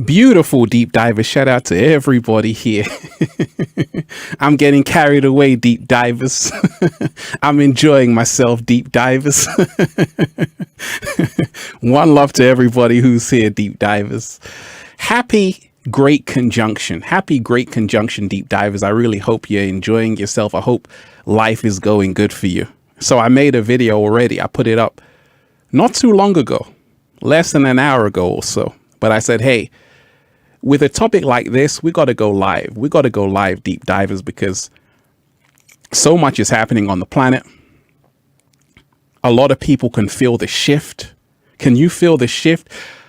Beautiful deep divers. Shout out to everybody here. I'm getting carried away, deep divers. I'm enjoying myself, deep divers. One love to everybody who's here, deep divers. Happy great conjunction. Happy great conjunction, deep divers. I really hope you're enjoying yourself. I hope life is going good for you. So I made a video already. I put it up not too long ago, less than an hour ago or so. But I said, hey, with a topic like this, we got to go live. We got to go live, deep divers, because so much is happening on the planet. A lot of people can feel the shift. Can you feel the shift?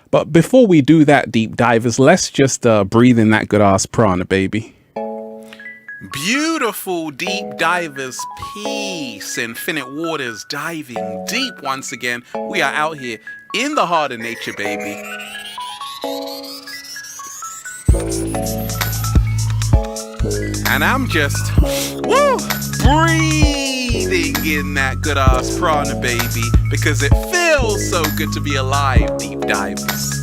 But before we do that, deep divers, let's just breathe in that good ass prana, baby. Beautiful deep divers, peace, infinite waters, diving deep once again. We are out here in the heart of nature, baby. And I'm just breathing in that good ass prana, baby, because it feels so good to be alive, deep divers.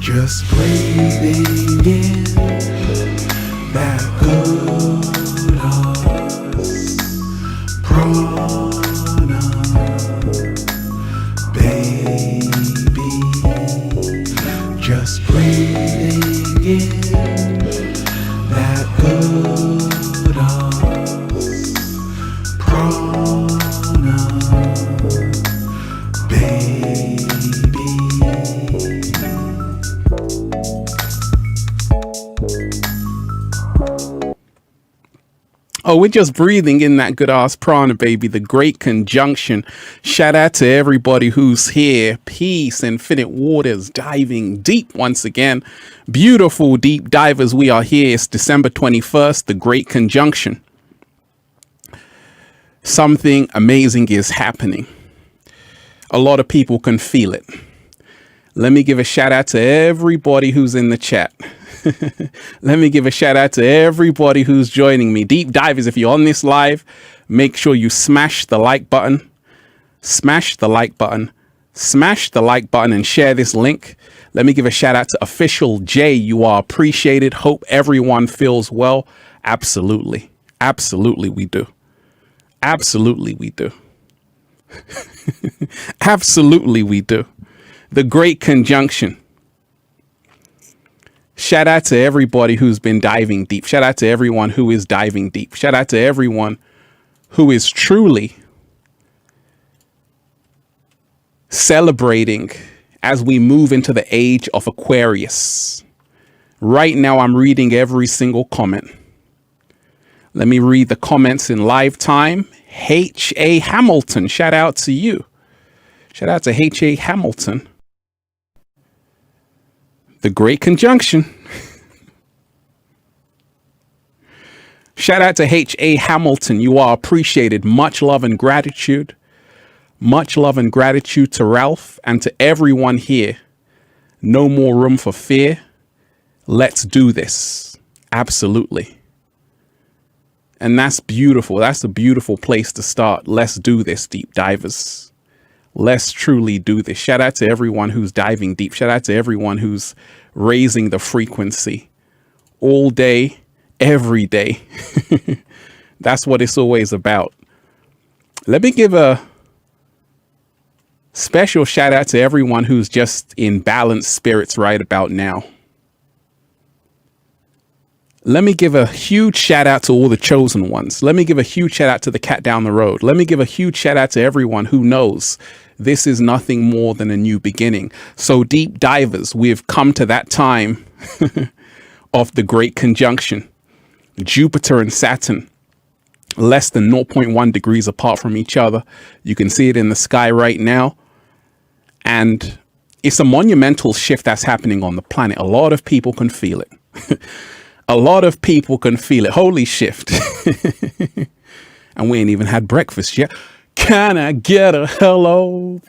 Just breathing in that good ass prana, baby. Just breathing in that good ass prana, baby. Oh, we're just breathing in that good ass prana, baby. The great conjunction. Shout out to everybody who's here. Peace, infinite waters, diving deep once again. Beautiful deep divers. We are here. It's December 21st, the great conjunction. Something amazing is happening. A lot of people can feel it. Let me give a shout out to everybody who's in the chat. Let me give a shout out to everybody who's joining me. Deep divers, if you're on this live, make sure you smash the like button. Smash the like button. Smash the like button and share this link. Let me give a shout out to Official J. You are appreciated. Hope everyone feels well. Absolutely. Absolutely we do. Absolutely we do. Absolutely we do. The Great Conjunction. Shout out to everybody who's been diving deep. Shout out to everyone who is diving deep. Shout out to everyone who is truly celebrating as we move into the age of Aquarius. Right now, I'm reading every single comment. Let me read the comments in live time. H.A. Hamilton, shout out to you. Shout out to H.A. Hamilton. The Great Conjunction. Shout out to H.A. Hamilton. You are appreciated. Much love and gratitude. Much love and gratitude to Ralph and to everyone here. No more room for fear. Let's do this. Absolutely. And that's beautiful. That's a beautiful place to start. Let's do this, deep divers. Let's truly do this. Shout out to everyone who's diving deep. Shout out to everyone who's raising the frequency all day, every day. That's what it's always about. Let me give a special shout out to everyone who's just in balanced spirits right about now. Let me give a huge shout out to all the chosen ones. Let me give a huge shout out to the cat down the road. Let me give a huge shout out to everyone who knows this is nothing more than a new beginning. So deep divers, we've come to that time of the Great Conjunction. Jupiter and Saturn, less than 0.1 degrees apart from each other. You can see it in the sky right now. And it's a monumental shift that's happening on the planet. A lot of people can feel it. A lot of people can feel it. Holy shift. And we ain't even had breakfast yet. Can I get a hello?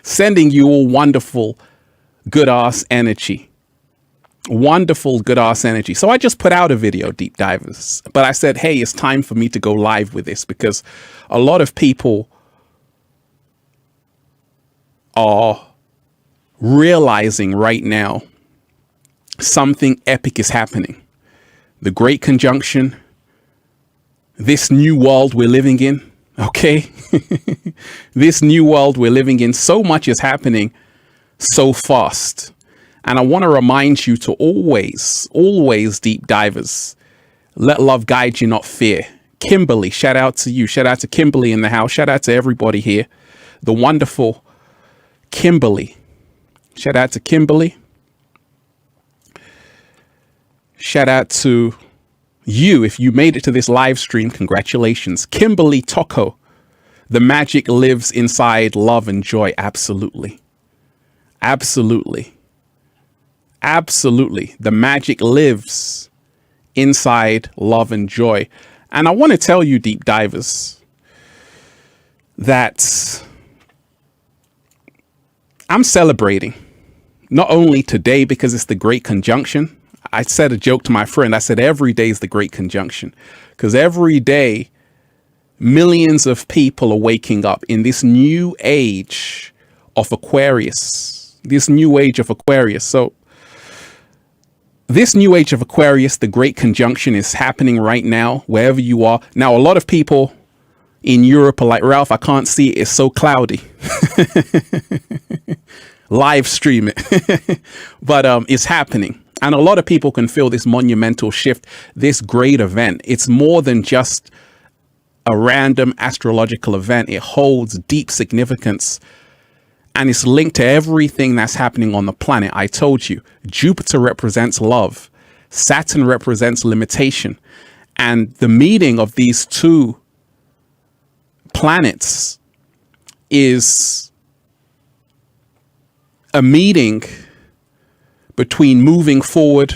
Sending you all wonderful, good ass energy. Wonderful, good ass energy. So I just put out a video, deep divers. But I said, hey, it's time for me to go live with this because a lot of people are realizing right now something epic is happening. The Great Conjunction, this new world we're living in, okay? This new world we're living in, so much is happening so fast. And I want to remind you to always, always, deep divers, let love guide you, not fear. Kimberly, shout out to you. Shout out to Kimberly in the house. Shout out to everybody here. The wonderful Kimberly. Shout out to Kimberly. Shout out to you. If you made it to this live stream, congratulations. Kimberly Toko. The magic lives inside love and joy. Absolutely. Absolutely. Absolutely. The magic lives inside love and joy. And I want to tell you, deep divers, that I'm celebrating not only today because it's the Great Conjunction. I said a joke to my friend. I said, every day is the Great Conjunction because every day millions of people are waking up in this new age of Aquarius, this new age of Aquarius. So this new age of Aquarius, the Great Conjunction is happening right now, wherever you are. Now, a lot of people in Europe are like, Ralph, I can't see it. It's so cloudy. Live stream it. But it's happening. And a lot of people can feel this monumental shift, this great event. It's more than just a random astrological event. It holds deep significance. And it's linked to everything that's happening on the planet. I told you, Jupiter represents love. Saturn represents limitation. And the meeting of these two planets is a meeting between moving forward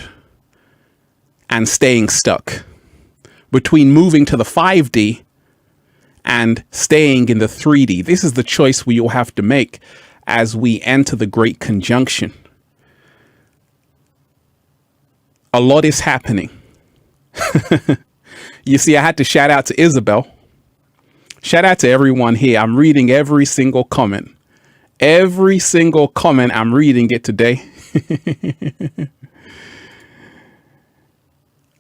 and staying stuck, between moving to the 5D and staying in the 3D. This is the choice we all have to make as we enter the Great Conjunction. A lot is happening. You see, I had to shout out to Isabel. Shout out to everyone here. I'm reading every single comment. Every single comment, I'm reading it today.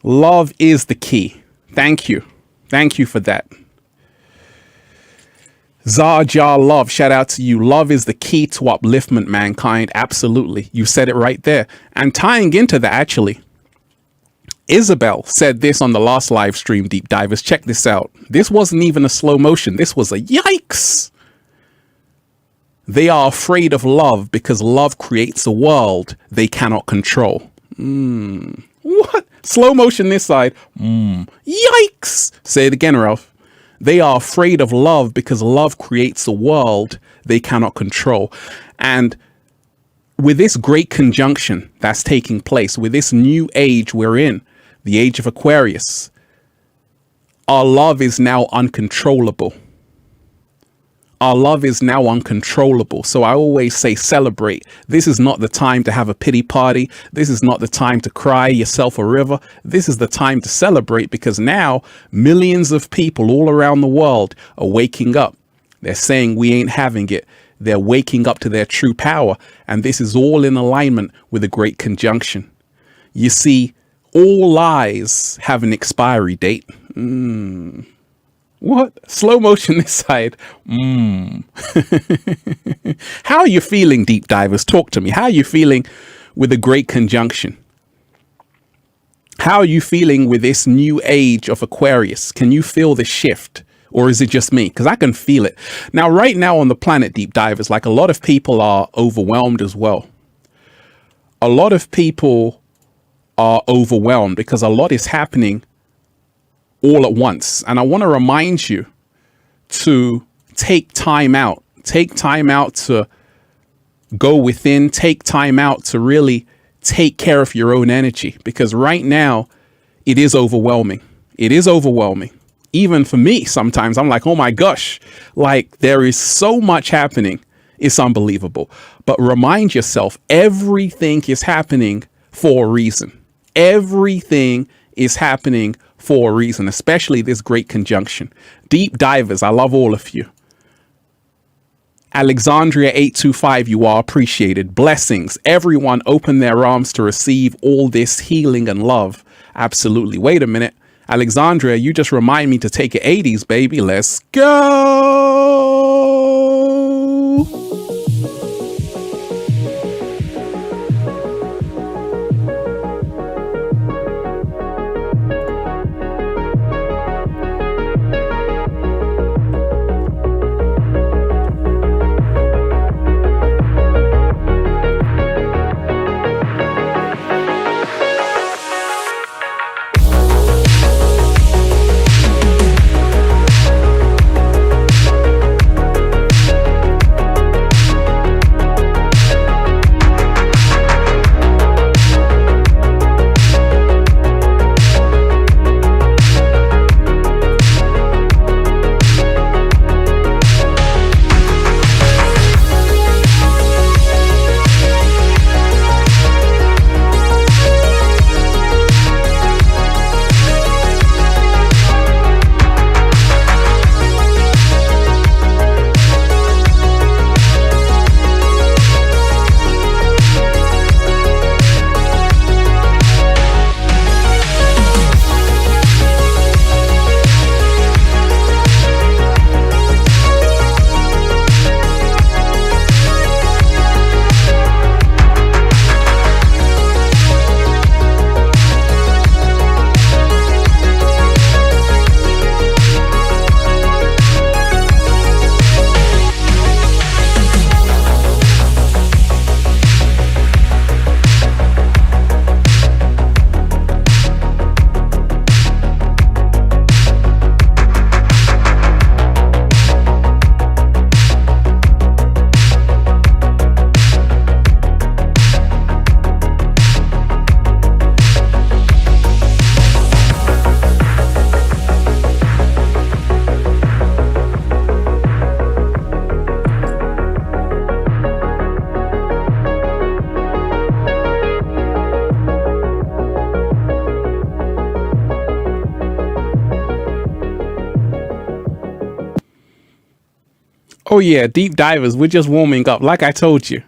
Love is the key. Thank you. Thank you for that. Zarjar Love, shout out to you. Love is the key to upliftment, mankind. Absolutely. You said it right there. And tying into that, actually, Isabel said this on the last live stream, Deep Divers. Check this out. This wasn't even a slow motion. This was a yikes. They are afraid of love because love creates a world they cannot control. What? Slow motion this side. Yikes. Say it again, Ralph. They are afraid of love because love creates a world they cannot control. And with this great conjunction that's taking place, with this new age we're in, the age of Aquarius, our love is now uncontrollable. Our love is now uncontrollable. So I always say celebrate. This is not the time to have a pity party. This is not the time to cry yourself a river. This is the time to celebrate, because now millions of people all around the world are waking up. They're saying we ain't having it. They're waking up to their true power. And this is all in alignment with a great conjunction. You see, all lies have an expiry date. What? Slow motion this side. How are you feeling, Deep Divers? Talk to me. How are you feeling with a great conjunction? How are you feeling with this new age of Aquarius? Can you feel the shift? Or is it just me? Because I can feel it. Now, right now on the planet, Deep Divers, like, a lot of people are overwhelmed as well. A lot of people are overwhelmed because a lot is happening all at once. And I want to remind you to take time out. Take time out to go within. Take time out to really take care of your own energy. Because right now, it is overwhelming. It is overwhelming. Even for me, sometimes I'm like, oh my gosh, like, there is so much happening. It's unbelievable. But remind yourself, everything is happening for a reason. Everything is happening for a reason, especially this great conjunction. Deep Divers, I love all of you. Alexandria 825, you are appreciated. Blessings. Everyone open their arms to receive all this healing and love. Absolutely. Wait a minute. Alexandria, you just remind me to take it 80s, baby. Let's go. Oh yeah, Deep Divers, we're just warming up. Like I told you,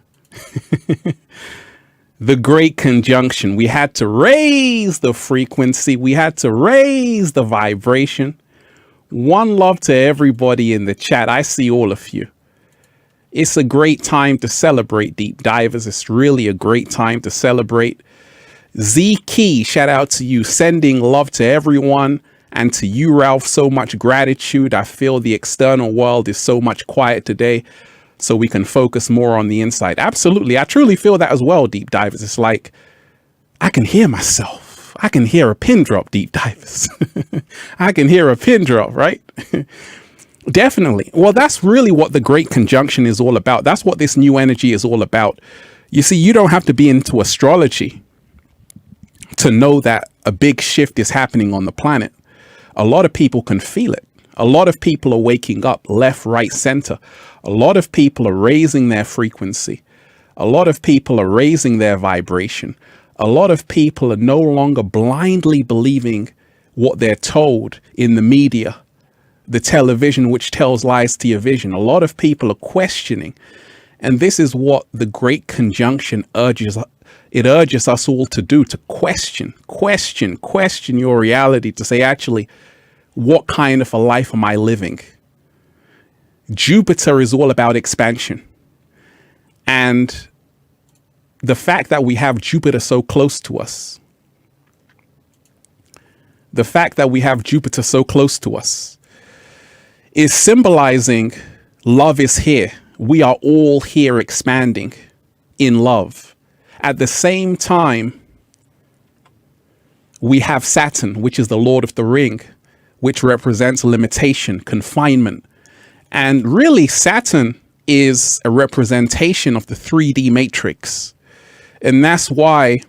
The great conjunction. We had to raise the frequency. We had to raise the vibration. One love to everybody in the chat. I see all of you. It's a great time to celebrate, deep divers. It's really a great time to celebrate. Z Key, shout out to you. Sending love to everyone. And to you, Ralph, so much gratitude. I feel the external world is so much quiet today, so we can focus more on the inside. Absolutely. I truly feel that as well, deep divers. It's like I can hear myself. I can hear a pin drop, deep divers. I can hear a pin drop, right? Definitely. Well, that's really what the great conjunction is all about. That's what this new energy is all about. You see, you don't have to be into astrology to know that a big shift is happening on the planet. A lot of people can feel it. A lot of people are waking up left, right, center. A lot of people are raising their frequency. A lot of people are raising their vibration. A lot of people are no longer blindly believing what they're told in the media, the television, which tells lies to your vision. A lot of people are questioning. And this is what the great conjunction urges. It urges us all to do, to question your reality, to say, actually, what kind of a life am I living? Jupiter is all about expansion. And the fact that we have Jupiter so close to us, is symbolizing love is here. We are all here expanding in love. At the same time, we have Saturn, which is the Lord of the Ring, which represents limitation, confinement. And really, Saturn is a representation of the 3D matrix. And that's why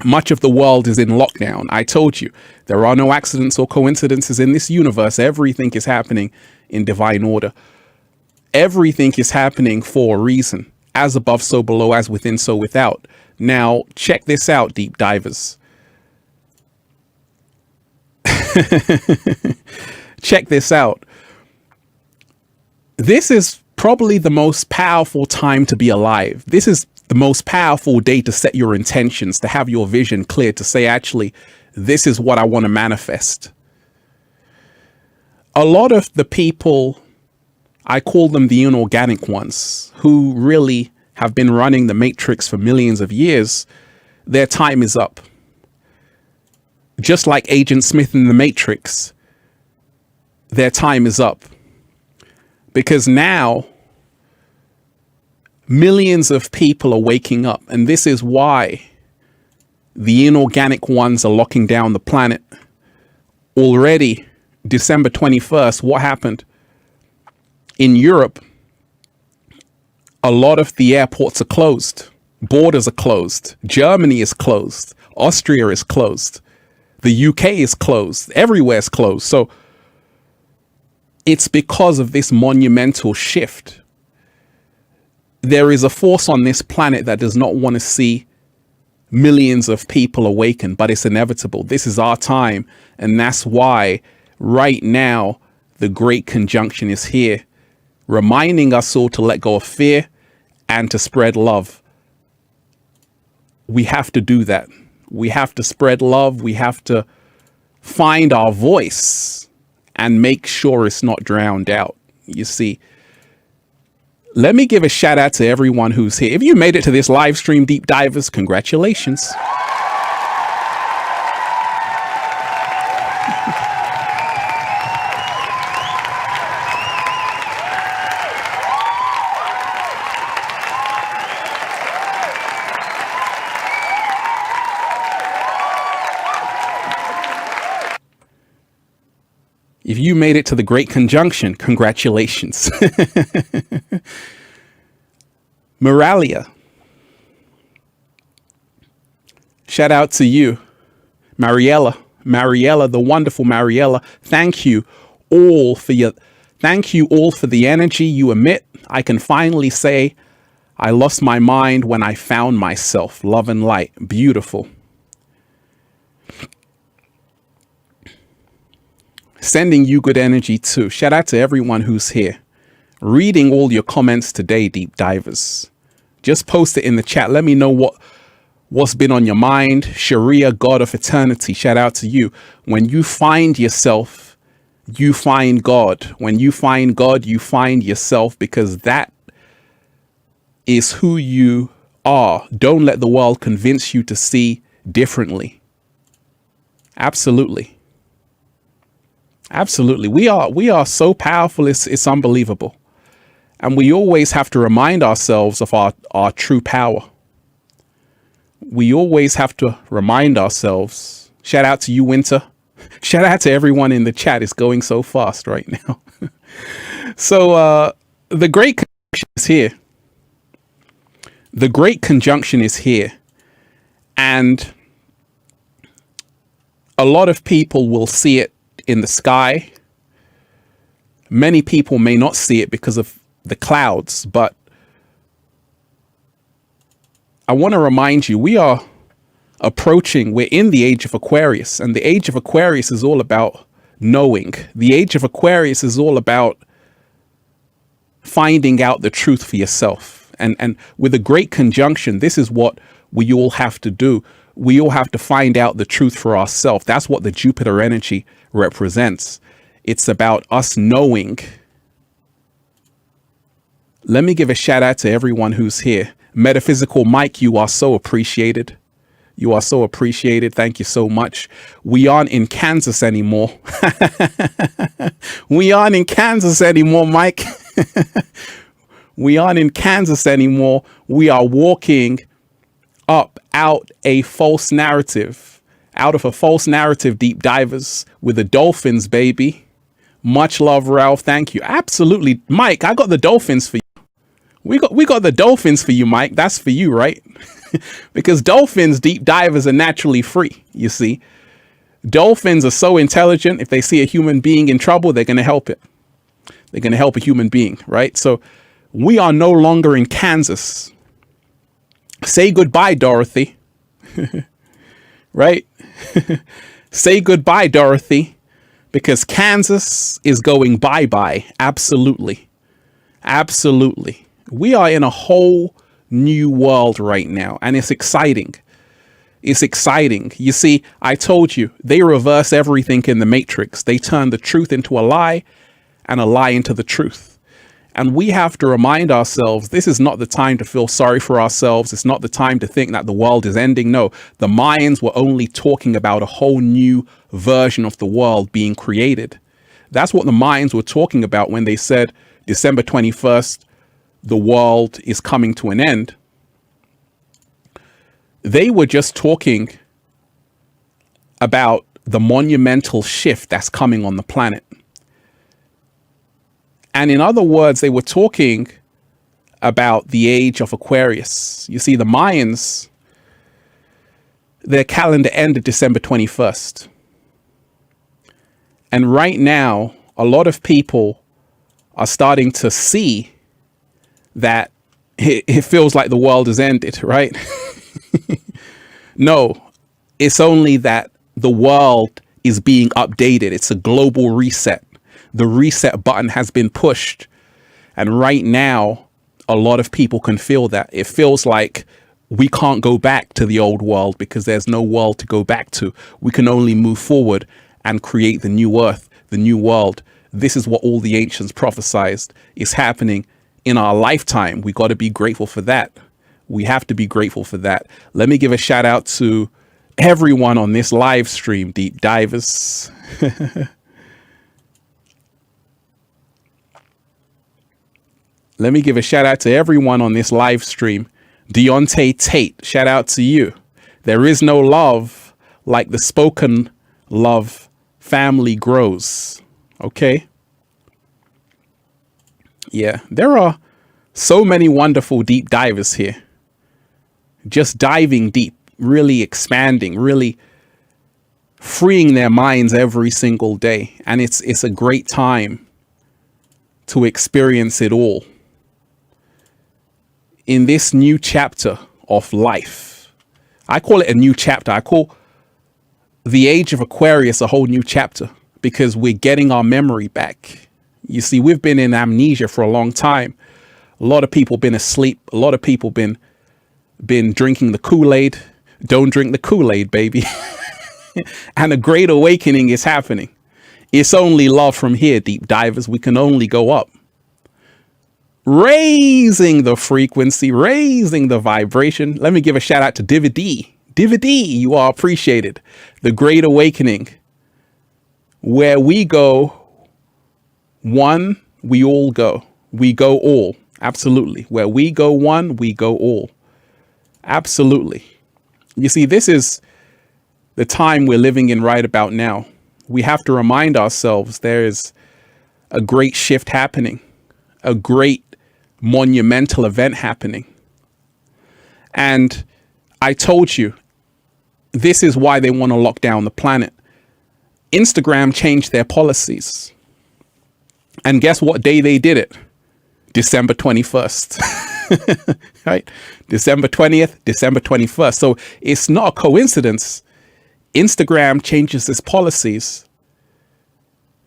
much of the world is in lockdown. I told you, there are no accidents or coincidences in this universe. Everything is happening in divine order. Everything is happening for a reason. As above, so below, as within, so without. Now, check this out, deep divers. Check this out. This is probably the most powerful time to be alive. This is the most powerful day to set your intentions, to have your vision clear, to say, actually, this is what I want to manifest. A lot of the people, I call them the inorganic ones, who really have been running the matrix for millions of years, their time is up. Just like Agent Smith in the Matrix, their time is up. Because now, millions of people are waking up. And this is why the inorganic ones are locking down the planet. Already, December 21st, what happened? In Europe, a lot of the airports are closed. Borders are closed. Germany is closed. Austria is closed. The UK is closed. Everywhere is closed. So it's because of this monumental shift. There is a force on this planet that does not want to see millions of people awaken, but it's inevitable. This is our time. And that's why right now, the great conjunction is here, reminding us all to let go of fear and to spread love. We have to do that. We have to spread love. We have to find our voice and make sure it's not drowned out. You see, let me give a shout out to everyone who's here. If you made it to this live stream, deep divers, congratulations. If you made it to the great conjunction, congratulations. Moralia, shout out to you. Mariella, the wonderful Mariella. Thank you all for the energy you emit. I can finally say I lost my mind when I found myself. Love and light. Beautiful. Sending you good energy too. Shout out to everyone who's here. Reading all your comments today, deep divers. Just post it in the chat. Let me know What's been on your mind? Sharia, God of eternity, shout out to you. When you find yourself, you find God. When you find God, you find yourself, because that is who you are. Don't let the world convince you to see differently. Absolutely. Absolutely. We are so powerful. It's unbelievable. And we always have to remind ourselves of our true power. We always have to remind ourselves. Shout out to you, Winter. Shout out to everyone in the chat. It's going so fast right now. So the Great Conjunction is here. The Great Conjunction is here. And a lot of people will see it in the sky. Many people may not see it because of the clouds, but I want to remind you, we're in the age of Aquarius, and the age of Aquarius is all about knowing. The age of Aquarius is all about finding out the truth for yourself. And with a Great Conjunction, this is what we all have to do. We all have to find out the truth for ourselves. That's what the Jupiter energy represents. It's about us knowing. Let me give a shout out to everyone who's here. Metaphysical Mike, you are so appreciated. You are so appreciated. Thank you so much. We aren't in Kansas anymore. We aren't in Kansas anymore, Mike. We aren't in Kansas anymore. We are walking up out a false narrative, out of a false narrative, deep divers, with the dolphins, baby. Much love, Ralph. Thank you. Absolutely. Mike, I got the dolphins for you. We got the dolphins for you, Mike. That's for you, right? Because dolphins, deep divers, are naturally free. You see, dolphins are so intelligent. If they see a human being in trouble, they're going to help it. They're going to help a human being, right? So we are no longer in Kansas. Say goodbye, Dorothy. Right? Say goodbye, Dorothy, because Kansas is going bye-bye. Absolutely. Absolutely. We are in a whole new world right now, and it's exciting. It's exciting. You see, I told you, they reverse everything in the Matrix. They turn the truth into a lie and a lie into the truth. And we have to remind ourselves, this is not the time to feel sorry for ourselves. It's not the time to think that the world is ending. No, the Mayans were only talking about a whole new version of the world being created. That's what the Mayans were talking about when they said December 21st, the world is coming to an end. They were just talking about the monumental shift that's coming on the planet. And in other words, they were talking about the age of Aquarius. You see, the Mayans, their calendar ended December 21st. And right now, a lot of people are starting to see that it feels like the world has ended, right? No, it's only that the world is being updated. It's a global reset. The reset button has been pushed. And right now, a lot of people can feel that. It feels like we can't go back to the old world because there's no world to go back to. We can only move forward and create the new earth, the new world. This is what all the ancients prophesied is happening in our lifetime. We got to be grateful for that. We have to be grateful for that. Let me give a shout out to everyone on this live stream, deep divers. Let me give a shout out to everyone on this live stream. Deontay Tate, shout out to you. There is no love like the spoken love family grows. Okay. Yeah, there are so many wonderful deep divers here. Just diving deep, really expanding, really freeing their minds every single day. And it's a great time to experience it all. In this new chapter of life, I call it a new chapter. I call the age of Aquarius a whole new chapter because we're getting our memory back. You see, we've been in amnesia for a long time. A lot of people been asleep. A lot of people been drinking the Kool-Aid. Don't drink the Kool-Aid, baby. And a great awakening is happening. It's only love from here, deep divers. We can only go up. Raising the frequency, raising the vibration. Let me give a shout out to Divi D. Divi D, you are appreciated. The great awakening. Where we go one, we all go. We go all. Absolutely. Where we go one, we go all. Absolutely. You see, this is the time we're living in right about now. We have to remind ourselves there is a great shift happening, a great monumental event happening. And I told you, this is why they want to lock down the planet. Instagram changed their policies. And guess what day they did it? December 21st. Right? December 20th, December 21st. So it's not a coincidence. Instagram changes its policies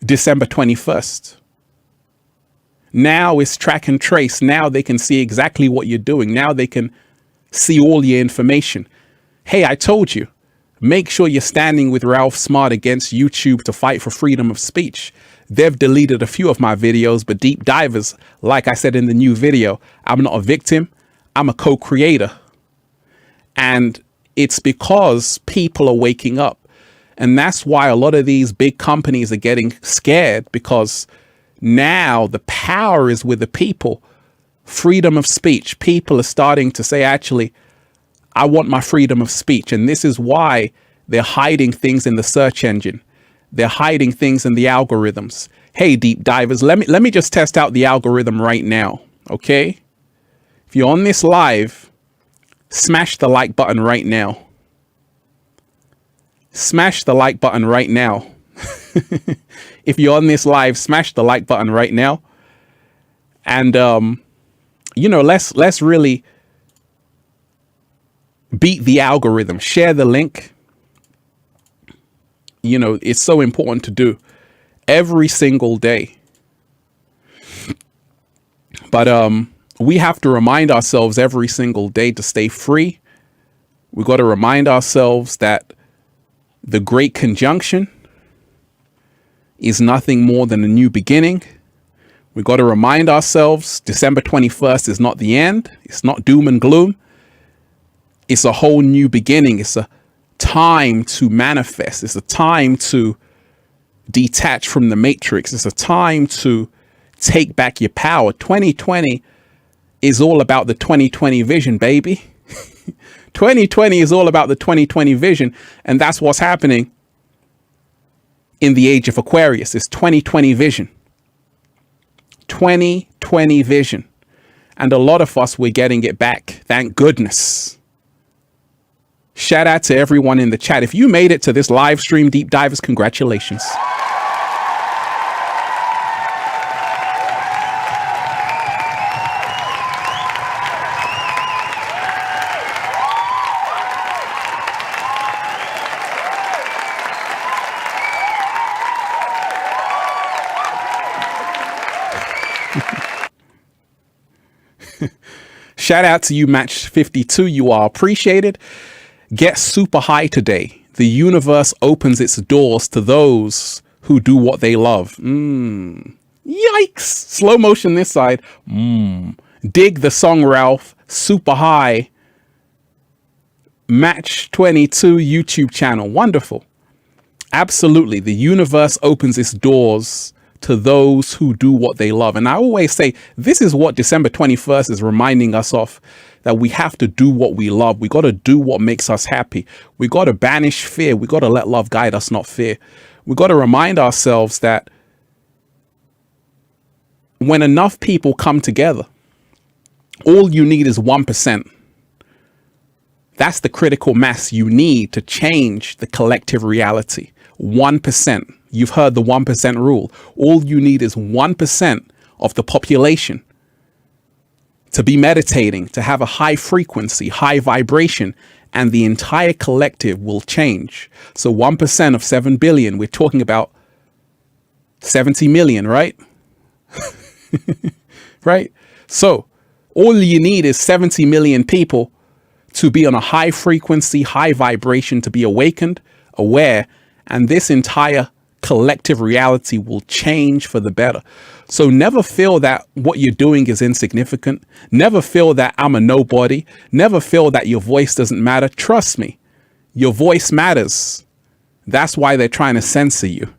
December 21st. Now it's track and trace. Now they can see exactly what you're doing. Now they can see all your information. Hey, I told you, make sure you're standing with Ralph Smart against YouTube to fight for freedom of speech. They've deleted a few of my videos, but deep divers, like I said in the new video, I'm not a victim. I'm a co-creator. And it's because people are waking up. And that's why a lot of these big companies are getting scared, because now the power is with the people. Freedom of speech. People are starting to say, actually, I want my freedom of speech. And this is why they're hiding things in the search engine. They're hiding things in the algorithms. Hey, deep divers, let me just test out the algorithm right now. Okay. If you're on this live, smash the like button right now. Smash the like button right now. If you're on this live, smash the like button right now. And, you know, let's really beat the algorithm. Share the link. You know, it's so important to do every single day. But we have to remind ourselves every single day to stay free. We got to remind ourselves that the Great Conjunction is nothing more than a new beginning. We got to remind ourselves December 21st is not the end. It's not doom and gloom. It's a whole new beginning. It's a time to manifest. It's a time to detach from the matrix. It's a time to take back your power. 2020 is all about the 2020 vision, baby. 2020 is all about the 2020 vision. And that's what's happening in the age of Aquarius. It's 2020 vision. 2020 vision. And a lot of us, we're getting it back. Thank goodness. Shout out to everyone in the chat. If you made it to this live stream, deep divers, congratulations. Shout out to you, Match 52. You are appreciated. Get super high today. The universe opens its doors to those who do what they love. Yikes. Slow motion this side. Dig the song, Ralph. Super high. Match 22 YouTube channel. Wonderful. Absolutely. The universe opens its doors to those who do what they love. And I always say, this is what December 21st is reminding us of, that we have to do what we love. We got to do what makes us happy. We got to banish fear. We got to let love guide us, not fear. We got to remind ourselves that when enough people come together, all you need is 1%. That's the critical mass you need to change the collective reality. 1%. You've heard the 1% rule. All you need is 1% of the population to be meditating, to have a high frequency, high vibration, and the entire collective will change. So 1% of 7 billion, we're talking about 70 million, right? Right? So all you need is 70 million people to be on a high frequency, high vibration, to be awakened, aware, and this entire collective reality will change for the better. So never feel that what you're doing is insignificant. Never feel that I'm a nobody. Never feel that your voice doesn't matter. Trust me, your voice matters. That's why they're trying to censor you.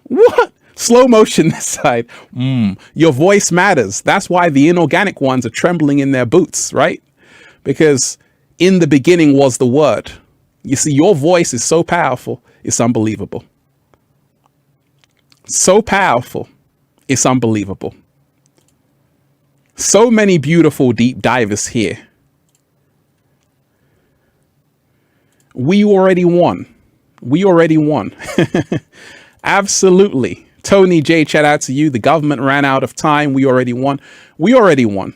What? Slow motion this side. Your voice matters. That's why the inorganic ones are trembling in their boots, right? Because in the beginning was the word. You see, your voice is so powerful, it's unbelievable. So powerful, it's unbelievable. So many beautiful deep divers here. We already won. We already won. Absolutely. Tony J, shout out to you. The government ran out of time. We already won. We already won.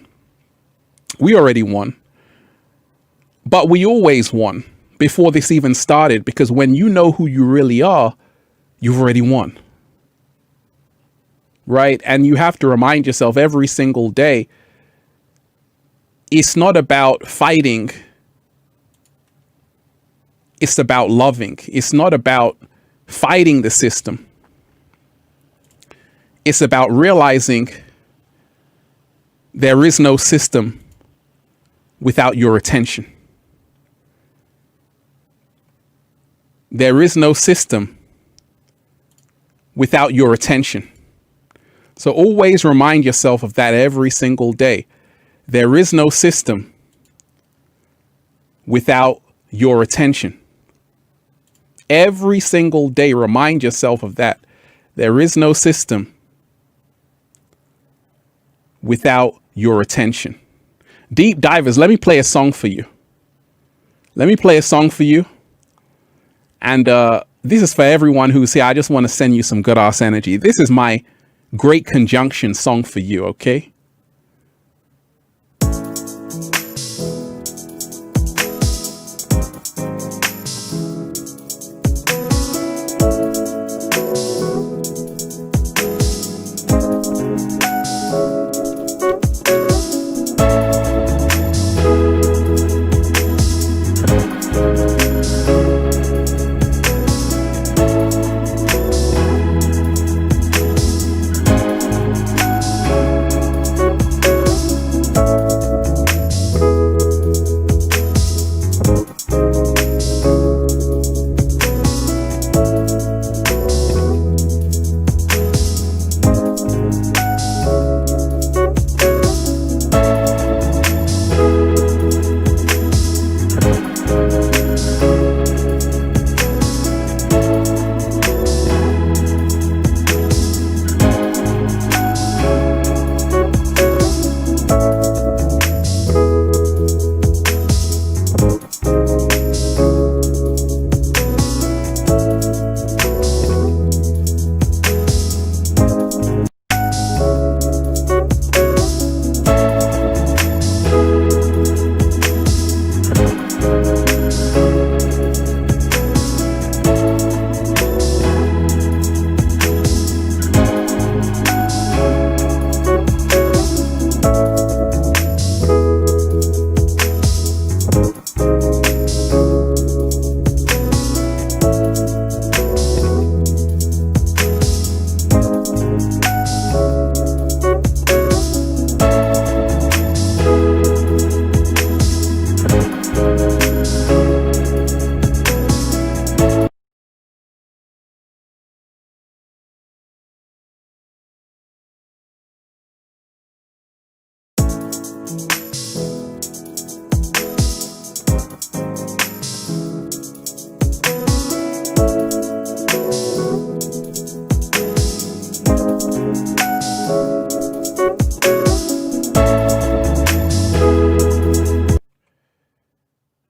We already won. But we always won before this even started, because when you know who you really are, you've already won. Right? And you have to remind yourself every single day, it's not about fighting. It's about loving. It's not about fighting the system. It's about realizing there is no system without your attention. There is no system without your attention. So always remind yourself of that every single day. There is no system without your attention. Every single day, remind yourself of that. There is no system without your attention. Deep divers, let me play a song for you. Let me play a song for you. And this is for everyone who's here. I just want to send you some good ass energy. This is my Great Conjunction song for you, okay?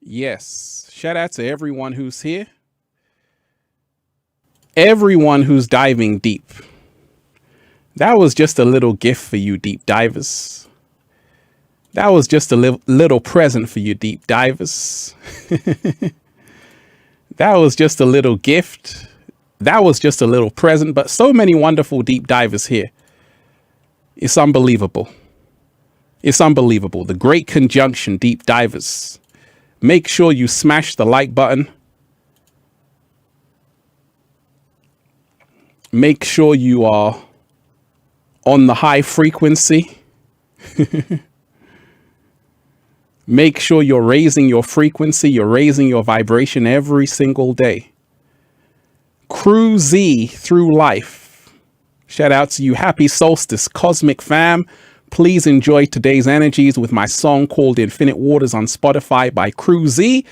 Yes. Shout out to everyone who's here. Everyone who's diving deep. That was just a little gift for you, deep divers. That was just a little present for you, deep divers. That was just a little gift. That was just a little present, but so many wonderful deep divers here. It's unbelievable. It's unbelievable. The Great Conjunction, deep divers. Make sure you smash the like button. Make sure you are on the high frequency. Make sure you're raising your frequency, you're raising your vibration every single day. Crew Z through life. Shout out to you. Happy solstice, cosmic fam. Please enjoy today's energies with my song called Infinite Waters on Spotify by Crew Z.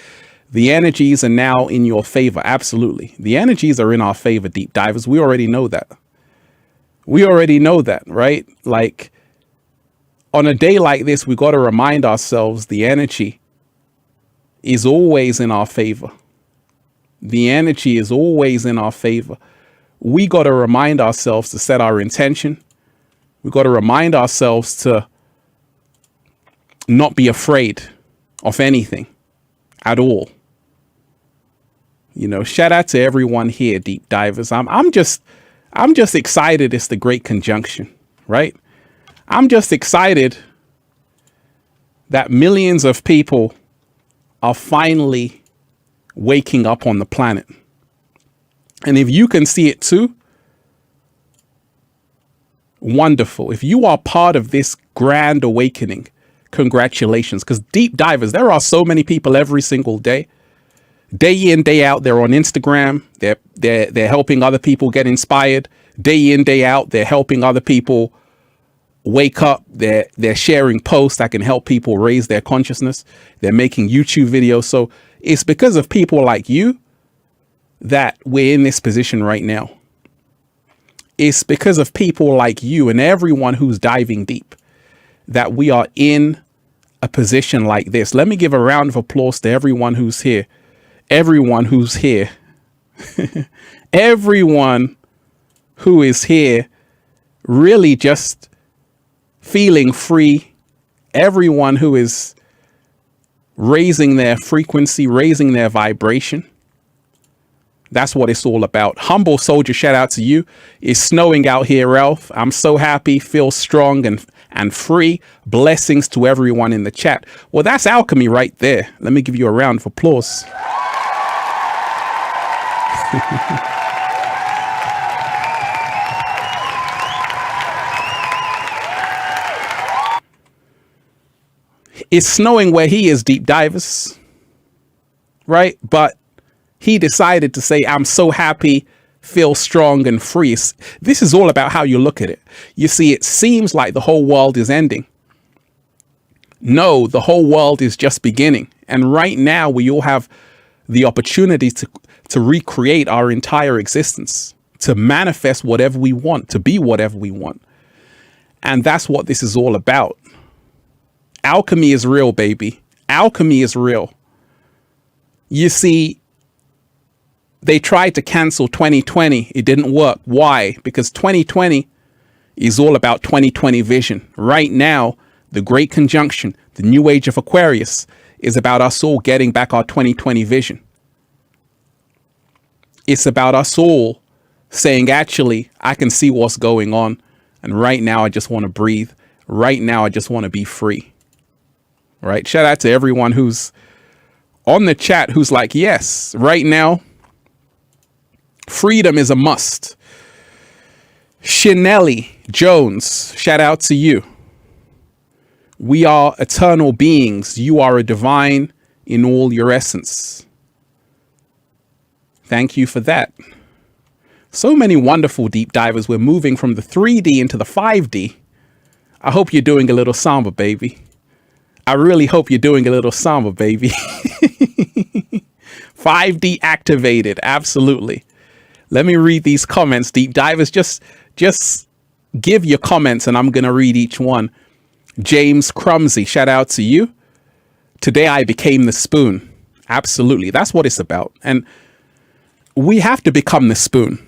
The energies are now in your favor. Absolutely. The energies are in our favor, deep divers. We already know that. We already know that, right? Like, on a day like this, we got to remind ourselves the energy is always in our favor. The energy is always in our favor. We got to remind ourselves to set our intention. We got to remind ourselves to not be afraid of anything at all. You know, shout out to everyone here, deep divers. I'm just excited. It's the great conjunction, right? I'm just excited that millions of people are finally waking up on the planet. And if you can see it too, wonderful. If you are part of this grand awakening, congratulations. Because deep divers, there are so many people every single day in, day out. They're on Instagram. They're helping other people get inspired. Day in, day out, they're helping other people wake up. They're sharing posts that can help people raise their consciousness. They're making YouTube videos. So it's because of people like you that we're in this position right now. It's because of people like you and everyone who's diving deep that we are in a position like this. Let me give a round of applause to everyone who's here. Everyone who's here. Everyone who is here really just feeling free. Everyone who is raising their frequency, raising their vibration. That's what it's all about. Humble soldier, shout out to you. It's snowing out here, Ralph. I'm so happy, feel strong and free. Blessings to everyone in the chat. Well, that's alchemy right there. Let me give you a round of applause. It's snowing where he is, deep divers, right? But he decided to say, I'm so happy, feel strong and free. This is all about how you look at it. You see, it seems like the whole world is ending. No, the whole world is just beginning. And right now, we all have the opportunity to recreate our entire existence, to manifest whatever we want, to be whatever we want. And that's what this is all about. Alchemy is real, baby. Alchemy is real. You see, they tried to cancel 2020. It didn't work. Why? Because 2020 is all about 2020 vision. Right now, the Great Conjunction, the new age of Aquarius, is about us all getting back our 2020 vision. It's about us all saying, actually, I can see what's going on. And right now, I just want to breathe. Right now, I just want to be free. Right? Shout out to everyone who's on the chat who's like, yes, right now, freedom is a must. Chanelli Jones, shout out to you. We are eternal beings. You are a divine in all your essence. Thank you for that. So many wonderful deep divers. We're moving from the 3D into the 5D. I hope you're doing a little samba, baby. I really hope you're doing a little samba, baby. 5D activated. Absolutely. Let me read these comments, deep divers. Just give your comments and I'm going to read each one. James Crumsey, shout out to you. Today I became the spoon. Absolutely. That's what it's about. And we have to become the spoon.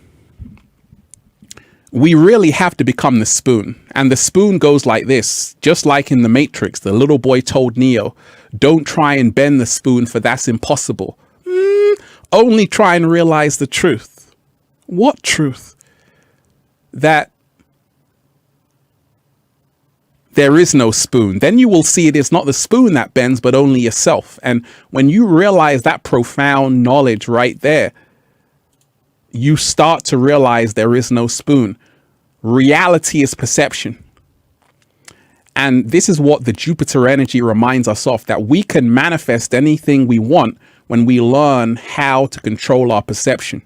We really have to become the spoon. And the spoon goes like this, just like in the Matrix. The little boy told Neo, don't try and bend the spoon, for that's impossible. Only try and realize the truth. What truth? That there is no spoon. Then you will see it is not the spoon that bends, but only yourself. And when you realize that profound knowledge right there, you start to realize there is no spoon. Reality is perception. And this is what the Jupiter energy reminds us of, that we can manifest anything we want when we learn how to control our perception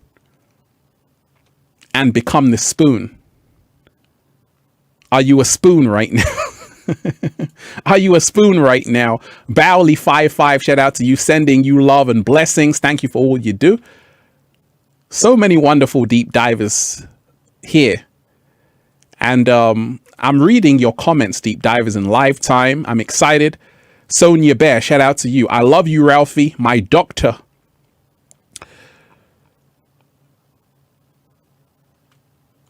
and become the spoon. Are you a spoon right now? Are you a spoon right now? Bowley55, shout out to you, sending you love and blessings. Thank you for all you do. So many wonderful deep divers here. And I'm reading your comments, deep divers, in live time. I'm excited. Sonia Bear, shout out to you. I love you, Ralphie, my doctor.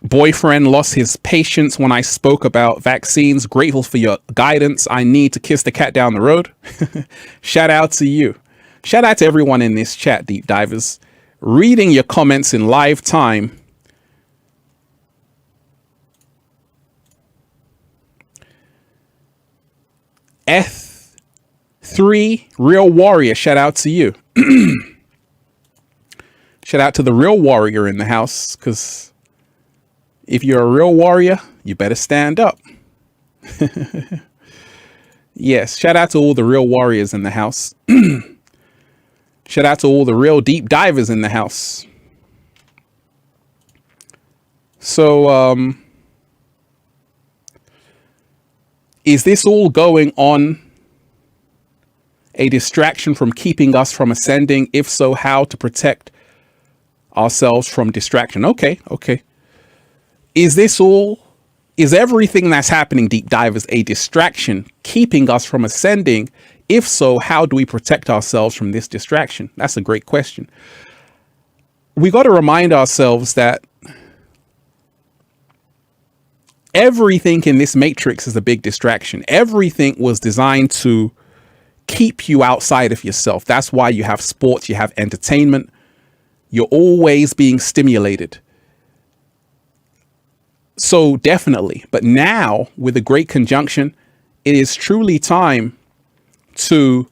Boyfriend lost his patience when I spoke about vaccines. Grateful for your guidance. I need to kiss the cat down the road. Shout out to you. Shout out to everyone in this chat, deep divers. Reading your comments in live time. F3 Real Warrior, shout out to you. Shout out to the real warrior in the house, because if you're a real warrior, you better stand up. Yes, shout out to all the real warriors in the house. Shout out to all the real deep divers in the house. So, is this all going on a distraction from keeping us from ascending? If so, how to protect ourselves from distraction? Okay. Is everything that's happening, deep divers, a distraction keeping us from ascending? If so, how do we protect ourselves from this distraction? That's a great question. We got to remind ourselves that everything in this matrix is a big distraction. Everything was designed to keep you outside of yourself. That's why you have sports, you have entertainment. You're always being stimulated. So definitely. But now, with the Great Conjunction, it is truly time to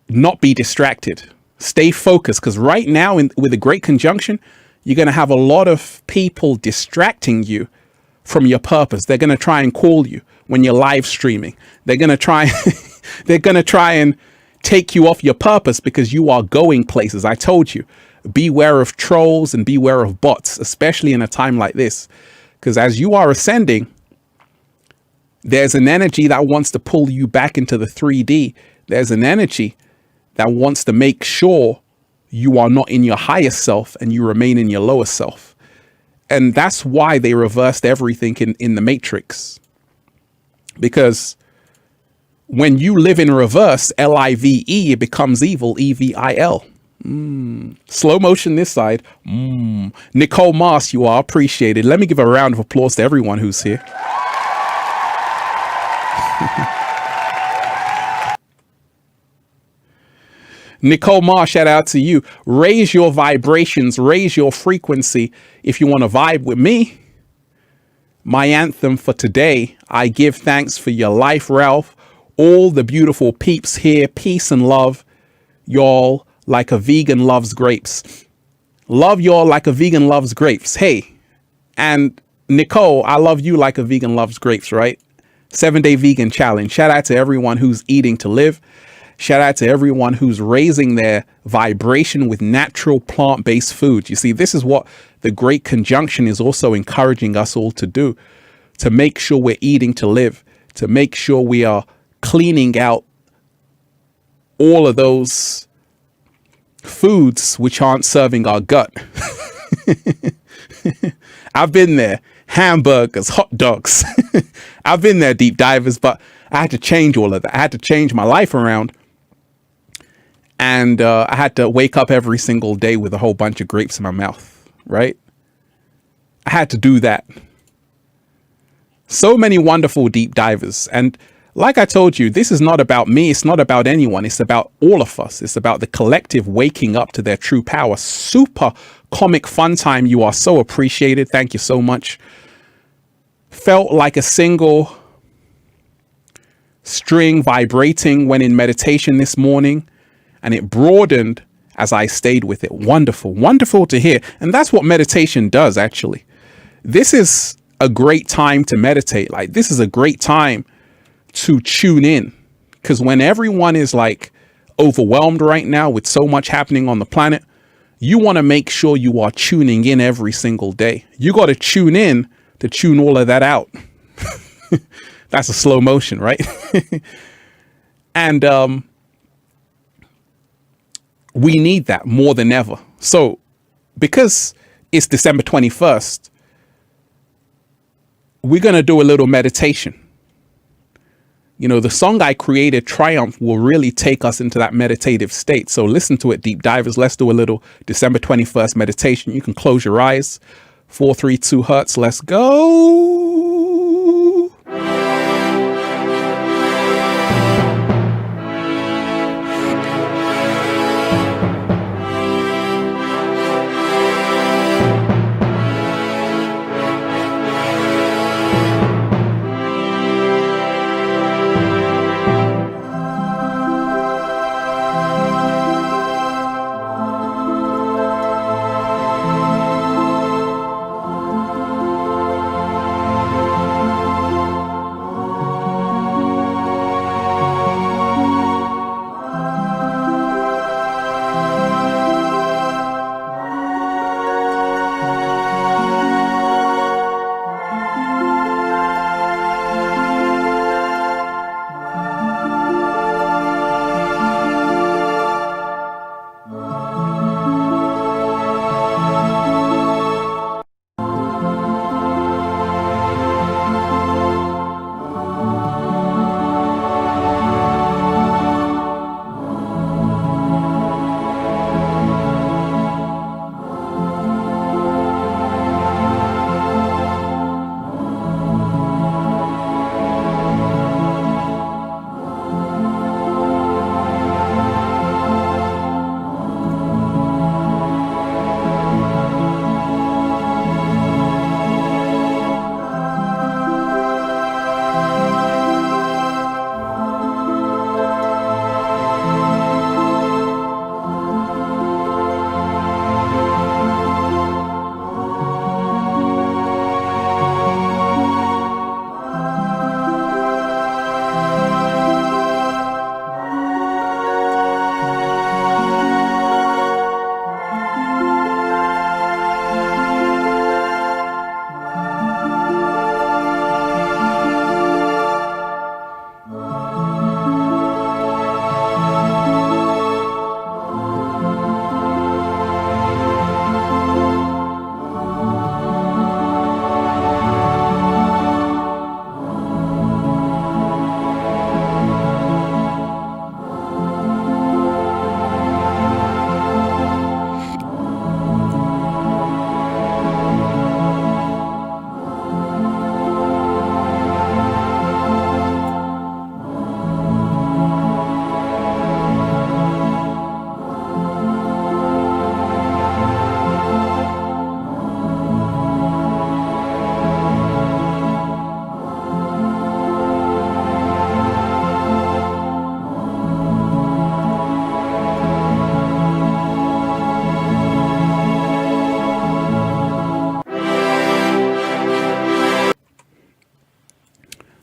not be distracted. Stay focused, because right now, with the Great Conjunction, you're going to have a lot of people distracting you from your purpose. They're going to try and call you when you're live streaming. They're going to try and take you off your purpose because you are going places. I told you, beware of trolls and beware of bots, especially in a time like this, because as you are ascending, there's an energy that wants to pull you back into the 3D. There's an energy that wants to make sure you are not in your highest self and you remain in your lower self. And that's why they reversed everything in the Matrix. Because when you live in reverse, L-I-V-E, it becomes evil, E-V-I-L. Slow motion this side. Nicole Mars, you are appreciated. Let me give a round of applause to everyone who's here. Nicole Mars, shout out to you. Raise your vibrations, raise your frequency if you want to vibe with me. My anthem for today, I give thanks for your life, Ralph. All the beautiful peeps here, peace and love. Y'all like a vegan loves grapes. Love y'all like a vegan loves grapes. Hey, and Nicole, I love you like a vegan loves grapes, right? 7-day vegan challenge. Shout out to everyone who's eating to live. Shout out to everyone who's raising their vibration with natural plant-based foods. You see, this is what the Great Conjunction is also encouraging us all to do, to make sure we're eating to live, to make sure we are cleaning out all of those foods which aren't serving our gut. I've been there. Hamburgers, hot dogs. I've been there, deep divers, but I had to change all of that. I had to change my life around. And I had to wake up every single day with a whole bunch of grapes in my mouth, right? I had to do that. So many wonderful deep divers. And like I told you, this is not about me. It's not about anyone. It's about all of us. It's about the collective waking up to their true power. Super comic fun time. You are so appreciated. Thank you so much. Felt like a single string vibrating when in meditation this morning, and it broadened as I stayed with it. Wonderful, wonderful to hear. And that's what meditation does, actually. This is a great time to meditate. Like, this is a great time to tune in, because when everyone is like overwhelmed right now with so much happening on the planet, you want to make sure you are tuning in every single day. You got to tune in to tune all of that out. That's a slow motion, right? And we need that more than ever. So because it's December 21st, we're going to do a little meditation. You know, the song I created, Triumph, will really take us into that meditative state. So listen to it, deep divers. Let's do a little December 21st meditation. You can close your eyes. 432 hertz. Let's go.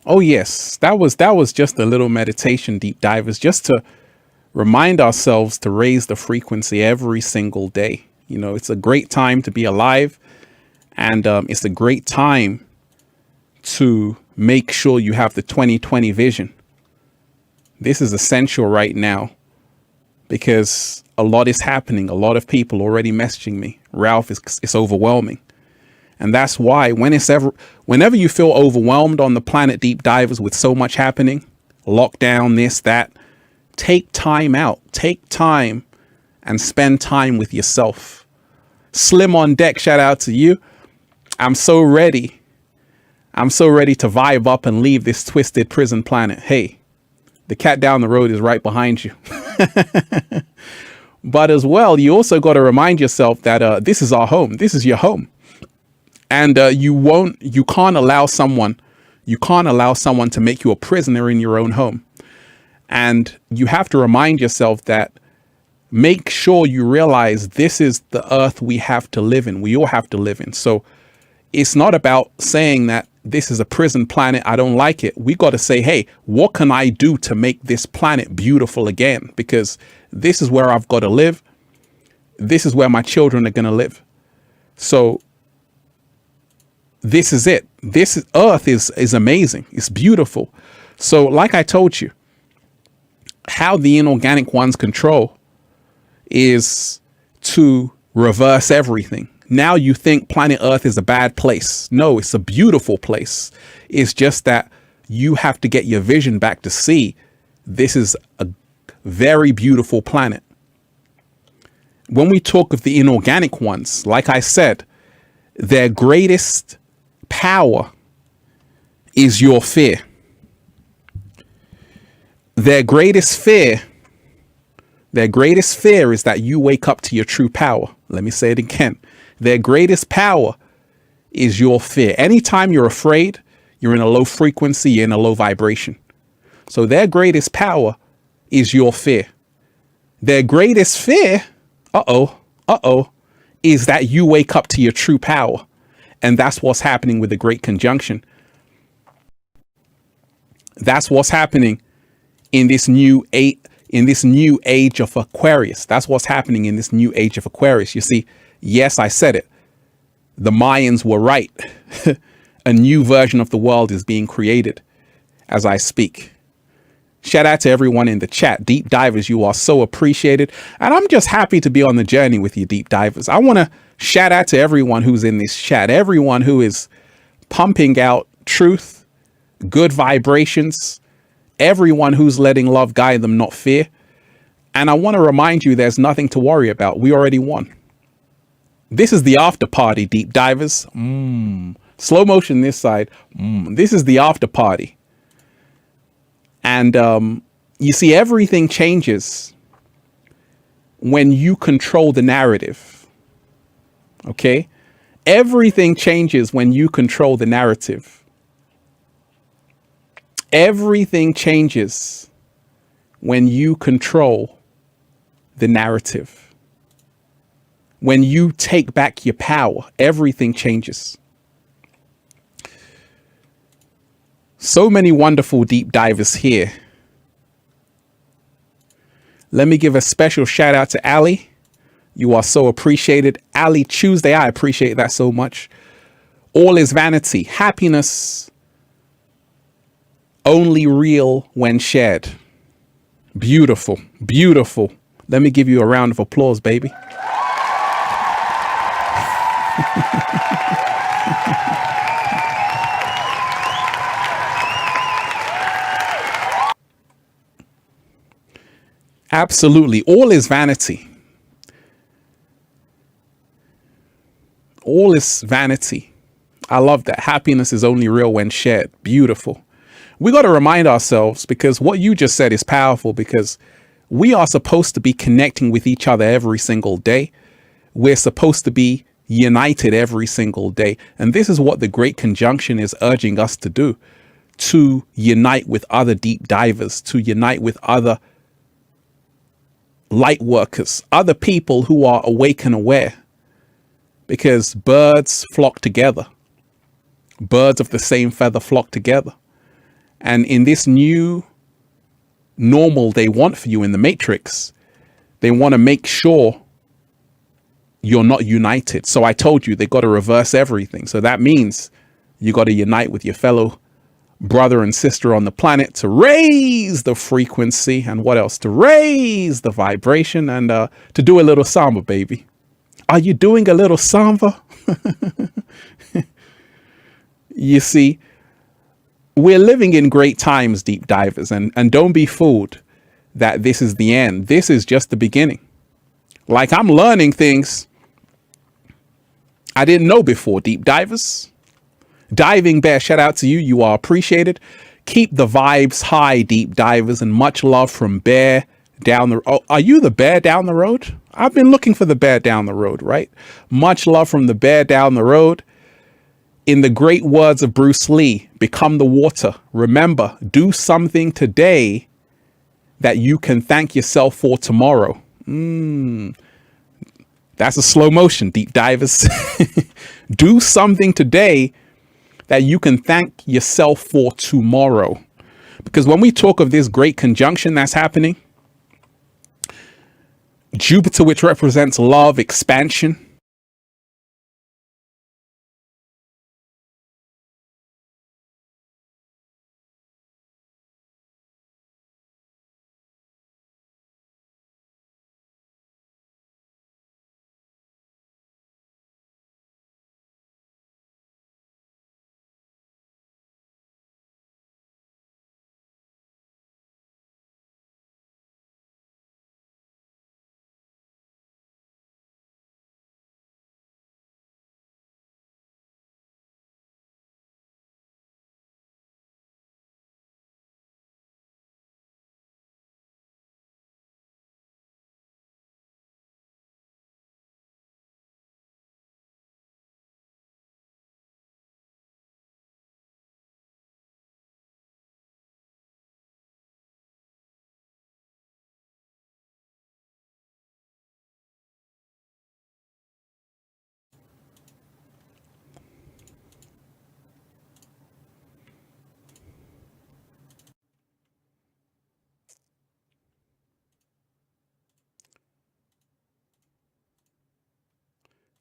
Oh yes, that was just a little meditation, deep divers, just to remind ourselves to raise the frequency every single day. You know, it's a great time to be alive, and it's a great time to make sure you have the 2020 vision. This is essential right now because a lot is happening. A lot of people already messaging me. Ralph, it's overwhelming. And that's why whenever you feel overwhelmed on the planet, deep divers, with so much happening, lockdown, this, that, take time out, take time and spend time with yourself. Slim on deck, shout out to you. I'm so ready. I'm so ready to vibe up and leave this twisted prison planet. Hey, the cat down the road is right behind you. But as well, you also got to remind yourself that this is our home. This is your home. And you can't allow someone You can't allow someone to make you a prisoner in your own home. And you have to remind yourself that, make sure you realize this is the earth we have to live in. We all have to live in. So it's not about saying that this is a prison planet, I don't like it. We got to say, hey, what can I do to make this planet beautiful again? Because this is where I've got to live. This is where my children are going to live. So this is it. Earth is amazing. It's beautiful. So like I told you, how the inorganic ones control is to reverse everything. Now you think planet Earth is a bad place. No, it's a beautiful place. It's just that you have to get your vision back to see this is a very beautiful planet. When we talk of the inorganic ones, like I said, their greatest power is your fear. Their greatest fear is that you wake up to your true power. Let me say it again. Their greatest power is your fear. Anytime you're afraid, you're in a low frequency, you're in a low vibration. So their greatest power is your fear. Their greatest fear, is that you wake up to your true power. And that's what's happening with the Great Conjunction. That's what's happening in this new age of Aquarius. That's what's happening in this new age of Aquarius. You see, yes, I said it. The Mayans were right. A new version of the world is being created as I speak. Shout out to everyone in the chat. Deep divers, you are so appreciated. And I'm just happy to be on the journey with you, deep divers. I want to shout out to everyone who's in this chat, everyone who is pumping out truth, good vibrations, everyone who's letting love guide them, not fear. And I want to remind you, there's nothing to worry about. We already won. This is the after party, deep divers. Slow motion this side. This is the after party. And you see, everything changes when you control the narrative. Okay? Everything changes when you control the narrative. Everything changes when you control the narrative. When you take back your power, everything changes. So many wonderful deep divers here. Let me give a special shout out to Ali. You are so appreciated. Ali Tuesday, I appreciate that so much. All is vanity. Happiness only real when shared. Beautiful, beautiful. Let me give you a round of applause, baby. Absolutely. All is vanity. All is vanity. I love that. Happiness is only real when shared. Beautiful. We got to remind ourselves, because what you just said is powerful, because we are supposed to be connecting with each other every single day. We're supposed to be united every single day. And this is what the Great Conjunction is urging us to do, to unite with other deep divers, to unite with other light workers, other people who are awake and aware, because birds flock together. Birds of the same feather flock together. And in this new normal they want for you in the Matrix, they want to make sure you're not united. So I told you, they got to reverse everything. So that means you got to unite with your fellow brother and sister on the planet to raise the frequency, and what else? To raise the vibration, and to do a little samba, baby. Are you doing a little samba? You see, we're living in great times, deep divers, and don't be fooled that this is the end. This is just the beginning. Like, I'm learning things I didn't know before, deep divers. Diving Bear, shout out to you. You are appreciated. Keep the vibes high, deep divers, and much love from Bear down the... Oh, are you the bear down the road? I've been looking for the bear down the road, right? Much love from the bear down the road. In the great words of Bruce Lee, become the water. Remember, do something today that you can thank yourself for tomorrow. That's a slow motion, deep divers. Do something today that you can thank yourself for tomorrow. Because when we talk of this great conjunction that's happening, Jupiter, which represents love, expansion,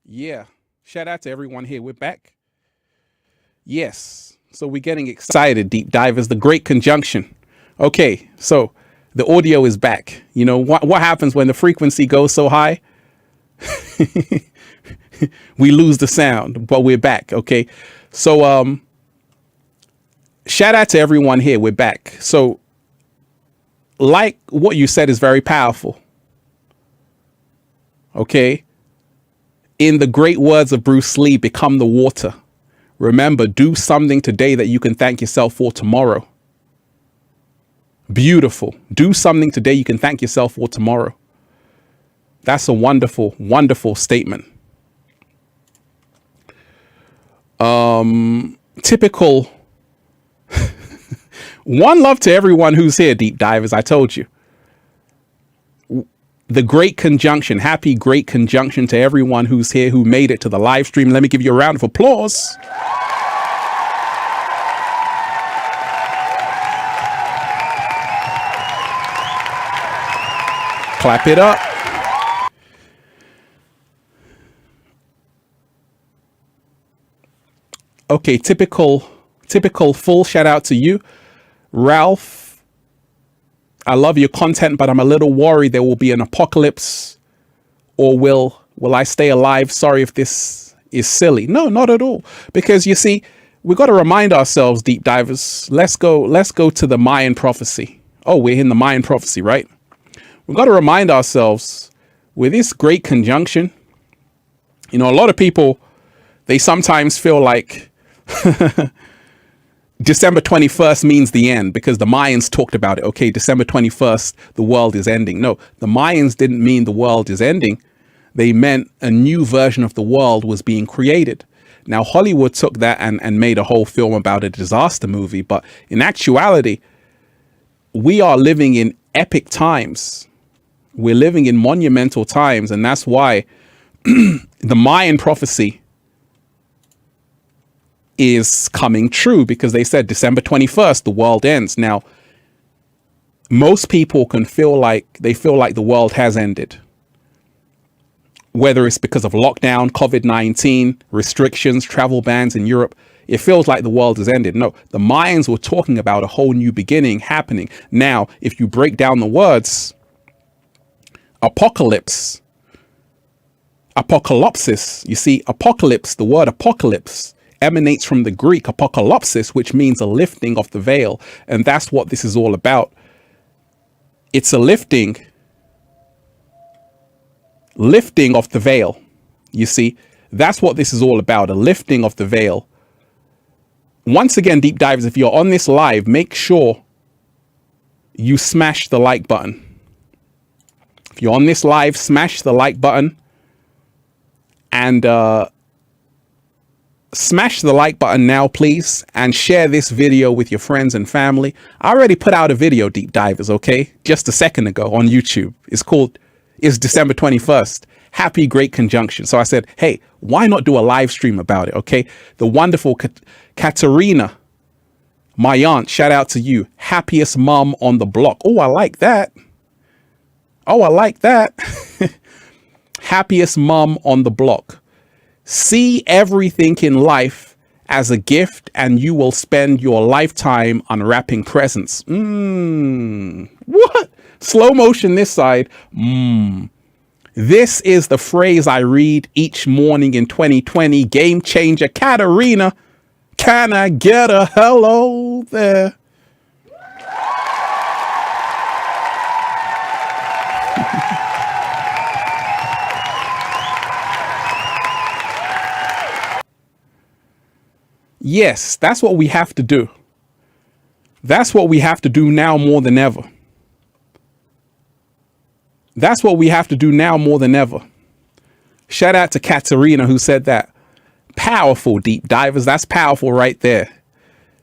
yeah. Shout out to everyone here. We're back. Yes. So we're getting excited, deep divers. The great conjunction. Okay. So the audio is back. You know what happens when the frequency goes so high? We lose the sound, but we're back. Okay. So shout out to everyone here. We're back. So like what you said is very powerful. Okay. In the great words of Bruce Lee, become the water. Remember, do something today that you can thank yourself for tomorrow. Beautiful. Do something today you can thank yourself for tomorrow. That's a wonderful, wonderful statement. Typical. One love to everyone who's here, deep divers. I told you. The great conjunction. Happy great conjunction to everyone who's here, who made it to the live stream. Let me give you a round of applause. Clap it up. Okay, typical full shout out to you, Ralph. I love your content, but I'm a little worried there will be an apocalypse, or will I stay alive? Sorry if this is silly. No, not at all. Because you see, we got to remind ourselves, deep divers. Let's go to the Mayan Prophecy. Oh, we're in the Mayan Prophecy, right? We've got to remind ourselves with this great conjunction. You know, a lot of people, they sometimes feel like December 21st means the end because the Mayans talked about it. Okay, December 21st, the world is ending. No, the Mayans didn't mean the world is ending. They meant a new version of the world was being created. Now, Hollywood took that and made a whole film about a disaster movie. But in actuality, we are living in epic times. We're living in monumental times. And that's why the Mayan prophecy is coming true, because they said December 21st, the world ends. Now, most people can feel like the world has ended, whether it's because of lockdown, COVID-19, restrictions, travel bans in Europe. It feels like the world has ended. No, the Mayans were talking about a whole new beginning happening. Now, if you break down the words, apocalypse, apocalypsis, you see, apocalypse, the word apocalypse emanates from the Greek apocalypsis, which means a lifting of the veil. And that's what this is all about. It's a lifting of the veil. You see, that's what this is all about, a lifting of the veil. Once again, deep divers, if you're on this live, make sure you smash the like button. If you're on this live, smash the like button and smash the like button now, please, and share this video with your friends and family. I already put out a video, deep divers, okay? Just a second ago on YouTube. It's December 21st. Happy Great Conjunction. So I said, hey, why not do a live stream about it, okay? The wonderful Katerina, my aunt, shout out to you. Happiest mom on the block. Oh, I like that. Oh, I like that. Happiest mom on the block. See everything in life as a gift and you will spend your lifetime unwrapping presents. What? Slow motion this side. This is the phrase I read each morning in 2020. Game changer Katerina. Can I get a hello there? Yes, that's what we have to do. That's what we have to do now more than ever. That's what we have to do now more than ever. Shout out to Katerina who said that. Powerful, deep divers. That's powerful right there.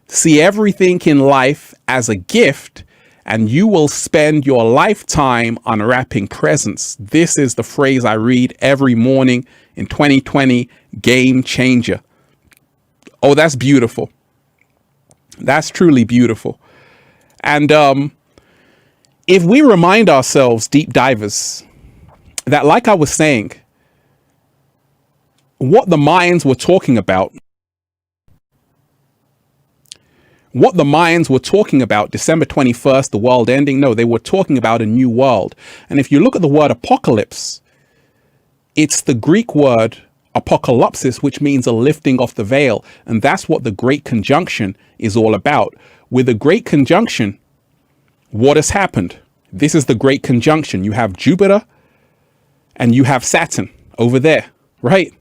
See everything in life as a gift and you will spend your lifetime unwrapping presents. This is the phrase I read every morning in 2020. Game changer. Oh, that's beautiful. That's truly beautiful. And if we remind ourselves, deep divers, that like I was saying, what the Mayans were talking about, December 21st, the world ending, no, they were talking about a new world. And if you look at the word apocalypse, it's the Greek word apocalypsis, which means a lifting of the veil. And that's what the Great Conjunction is all about. With the Great Conjunction, what has happened? This is the Great Conjunction. You have Jupiter and you have Saturn over there, right?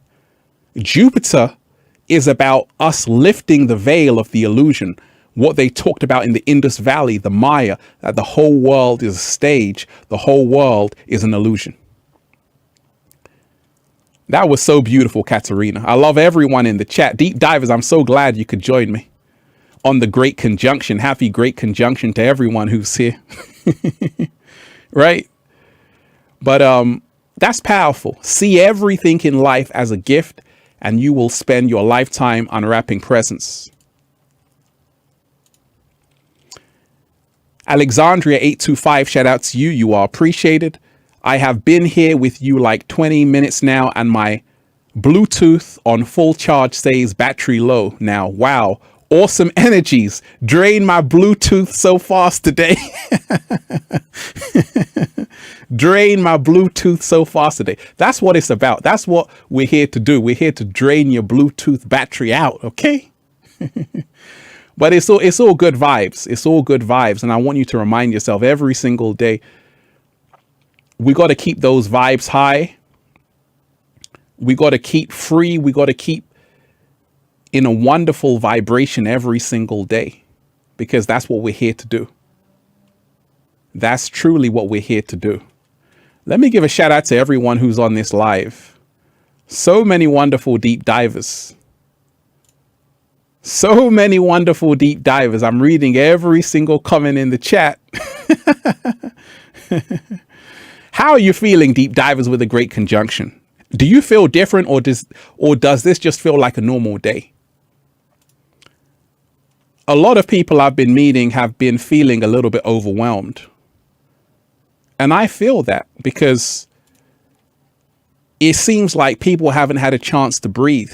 Jupiter is about us lifting the veil of the illusion. What they talked about in the Indus Valley, the Maya, that the whole world is a stage. The whole world is an illusion. That was so beautiful, Katerina. I love everyone in the chat. Deep divers, I'm so glad you could join me on the Great Conjunction. Happy Great Conjunction to everyone who's here. Right? But that's powerful. See everything in life as a gift and you will spend your lifetime unwrapping presents. Alexandria 825, shout out to you. You are appreciated. I have been here with you like 20 minutes now and my Bluetooth on full charge says battery low now. Wow. Awesome energies. Drain my Bluetooth so fast today. Drain my Bluetooth so fast today. That's what it's about. That's what we're here to do. We're here to drain your Bluetooth battery out. Okay. But it's all good vibes. It's all good vibes. And I want you to remind yourself every single day, we got to keep those vibes high. We got to keep free. We got to keep in a wonderful vibration every single day, because that's what we're here to do. That's truly what we're here to do. Let me give a shout out to everyone who's on this live. So many wonderful deep divers. So many wonderful deep divers. I'm reading every single comment in the chat. How are you feeling, deep divers, with a Great Conjunction? Do you feel different, or does this just feel like a normal day? A lot of people I've been meeting have been feeling a little bit overwhelmed. And I feel that because it seems like people haven't had a chance to breathe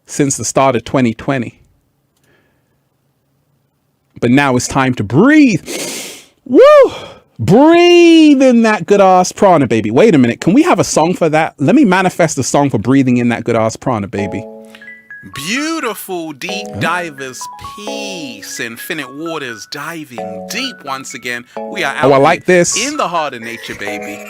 since the start of 2020. But now it's time to breathe. Woo! Breathe in that good ass prana, baby. Wait a minute. Can we have a song for that? Let me manifest a song for breathing in that good ass prana, baby. Beautiful deep divers, peace, infinite waters, diving deep once again. We are out I like this. in the heart of nature, baby.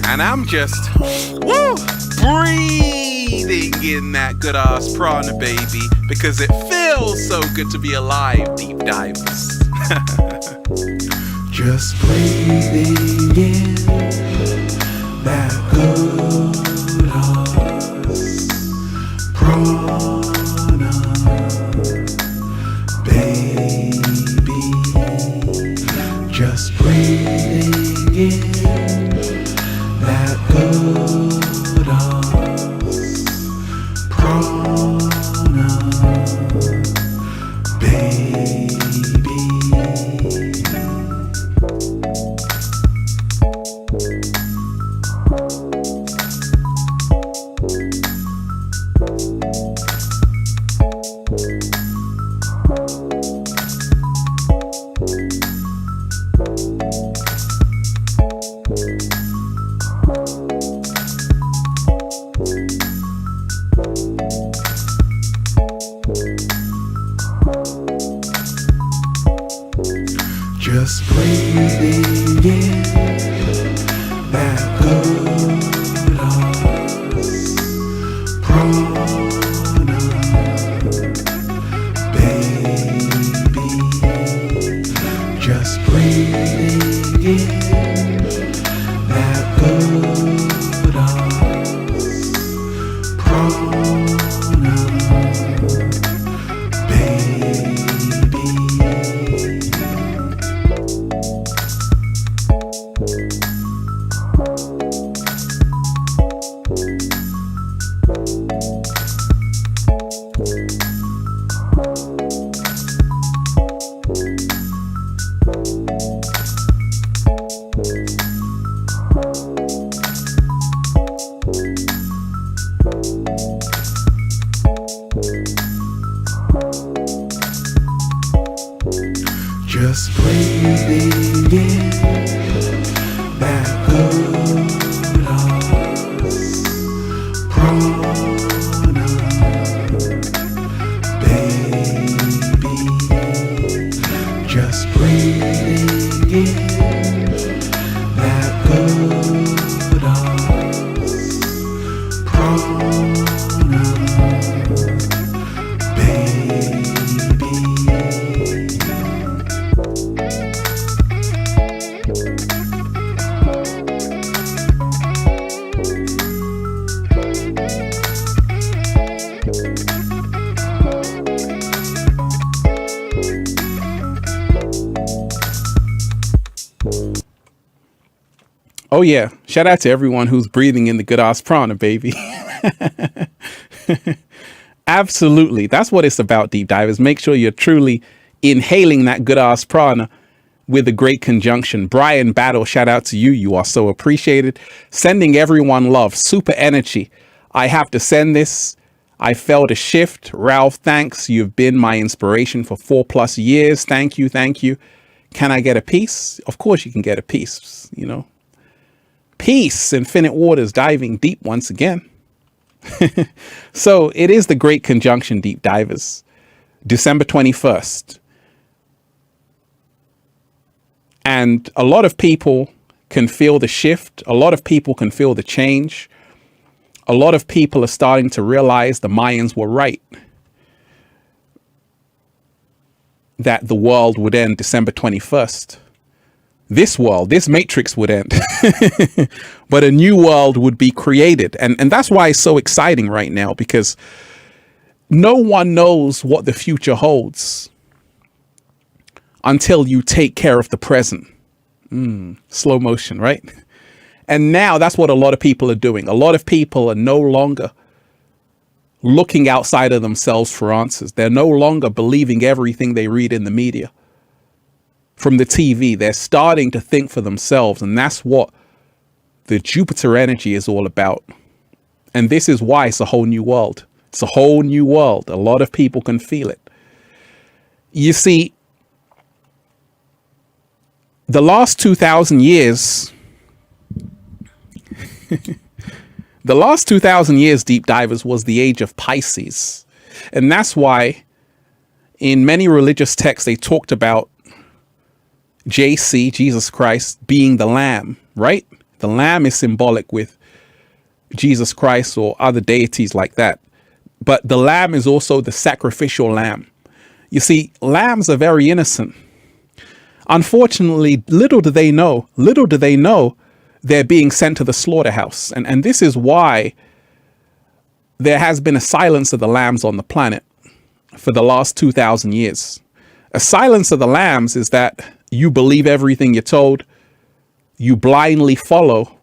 And I'm just breathing in that good ass prana, baby, because it feels so good to be alive, deep divers. Just breathing in that good us, prana, baby. Just breathing in that good us, prana, baby. Just breathing in that good us, prana, baby. Just breathing in that good us, prana, baby. Just breathing in that good us, prana, baby. Oh yeah, shout out to everyone who's breathing in the good ass prana, baby. Absolutely, that's what it's about, deep divers. Make sure you're truly inhaling that good ass prana with a great conjunction. Brian Battle, shout out to you. You are so appreciated. Sending everyone love, super energy. I have to send this. I felt a shift. Ralph, thanks. You've been my inspiration for 4+ years. Thank you. Thank you. Can I get a piece? Of course you can get a piece, you know. Peace, infinite waters, diving deep once again. So it is the great conjunction, deep divers. December 21st. And a lot of people can feel the shift. A lot of people can feel the change. A lot of people are starting to realize the Mayans were right, that the world would end December 21st. This world, this matrix would end, but a new world would be created. And that's why it's so exciting right now, because no one knows what the future holds until you take care of the present. Slow motion, right? And now that's what a lot of people are doing. A lot of people are no longer looking outside of themselves for answers. They're no longer believing everything they read in the media, from the TV. They're starting to think for themselves. And that's what the Jupiter energy is all about. And this is why it's a whole new world. It's a whole new world. A lot of people can feel it. You see, the last 2,000 years, the last 2,000 years, deep divers, was the age of Pisces. And that's why in many religious texts, they talked about JC, Jesus Christ, being the lamb, right? The lamb is symbolic with Jesus Christ or other deities like that. But the lamb is also the sacrificial lamb. You see, lambs are very innocent. Unfortunately, little do they know they're being sent to the slaughterhouse. And this is why there has been a silence of the lambs on the planet for the last 2,000 years. A silence of the lambs is that you believe everything you're told, you blindly follow,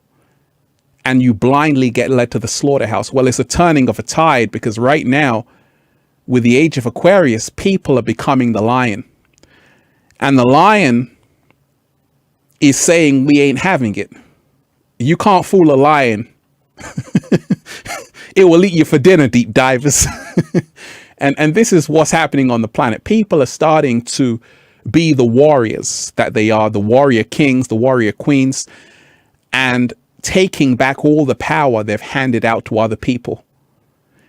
and you blindly get led to the slaughterhouse. Well, it's a turning of a tide, because right now, with the age of Aquarius, people are becoming the lion. And the lion is saying, we ain't having it. You can't fool a lion. It will eat you for dinner, deep divers. And this is what's happening on the planet. People are starting to be the warriors that they are, the warrior kings, the warrior queens, and taking back all the power they've handed out to other people.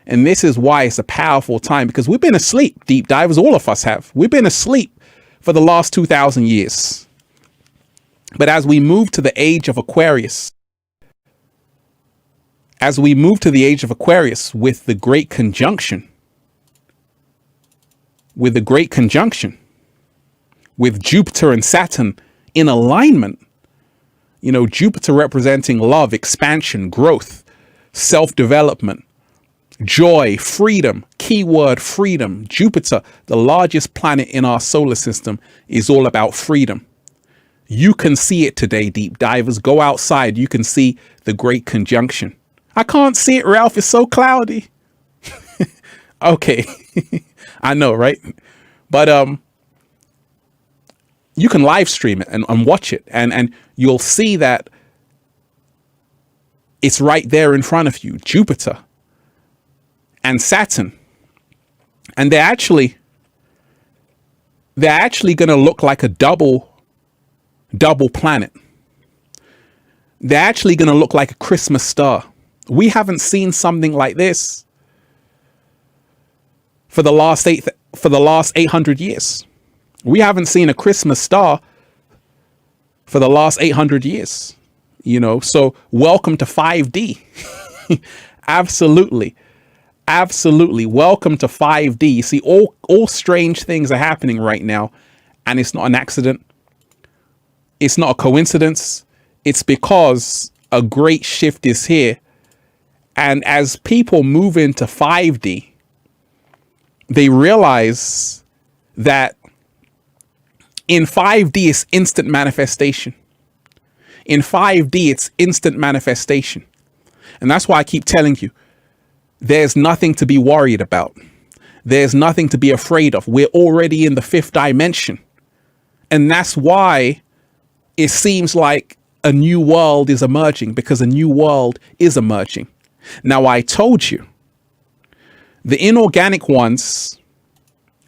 And this is why it's a powerful time, because we've been asleep, deep divers, all of us have. We've been asleep for the last 2,000 years. But as we move to the age of Aquarius, with the great conjunction, with Jupiter and Saturn in alignment, you know, Jupiter representing love, expansion, growth, self-development, joy, freedom, keyword freedom. Jupiter, the largest planet in our solar system, is all about freedom. You can see it today, deep divers. Go outside, you can see the great conjunction. I can't see it, Ralph, it's so cloudy. Okay, I know, right? But you can live stream it and watch it, and you'll see that it's right there in front of you, Jupiter and Saturn. And they're actually going to look like a double planet. They're actually going to look like a Christmas star. We haven't seen something like this for the last 800 years. We haven't seen a Christmas star for the last 800 years, you know, so welcome to 5D. Absolutely. Welcome to 5D. You see, all strange things are happening right now, and it's not an accident. It's not a coincidence. It's because a great shift is here. And as people move into 5D, they realize that in 5D, it's instant manifestation. In 5D, it's instant manifestation. And that's why I keep telling you, there's nothing to be worried about. There's nothing to be afraid of. We're already in the 5th dimension. And that's why it seems like a new world is emerging, because a new world is emerging. Now, I told you, the inorganic ones,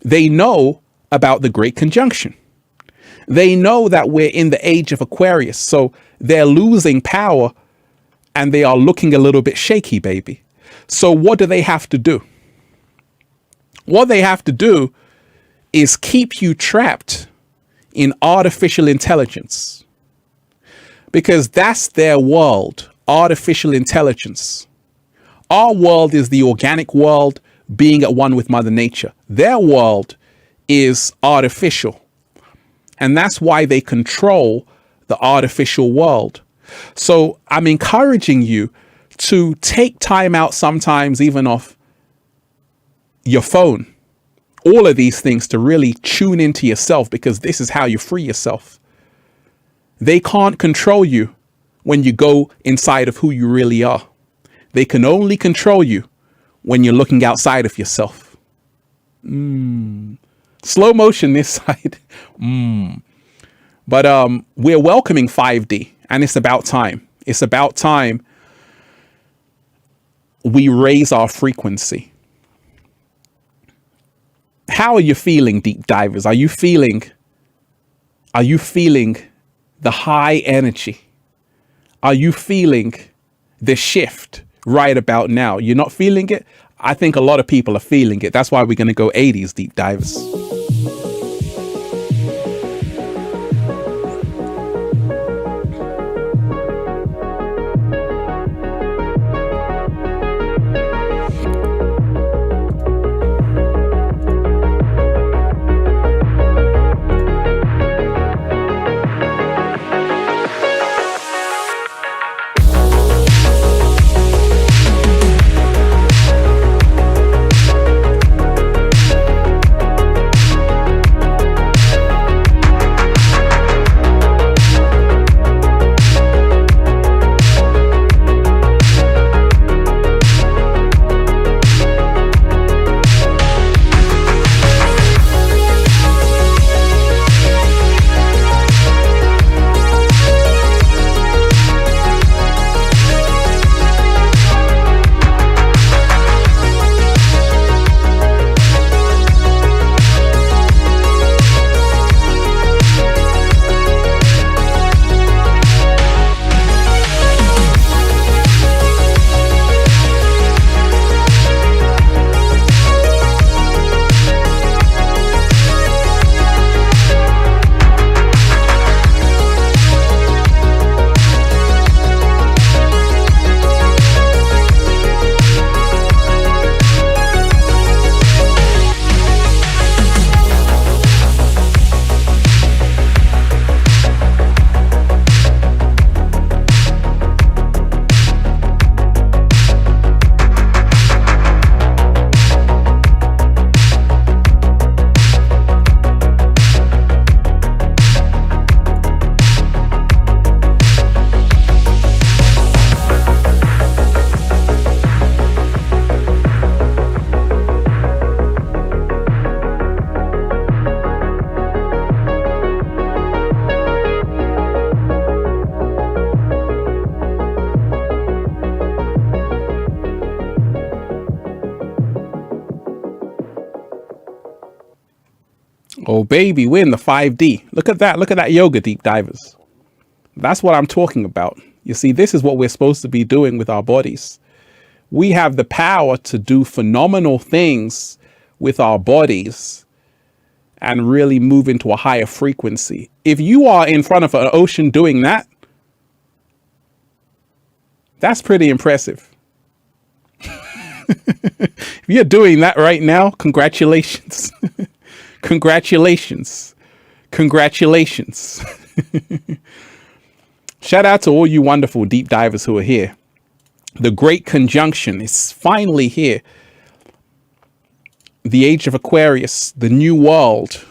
they know about the Great Conjunction. They know that we're in the age of Aquarius, so they're losing power and they are looking a little bit shaky, baby. So what do they have to do? What they have to do is keep you trapped in artificial intelligence, because that's their world, artificial intelligence. Our world is the organic world, being at one with Mother Nature. Their world is artificial. And that's why they control the artificial world. So I'm encouraging you to take time out sometimes, even off your phone, all of these things, to really tune into yourself, because this is how you free yourself. They can't control you when you go inside of who you really are. They can only control you when you're looking outside of yourself. Slow motion this side. But we're welcoming 5D, and it's about time. It's about time we raise our frequency. How are you feeling, deep divers? Are you feeling the high energy? Are you feeling the shift right about now? You're not feeling it? I think a lot of people are feeling it. That's why we're going to go 80s, deep divers. Oh, baby, we're in the 5D. Look at that. Look at that yoga, deep divers. That's what I'm talking about. You see, this is what we're supposed to be doing with our bodies. We have the power to do phenomenal things with our bodies and really move into a higher frequency. If you are in front of an ocean doing that, that's pretty impressive. If you're doing that right now, congratulations. Congratulations. Congratulations. Shout out to all you wonderful deep divers who are here. The Great Conjunction is finally here. The age of Aquarius, the new world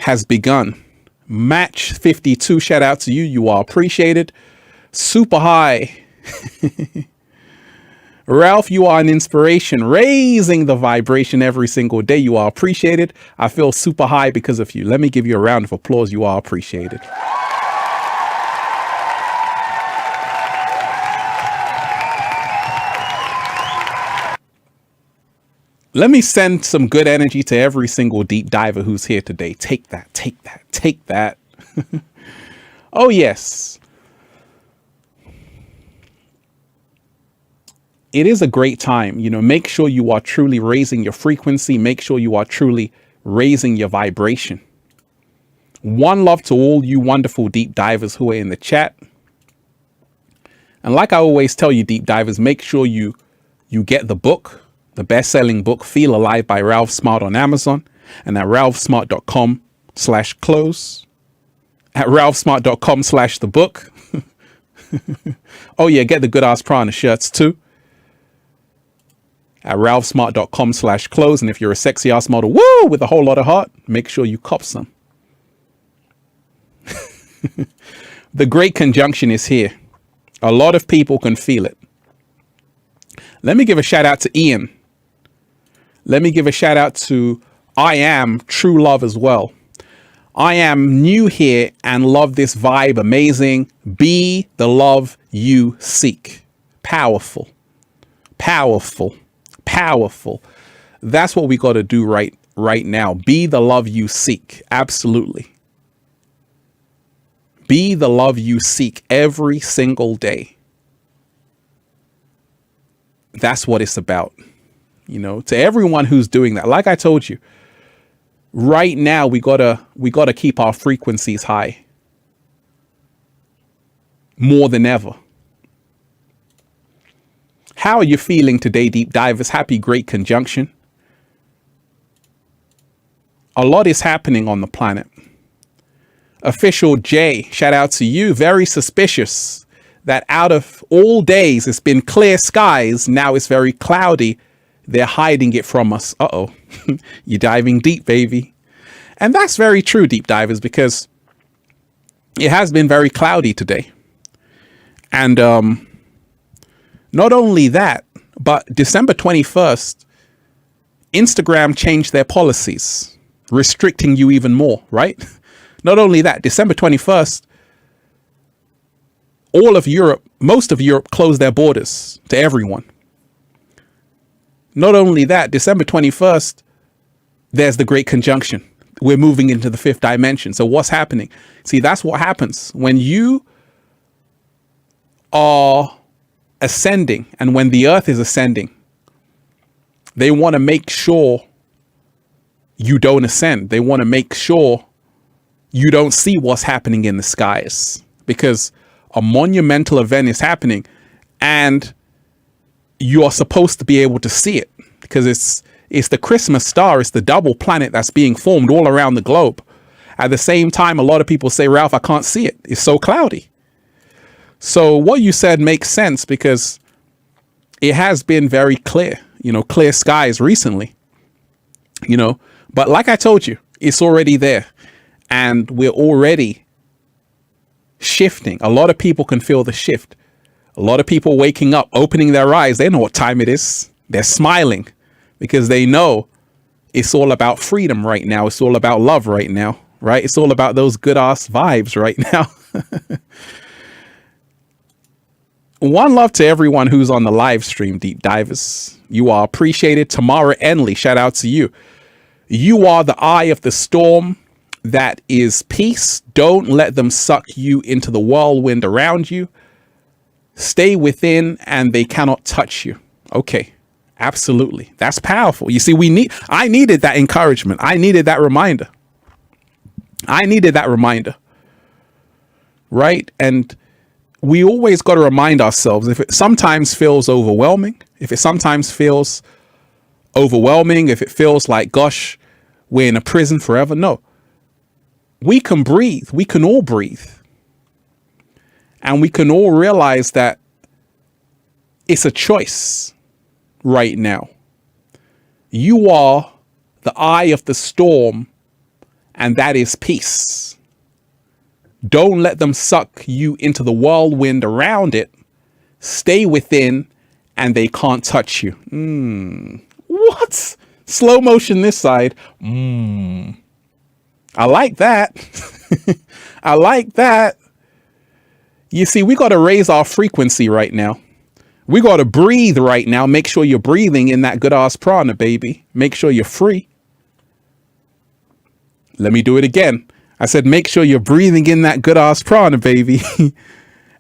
has begun. Match 52, shout out to you. You are appreciated. Super high. Ralph, you are an inspiration, raising the vibration every single day. You are appreciated. I feel super high because of you. Let me give you a round of applause. You are appreciated. Let me send some good energy to every single deep diver who's here today. Take that, take that, take that. Oh, yes. It is a great time. You know, make sure you are truly raising your frequency. Make sure you are truly raising your vibration. One love to all you wonderful deep divers who are in the chat. And like I always tell you, deep divers, make sure you get the book, the best-selling book, Feel Alive by Ralph Smart on Amazon and at ralphsmart.com/close. At ralphsmart.com/the book. Oh yeah, get the good ass prana shirts too. At ralphsmart.com/close. And if you're a sexy ass model, woo, with a whole lot of heart, make sure you cop some. The Great Conjunction is here. A lot of people can feel it. Let me give a shout out to Ian. Let me give a shout out to I Am True Love as well. I am new here and love this vibe. Amazing. Be the love you seek. Powerful. Powerful. Powerful. That's what we got to do right now. Be the love you seek. Absolutely. Be the love you seek every single day. That's what it's about. You know, to everyone who's doing that, like I told you, right now we gotta keep our frequencies high more than ever. How are you feeling today, deep divers? Happy Great Conjunction. A lot is happening on the planet. Official J, shout out to you. Very suspicious that out of all days, it's been clear skies. Now it's very cloudy. They're hiding it from us. Uh-oh. You're diving deep, baby. And that's very true, deep divers, because it has been very cloudy today. And not only that, but December 21st, Instagram changed their policies, restricting you even more, right? Not only that, December 21st, all of Europe, most of Europe closed their borders to everyone. Not only that, December 21st, there's the Great Conjunction. We're moving into the 5th dimension. So what's happening? See, that's what happens when you are ascending and when the earth is ascending. They want to make sure you don't ascend. They want to make sure you don't see what's happening in the skies, because a monumental event is happening and you are supposed to be able to see it, because it's the Christmas star. It's the double planet that's being formed all around the globe. At the same time, a lot of people say, Ralph, I can't see it. It's so cloudy. So what you said makes sense, because it has been very clear, you know, clear skies recently, you know, but like I told you, it's already there and we're already shifting. A lot of people can feel the shift. A lot of people waking up, opening their eyes. They know what time it is. They're smiling because they know it's all about freedom right now. It's all about love right now, right? It's all about those good ass vibes right now. One love to everyone who's on the live stream, deep divers. You are appreciated. Tamara Enley, shout out to you. You are the eye of the storm that is peace. Don't let them suck you into the whirlwind around you. Stay within and they cannot touch you. Okay, absolutely. That's powerful. You see, I needed that encouragement. I needed that reminder. Right? And we always got to remind ourselves, if it sometimes feels overwhelming, if it feels like, gosh, we're in a prison forever. No, we can breathe. We can all breathe. And we can all realize that it's a choice right now. You are the eye of the storm, and that is peace. Don't let them suck you into the whirlwind around it. Stay within and they can't touch you. What? Slow motion this side. I like that. I like that. You see, we got to raise our frequency right now. We got to breathe right now. Make sure you're breathing in that good ass prana, baby. Make sure you're free. Let me do it again. I said, make sure you're breathing in that good ass prana, baby.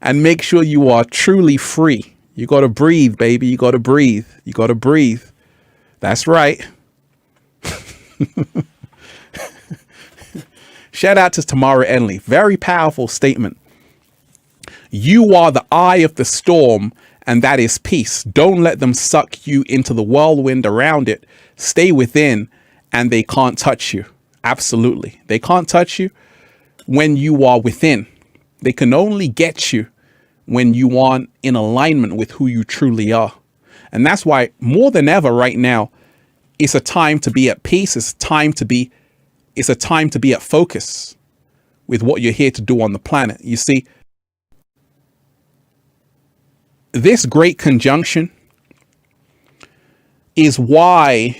And make sure you are truly free. You got to breathe, baby. You got to breathe. You got to breathe. That's right. Shout out to Tamara Enley. Very powerful statement. You are the eye of the storm, and that is peace. Don't let them suck you into the whirlwind around it. Stay within, and they can't touch you. Absolutely. They can't touch you when you are within. They can only get you when you aren't in alignment with who you truly are. And that's why more than ever right now, it's a time to be at peace. It's a time to be at focus with what you're here to do on the planet. You see, this great conjunction is why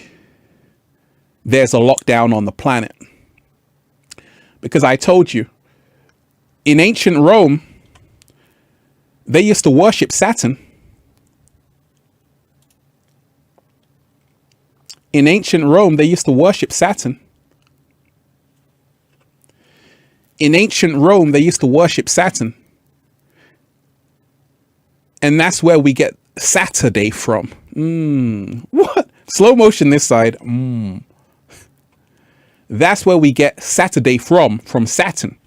there's a lockdown on the planet. Because I told you, in ancient Rome, they used to worship Saturn. In ancient Rome, they used to worship Saturn. In ancient Rome, they used to worship Saturn. And that's where we get Saturday from. What? Slow motion this side. That's where we get Saturday from Saturn.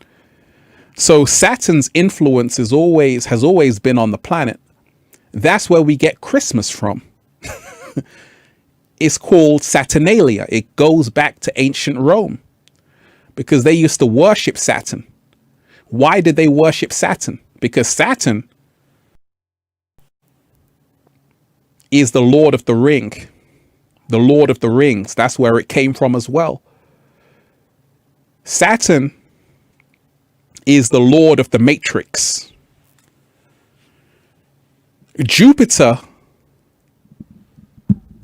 So Saturn's influence has always been on the planet. That's where we get Christmas from. It's called Saturnalia. It goes back to ancient Rome because they used to worship Saturn. Why did they worship Saturn? Because Saturn is the Lord of the Ring. The Lord of the Rings. That's where it came from as well. Saturn is the Lord of the Matrix. Jupiter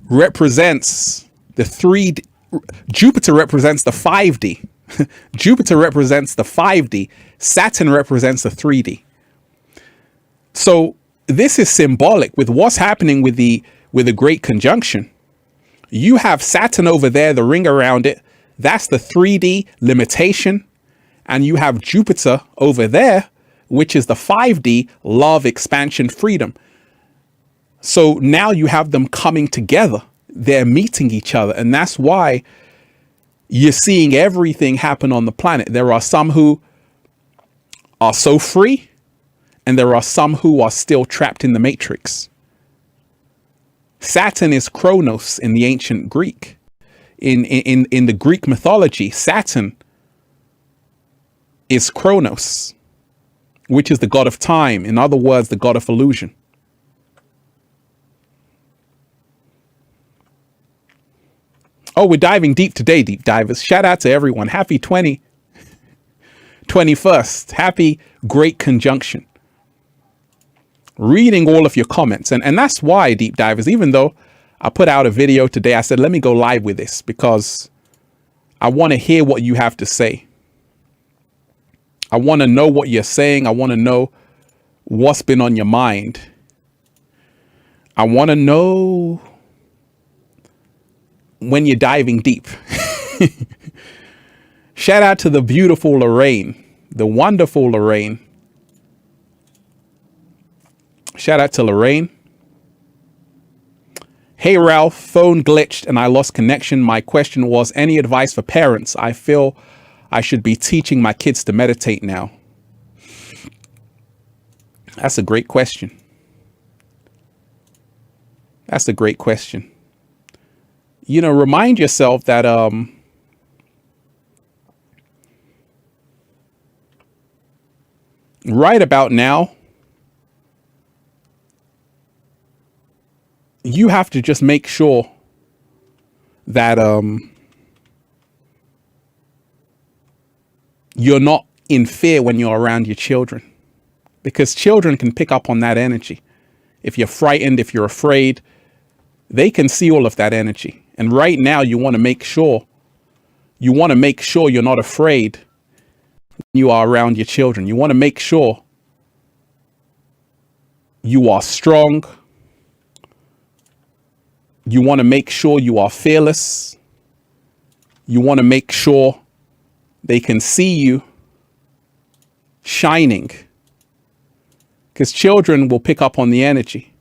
represents the 3D. Jupiter represents the 5D. Jupiter represents the 5D. Saturn represents the 3D. So this is symbolic with what's happening with the Great Conjunction. You have Saturn over there, the ring around it. That's the 3D limitation. And you have Jupiter over there, which is the 5D, love, expansion, freedom. So now you have them coming together. They're meeting each other. And that's why you're seeing everything happen on the planet. There are some who are so free, and there are some who are still trapped in the matrix. Saturn is Kronos in the ancient Greek. In the Greek mythology, Saturn is Kronos, which is the god of time. In other words, the god of illusion. Oh, we're diving deep today, deep divers. Shout out to everyone. Happy 21st. Happy Great Conjunction. Reading all of your comments. And that's why, deep divers, even though I put out a video today, I said, let me go live with this because I want to hear what you have to say. I want to know what you're saying. I want to know what's been on your mind. I want to know when you're diving deep. Shout out to the beautiful Lorraine, the wonderful Lorraine. Shout out to Lorraine. Hey Ralph, phone glitched and I lost connection. My question was, any advice for parents? I feel I should be teaching my kids to meditate now. That's a great question. That's a great question. You know, remind yourself that right about now, you have to just make sure that you're not in fear when you're around your children, because children can pick up on that energy. If you're frightened, if you're afraid, they can see all of that energy. And right now you want to make sure you're not afraid when you are around your children. You want to make sure you are strong. You want to make sure you are fearless. You want to make sure they can see you shining, because children will pick up on the energy.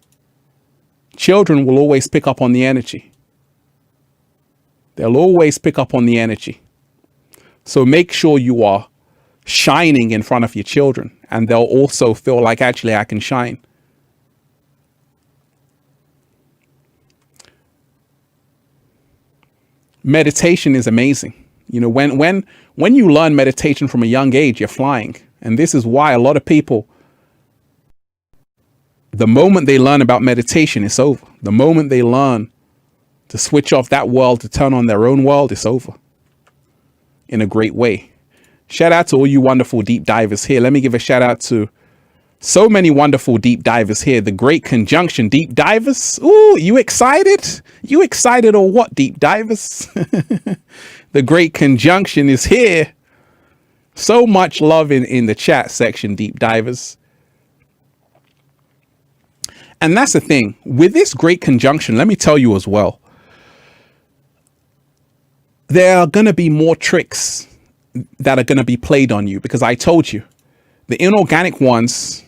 Children will always pick up on the energy. They'll always pick up on the energy. So make sure you are shining in front of your children, and they'll also feel like, actually, I can shine. Meditation is amazing. You know, when you learn meditation from a young age, you're flying. And this is why a lot of people, the moment they learn about meditation, it's over. The moment they learn to switch off that world to turn on their own world, it's over in a great way. Shout out to all you wonderful deep divers here. Let me give a shout out to so many wonderful deep divers here. The Great Conjunction deep divers. Ooh, you excited? You excited or what, deep divers? The Great Conjunction is here. So much love in the chat section, deep divers. And that's the thing with this Great Conjunction. Let me tell you as well, there are going to be more tricks that are going to be played on you, because I told you the inorganic ones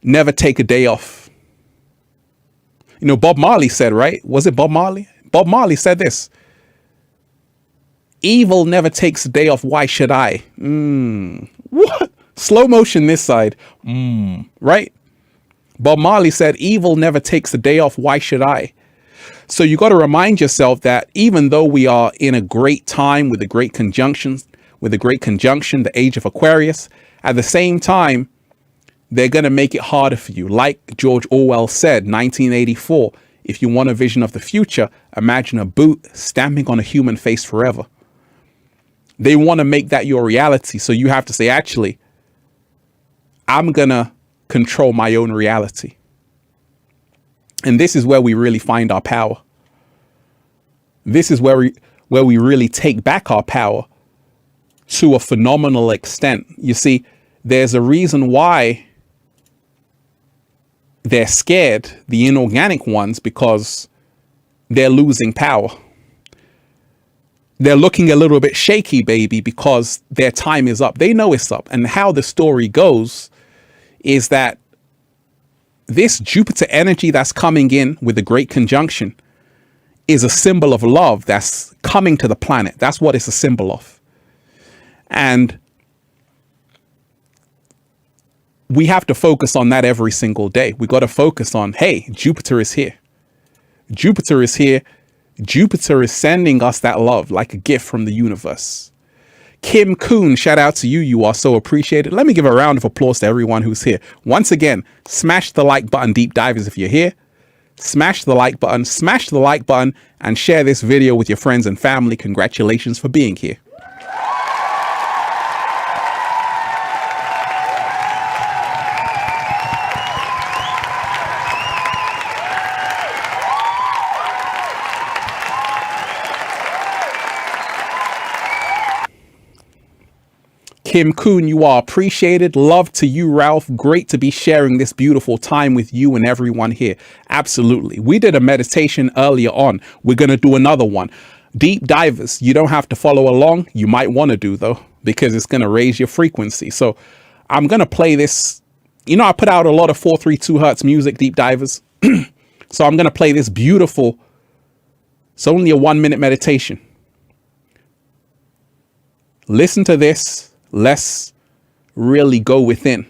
never take a day off. You know, Bob Marley said, right? Was it Bob Marley? Bob Marley said this: evil never takes a day off. Why should I? What? Slow motion this side. Right? Bob Marley said, evil never takes a day off. Why should I? So you got to remind yourself that even though we are in a great time with the Great Conjunction, the age of Aquarius, at the same time, they're going to make it harder for you. Like George Orwell said, 1984, if you want a vision of the future, imagine a boot stamping on a human face forever. They want to make that your reality. So you have to say, actually, I'm going to control my own reality. And this is where we really find our power. This is where we really take back our power to a phenomenal extent. You see, there's a reason why they're scared, the inorganic ones, because they're losing power. They're looking a little bit shaky, baby, because their time is up. They know it's up. And how the story goes is that this Jupiter energy that's coming in with the Great Conjunction is a symbol of love that's coming to the planet. That's what it's a symbol of. And we have to focus on that every single day. We got to focus on, hey, Jupiter is here. Jupiter is here. Jupiter is sending us that love like a gift from the universe. Kim Kuhn, shout out to you. You are so appreciated. Let me give a round of applause to everyone who's here. Once again, smash the like button, deep divers, if you're here. Smash the like button, and share this video with your friends and family. Congratulations for being here. Kim Kuhn, you are appreciated. Love to you, Ralph. Great to be sharing this beautiful time with you and everyone here. Absolutely. We did a meditation earlier on. We're going to do another one. Deep divers, you don't have to follow along. You might want to do, though, because it's going to raise your frequency. So I'm going to play this. You know, I put out a lot of 432 hertz music, deep divers. So I'm going to play this beautiful. It's only a 1-minute meditation. Listen to this. Let's really go within.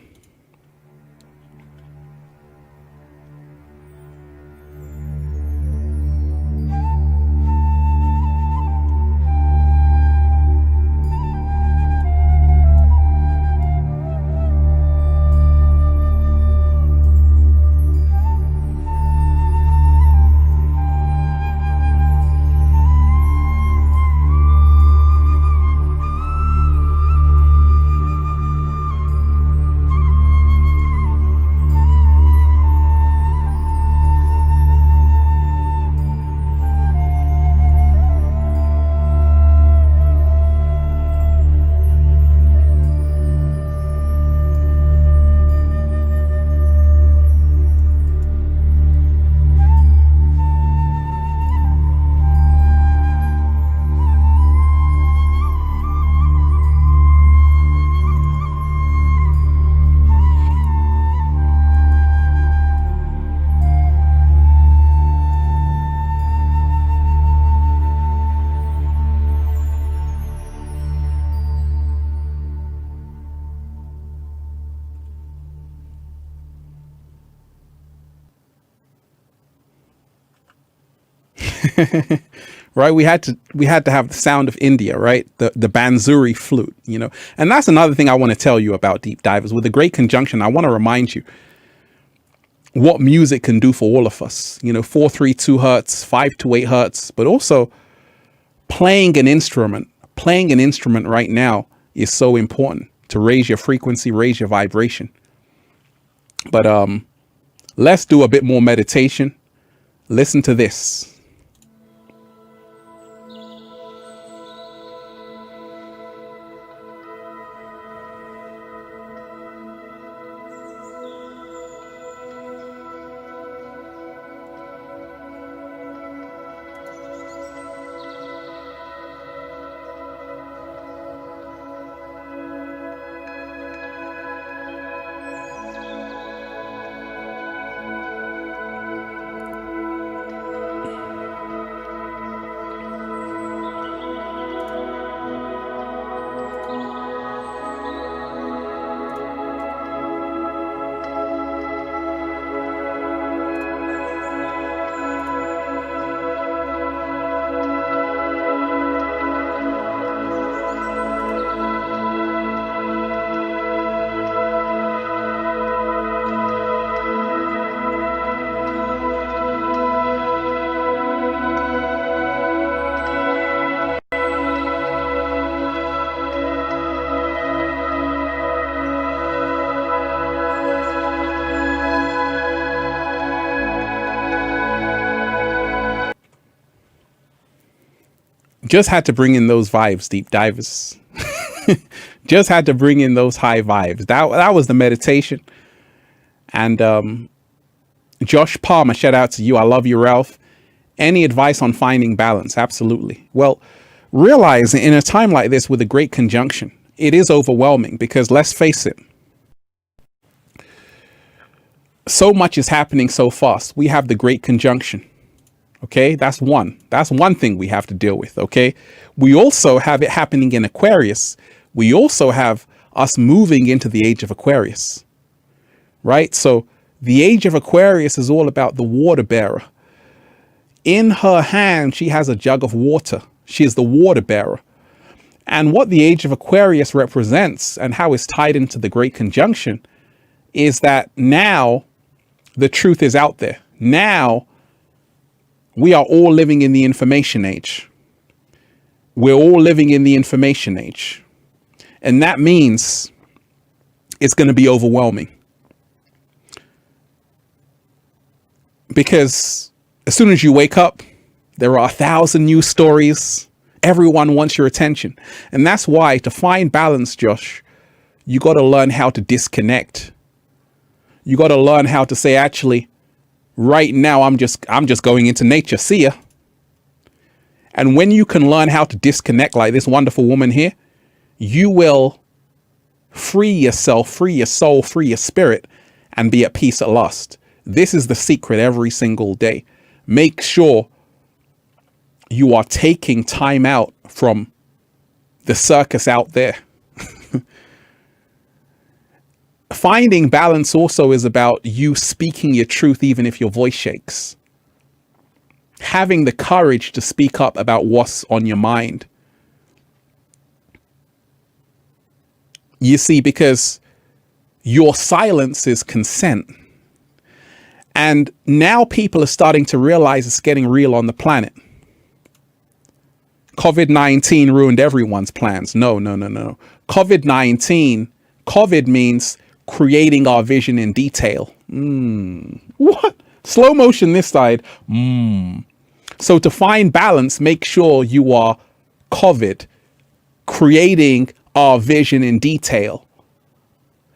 Right, we had to have the sound of India, right? The Bansuri flute, you know. And that's another thing I want to tell you about deep divers. With the great conjunction, I want to remind you what music can do for all of us. You know, 432 hertz, 528 hertz, but also playing an instrument. Playing an instrument right now is so important to raise your frequency, raise your vibration. But let's do a bit more meditation. Listen to this. Just had to bring in those vibes, deep divers. Just had to bring in those high vibes. That was the meditation. And Josh Palmer, shout out to you. I love you, Ralph. Any advice on finding balance? Absolutely. Well, realize in a time like this with a great conjunction, it is overwhelming because let's face it, so much is happening so fast. We have the great conjunction. Okay, that's one thing we have to deal with. Okay, we also have it happening in Aquarius. We also have us moving into the age of Aquarius, right? So the age of Aquarius is all about the water bearer. In her hand, she has a jug of water. She is the water bearer. And what the age of Aquarius represents and how it's tied into the great conjunction is that now the truth is out there. Now we are all living in the information age. We're all living in the information age. And that means it's going to be overwhelming. Because as soon as you wake up, there are 1,000 news stories. Everyone wants your attention. And that's why, to find balance, Josh, You got to learn how to disconnect. You got to learn how to say, actually, right now, I'm just going into nature. See ya. And when you can learn how to disconnect like this wonderful woman here, you will free yourself, free your soul, free your spirit, and be at peace at last. This is the secret every single day. Make sure you are taking time out from the circus out there. Finding balance also is about you speaking your truth even if your voice shakes. Having the courage to speak up about what's on your mind. You see, because your silence is consent. And now people are starting to realize it's getting real on the planet. COVID-19 ruined everyone's plans. No. COVID means creating our vision in detail. What? Slow motion this side. So to find balance, make sure you are COVID, creating our vision in detail.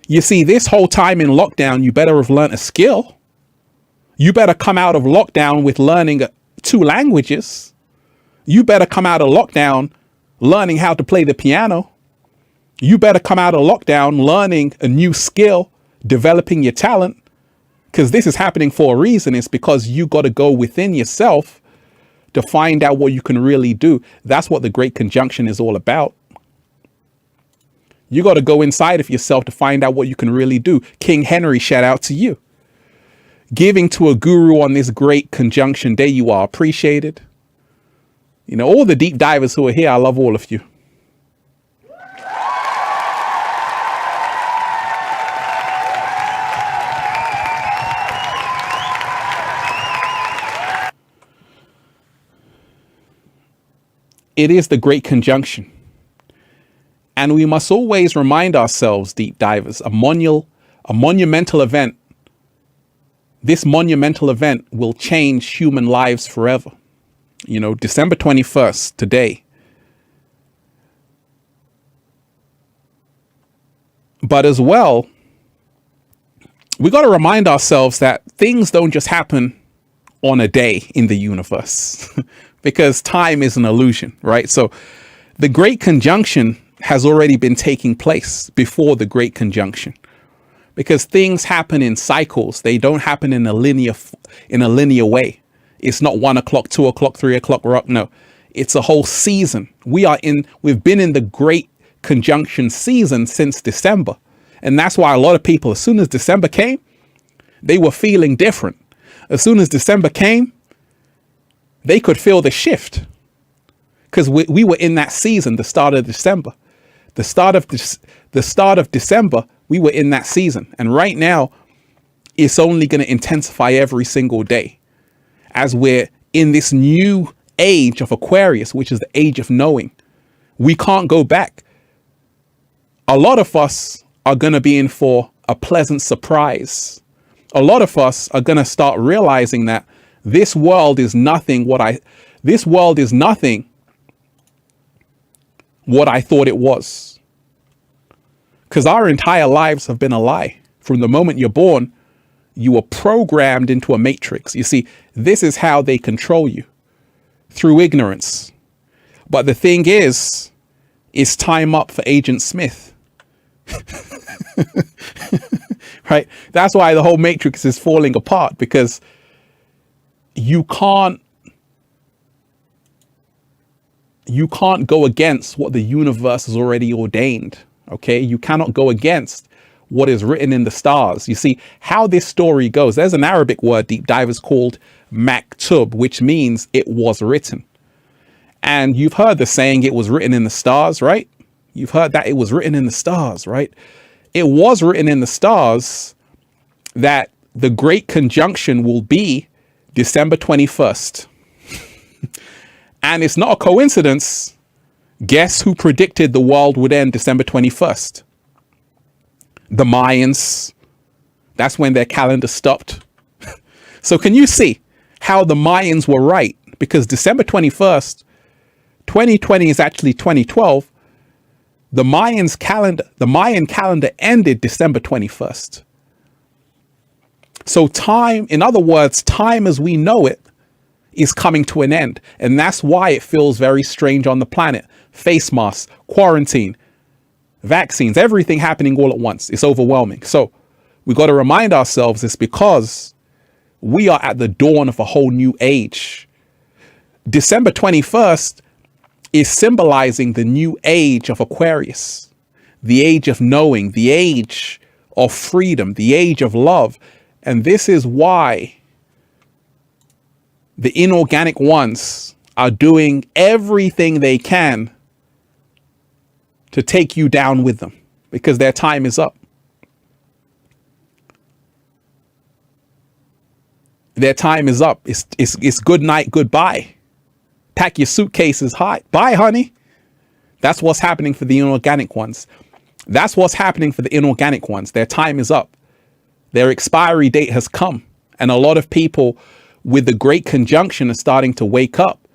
You see, this whole time in lockdown, you better have learned a skill. You better come out of lockdown with learning 2 languages. You better come out of lockdown learning how to play the piano. You better come out of lockdown learning a new skill, developing your talent, because this is happening for a reason. It's because you got to go within yourself to find out what you can really do. That's what the Great Conjunction is all about. You got to go inside of yourself to find out what you can really do. King Henry, shout out to you. Giving to a guru on this Great Conjunction day, you are appreciated. You know, all the deep divers who are here, I love all of you. It is the Great Conjunction. And we must always remind ourselves, deep divers, a monumental event. This monumental event will change human lives forever. You know, December 21st, today. But as well, we got to remind ourselves that things don't just happen on a day in the universe because time is an illusion, right? So the Great Conjunction has already been taking place before the Great Conjunction, because things happen in cycles. They don't happen in a linear way. It's not 1 o'clock, 2 o'clock, 3 o'clock rock. No, it's a whole season. We've been in the Great Conjunction season since December. And that's why a lot of people, as soon as December came, they were feeling different. As soon as December came, they could feel the shift, because we were in that season, the start of December. The start of December, we were in that season. And right now, it's only going to intensify every single day as we're in this new age of Aquarius, which is the age of knowing. We can't go back. A lot of us are going to be in for a pleasant surprise. A lot of us are going to start realizing that this world is nothing what I thought it was. Because our entire lives have been a lie. From the moment you're born, you were programmed into a matrix. You see, this is how they control you, through ignorance. But the thing is, it's time up for Agent Smith. Right? That's why the whole matrix is falling apart, because you can't go against what the universe has already ordained. Okay, you cannot go against what is written in the stars. You see how this story goes. There's an Arabic word, deep divers, called maktub, which means it was written. And you've heard the saying, it was written in the stars, right? You've heard that it was written in the stars, right? It was written in the stars that the Great Conjunction will be December 21st. And it's not a coincidence. Guess who predicted the world would end December 21st? The Mayans. That's when their calendar stopped. So can you see how the Mayans were right? Because December 21st, 2020 is actually 2012. The Mayan calendar ended December 21st. So time, in other words, time as we know it is coming to an end. And that's why it feels very strange on the planet. Face masks, quarantine, vaccines, everything happening all at once. It's overwhelming. So we got to remind ourselves it's because we are at the dawn of a whole new age. December 21st is symbolizing the new age of Aquarius, the age of knowing, the age of freedom, the age of love. And this is why the inorganic ones are doing everything they can to take you down with them, because their time is up. Their time is up. It's good night, goodbye. Pack your suitcases high. Bye, honey. That's what's happening for the inorganic ones. That's what's happening for the inorganic ones. Their time is up. Their expiry date has come. And a lot of people with the Great Conjunction are starting to wake up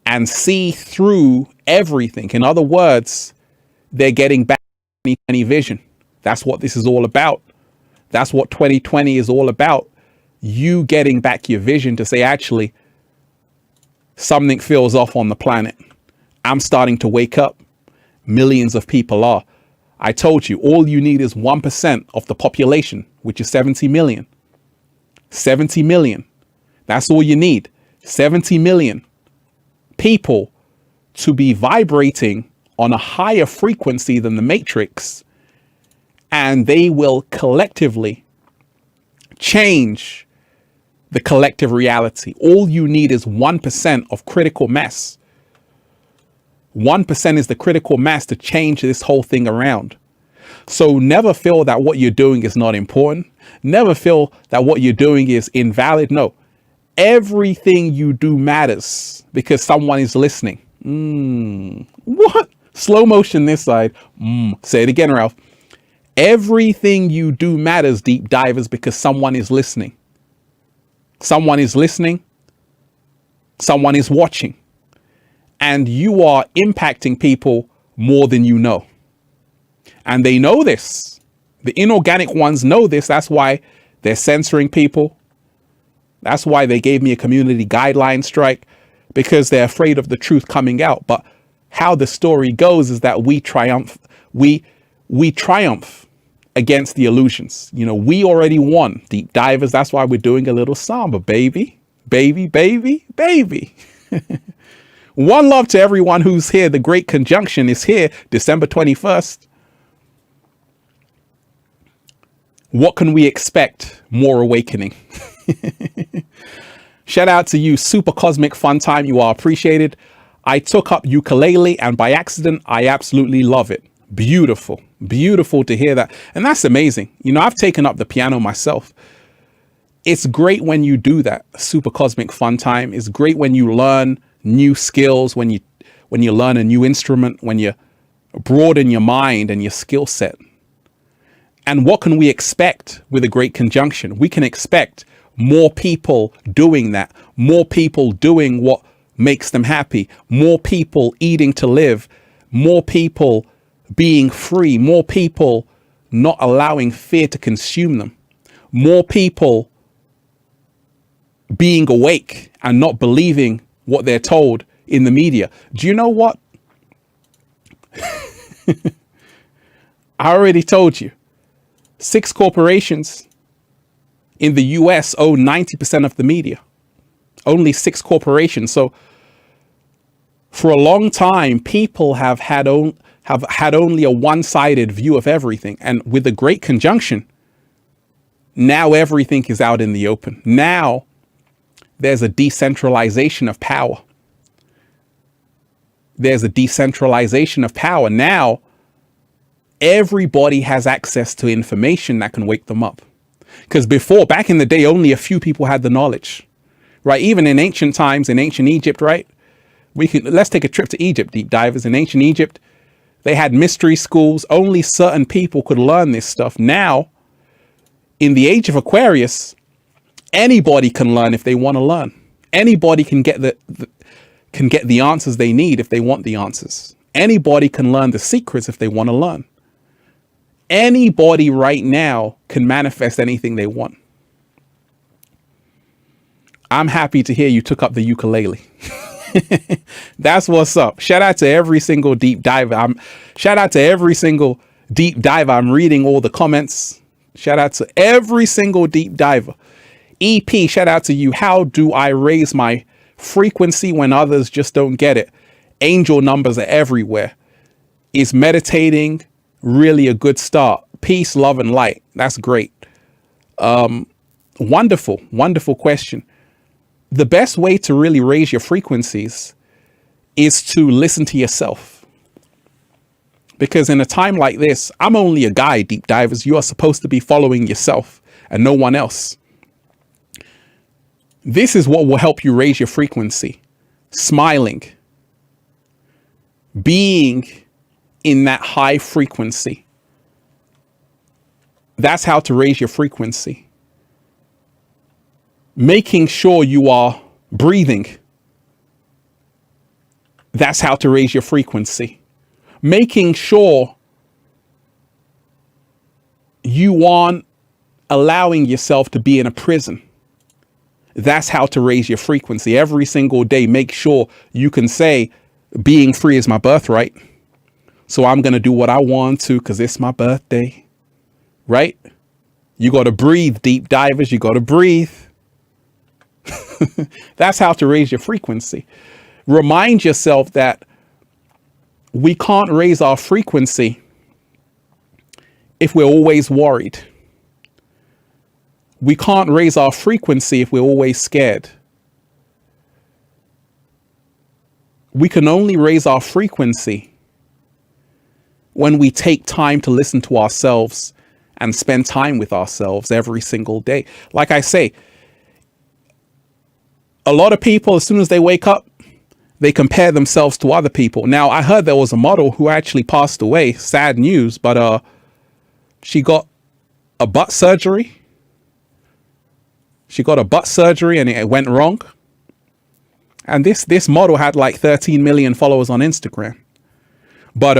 and see through everything. In other words, they're getting back 2020 vision. That's what this is all about. That's what 2020 is all about. You getting back your vision to say, actually, something feels off on the planet. I'm starting to wake up. Millions of people are. I told you, all you need is 1% of the population, which is 70 million. 70 million. That's all you need. 70 million people to be vibrating on a higher frequency than the matrix, and they will collectively change the collective reality. All you need is 1% of critical mass. 1% is the critical mass to change this whole thing around. So never feel that what you're doing is not important. Never feel that what you're doing is invalid. No, everything you do matters because someone is listening. What? Slow motion this side. Say it again, Ralph. Everything you do matters, deep divers, because someone is listening. Someone is listening. Someone is watching. And you are impacting people more than you know. And they know this. The inorganic ones know this. That's why they're censoring people. That's why they gave me a community guideline strike, because they're afraid of the truth coming out. But how the story goes is that we triumph. We triumph against the illusions. You know, we already won, deep divers. That's why we're doing a little samba, baby, baby, baby, baby. One love to everyone who's here. The Great Conjunction is here, December 21st. What can we expect? More awakening. Shout out to you, Super Cosmic Fun Time. You are appreciated. I took up ukulele and by accident, I absolutely love it. Beautiful, beautiful to hear that. And that's amazing. You know, I've taken up the piano myself. It's great when you do that. Super Cosmic Fun Time. It's great when you learn new skills, when you learn a new instrument, when you broaden your mind and your skill set. And what can we expect with a Great Conjunction? We can expect more people doing that, more people doing what makes them happy, more people eating to live, more people being free, more people not allowing fear to consume them, more people being awake and not believing what they're told in the media. Do you know what? I already told you. 6 corporations in the US own 90% of the media. Only 6 corporations. So for a long time, people have had only a one-sided view of everything. And with the Great Conjunction, now everything is out in the open. Now there's a decentralization of power. There's a decentralization of power. Now everybody has access to information that can wake them up. Because before, back in the day, only a few people had the knowledge, right? Even in ancient times, in ancient Egypt, right? Let's take a trip to Egypt, deep divers. In ancient Egypt, they had mystery schools. Only certain people could learn this stuff. Now, in the age of Aquarius, anybody can learn if they want to learn. Anybody can get the answers they need if they want the answers. Anybody can learn the secrets if they want to learn. Anybody right now can manifest anything they want. I'm happy to hear you took up the ukulele. That's what's up. Shout out to every single deep diver. I'm reading all the comments. Shout out to every single deep diver. EP, shout out to you. How do I raise my frequency when others just don't get it? Angel numbers are everywhere. Is meditating really a good start? Peace, love, and light. That's great. Wonderful, wonderful question. The best way to really raise your frequencies is to listen to yourself. Because in a time like this, I'm only a guide, deep divers. You are supposed to be following yourself and no one else. This is what will help you raise your frequency. Smiling. Being in that high frequency. That's how to raise your frequency. Making sure you are breathing. That's how to raise your frequency. Making sure you aren't allowing yourself to be in a prison. That's how to raise your frequency. Every single day, make sure you can say, being free is my birthright. So I'm going to do what I want to because it's my birthday. Right? You got to breathe, deep divers. You got to breathe. That's how to raise your frequency. Remind yourself that we can't raise our frequency if we're always worried. We can't raise our frequency if we're always scared. We can only raise our frequency when we take time to listen to ourselves and spend time with ourselves every single day. Like I say, a lot of people, as soon as they wake up, they compare themselves to other people. Now, I heard there was a model who actually passed away. Sad news, but she got a butt surgery. She got a butt surgery and it went wrong. And this model had like 13 million followers on Instagram. But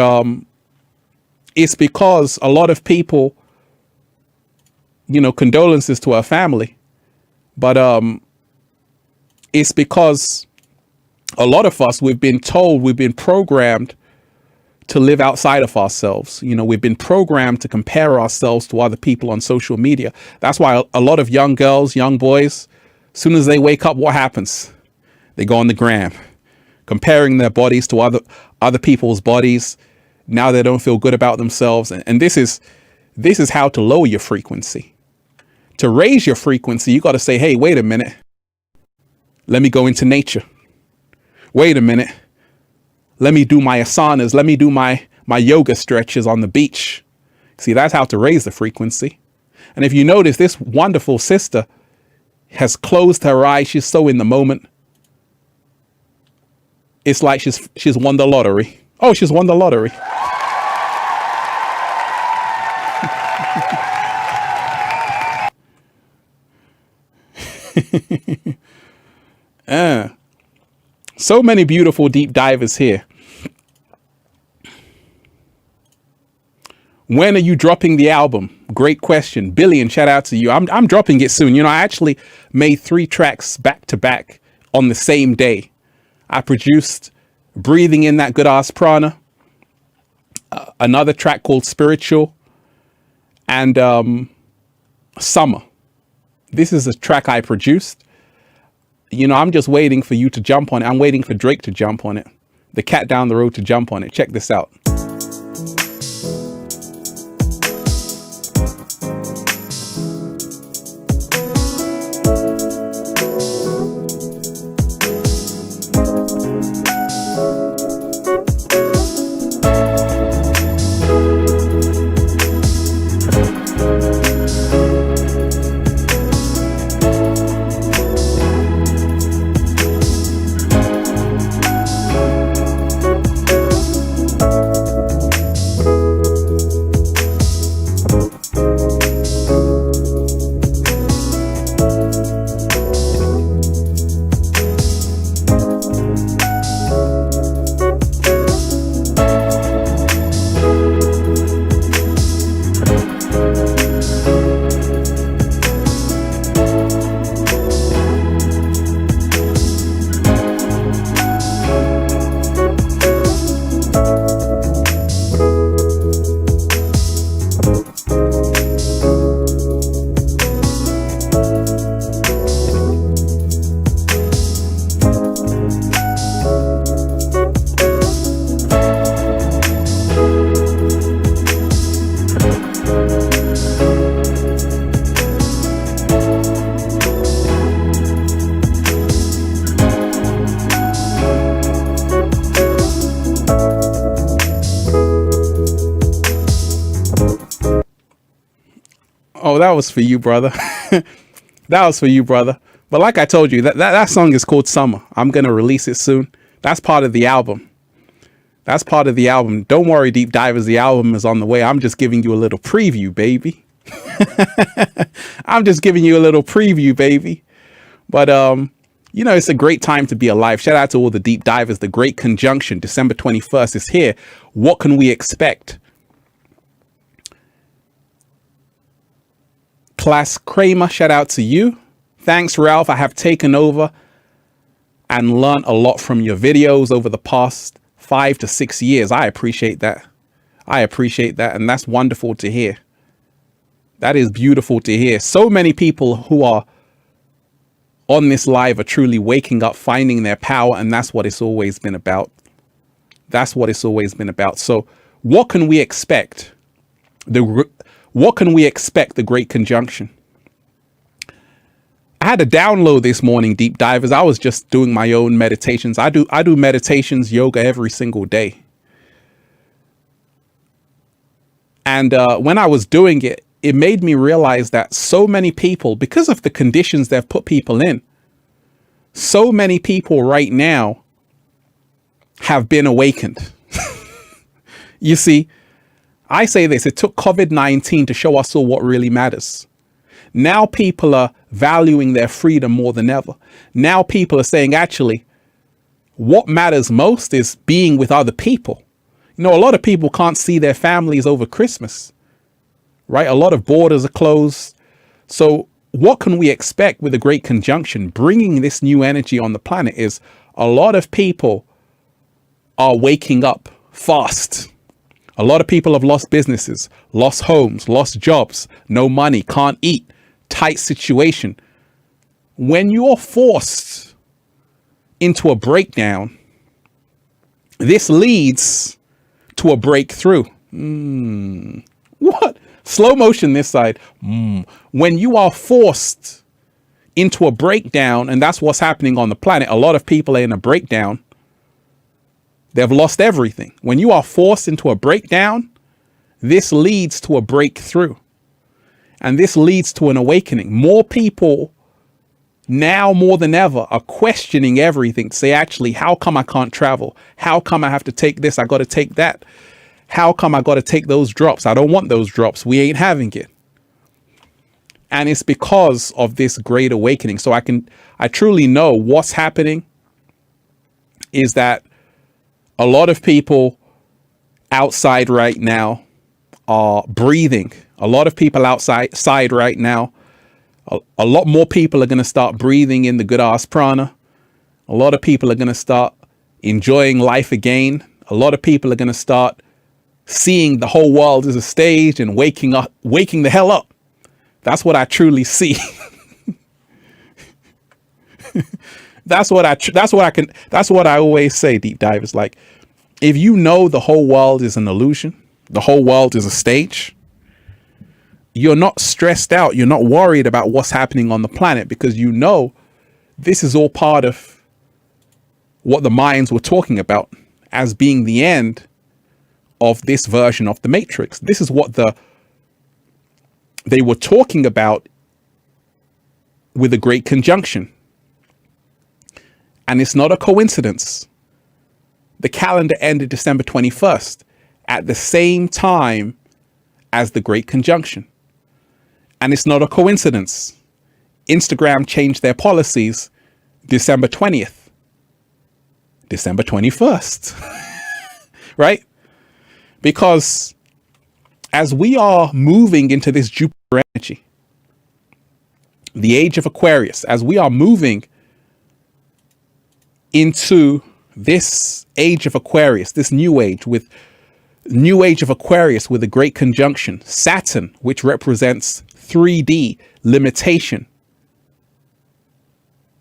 it's because a lot of people, condolences to her family. But it's because a lot of us, we've been programmed to live outside of ourselves. We've been programmed to compare ourselves to other people on social media. That's why a lot of young girls, young boys, as soon as they wake up, what happens? They go on the gram, comparing their bodies to other people's bodies. Now they don't feel good about themselves. And this is how to lower your frequency. To raise your frequency, you got to say, hey, wait a minute. Let me go into nature. Wait a minute. Let me do my asanas. Let me do my yoga stretches on the beach. See, that's how to raise the frequency. And if you notice, this wonderful sister has closed her eyes. She's so in the moment. It's like she's won the lottery. Oh, she's won the lottery. So many beautiful deep divers here. When are you dropping the album? Great question. Billion, shout out to you. I'm dropping it soon. I actually made 3 tracks back to back on the same day. I produced Breathing in That Good Ass Prana, another track called Spiritual, and Summer. This is a track I produced. I'm just waiting for you to jump on it. I'm waiting for Drake to jump on it. The cat down the road to jump on it. Check this out. that was for you, brother. That was for you, brother. But like I told you, that song is called Summer. I'm going to release it soon. That's part of the album. That's part of the album. Don't worry, Deep Divers. The album is on the way. I'm just giving you a little preview, baby. I'm just giving you a little preview, baby. But, you know, it's a great time to be alive. Shout out to all the deep divers. The Great Conjunction, December 21st is here. What can we expect? Plas Kramer, shout out to you. Thanks, Ralph. I have taken over and learned a lot from your videos over the past 5 to 6 years. I appreciate that. I appreciate that. And that's wonderful to hear. That is beautiful to hear. So many people who are on this live are truly waking up, finding their power. And that's what it's always been about. That's what it's always been about. So what can we expect? What can we expect? The Great Conjunction. I had a download this morning, deep divers. I was just doing my own meditations. I do meditations, yoga every single day. And when I was doing it, it made me realize that so many people, because of the conditions they've put people in, so many people right now have been awakened. You see, I say this, it took COVID-19 to show us all what really matters. Now people are valuing their freedom more than ever. Now people are saying, actually, what matters most is being with other people. You know, a lot of people can't see their families over Christmas, right? A lot of borders are closed. So what can we expect with the Great Conjunction? Bringing this new energy on the planet is a lot of people are waking up fast. A lot of people have lost businesses, lost homes, lost jobs, no money, can't eat, tight situation. When you're forced into a breakdown, this leads to a breakthrough. What? Slow motion this side. When you are forced into a breakdown, and that's what's happening on the planet, a lot of people are in a breakdown. They've lost everything. When you are forced into a breakdown, this leads to a breakthrough. And this leads to an awakening. More people now more than ever are questioning everything. Say, actually, how come I can't travel? How come I have to take this? I got to take that. How come I got to take those drops? I don't want those drops. We ain't having it. And it's because of this great awakening. So I truly know what's happening is that a lot of people outside right now are breathing. A lot of people outside right now, a lot more people are going to start breathing in the good ass prana. A lot of people are going to start enjoying life again. A lot of people are going to start seeing the whole world as a stage and waking the hell up. That's what I truly see. That's what I always say, deep divers. Like, if you know the whole world is an illusion, the whole world is a stage, you're not stressed out. You're not worried about what's happening on the planet because you know this is all part of what the Mayans were talking about as being the end of this version of the Matrix. This is what they were talking about with the Great Conjunction. And it's not a coincidence. The calendar ended December 21st at the same time as the Great Conjunction. And it's not a coincidence. Instagram changed their policies December 20th, December 21st, right? Because as we are moving into this Jupiter energy, the age of Aquarius, as we are moving into this age of Aquarius, this new age of Aquarius with a Great Conjunction, Saturn, which represents 3D, limitation,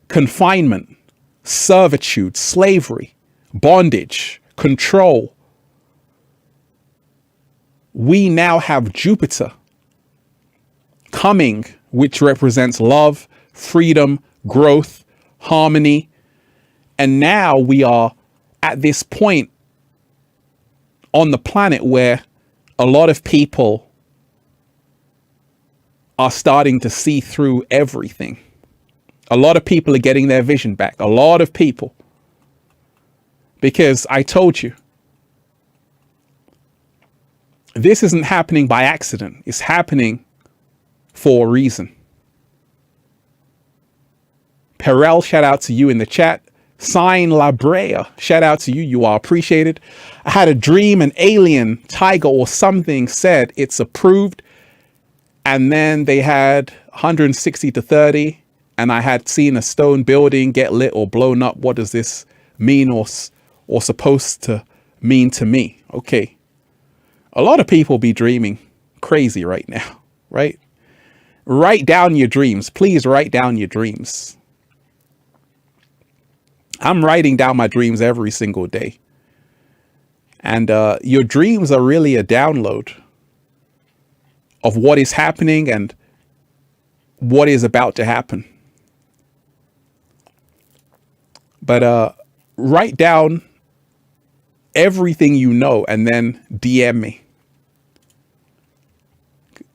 confinement, servitude, slavery, bondage, control. We now have Jupiter coming, which represents love, freedom, growth, harmony. And now we are at this point on the planet where a lot of people are starting to see through everything. A lot of people are getting their vision back. A lot of people. Because I told you, this isn't happening by accident. It's happening for a reason. Perel, shout out to you in the chat. Sign La Brea, shout out to you. You are appreciated. I had a dream an alien, tiger or something said it's approved. And then they had 160 to 30. And I had seen a stone building get lit or blown up. What does this mean or supposed to mean to me? Okay. A lot of people be dreaming crazy right now, right? Write down your dreams. Please write down your dreams. I'm writing down my dreams every single day. And your dreams are really a download of what is happening and what is about to happen. But write down everything you know and then DM me.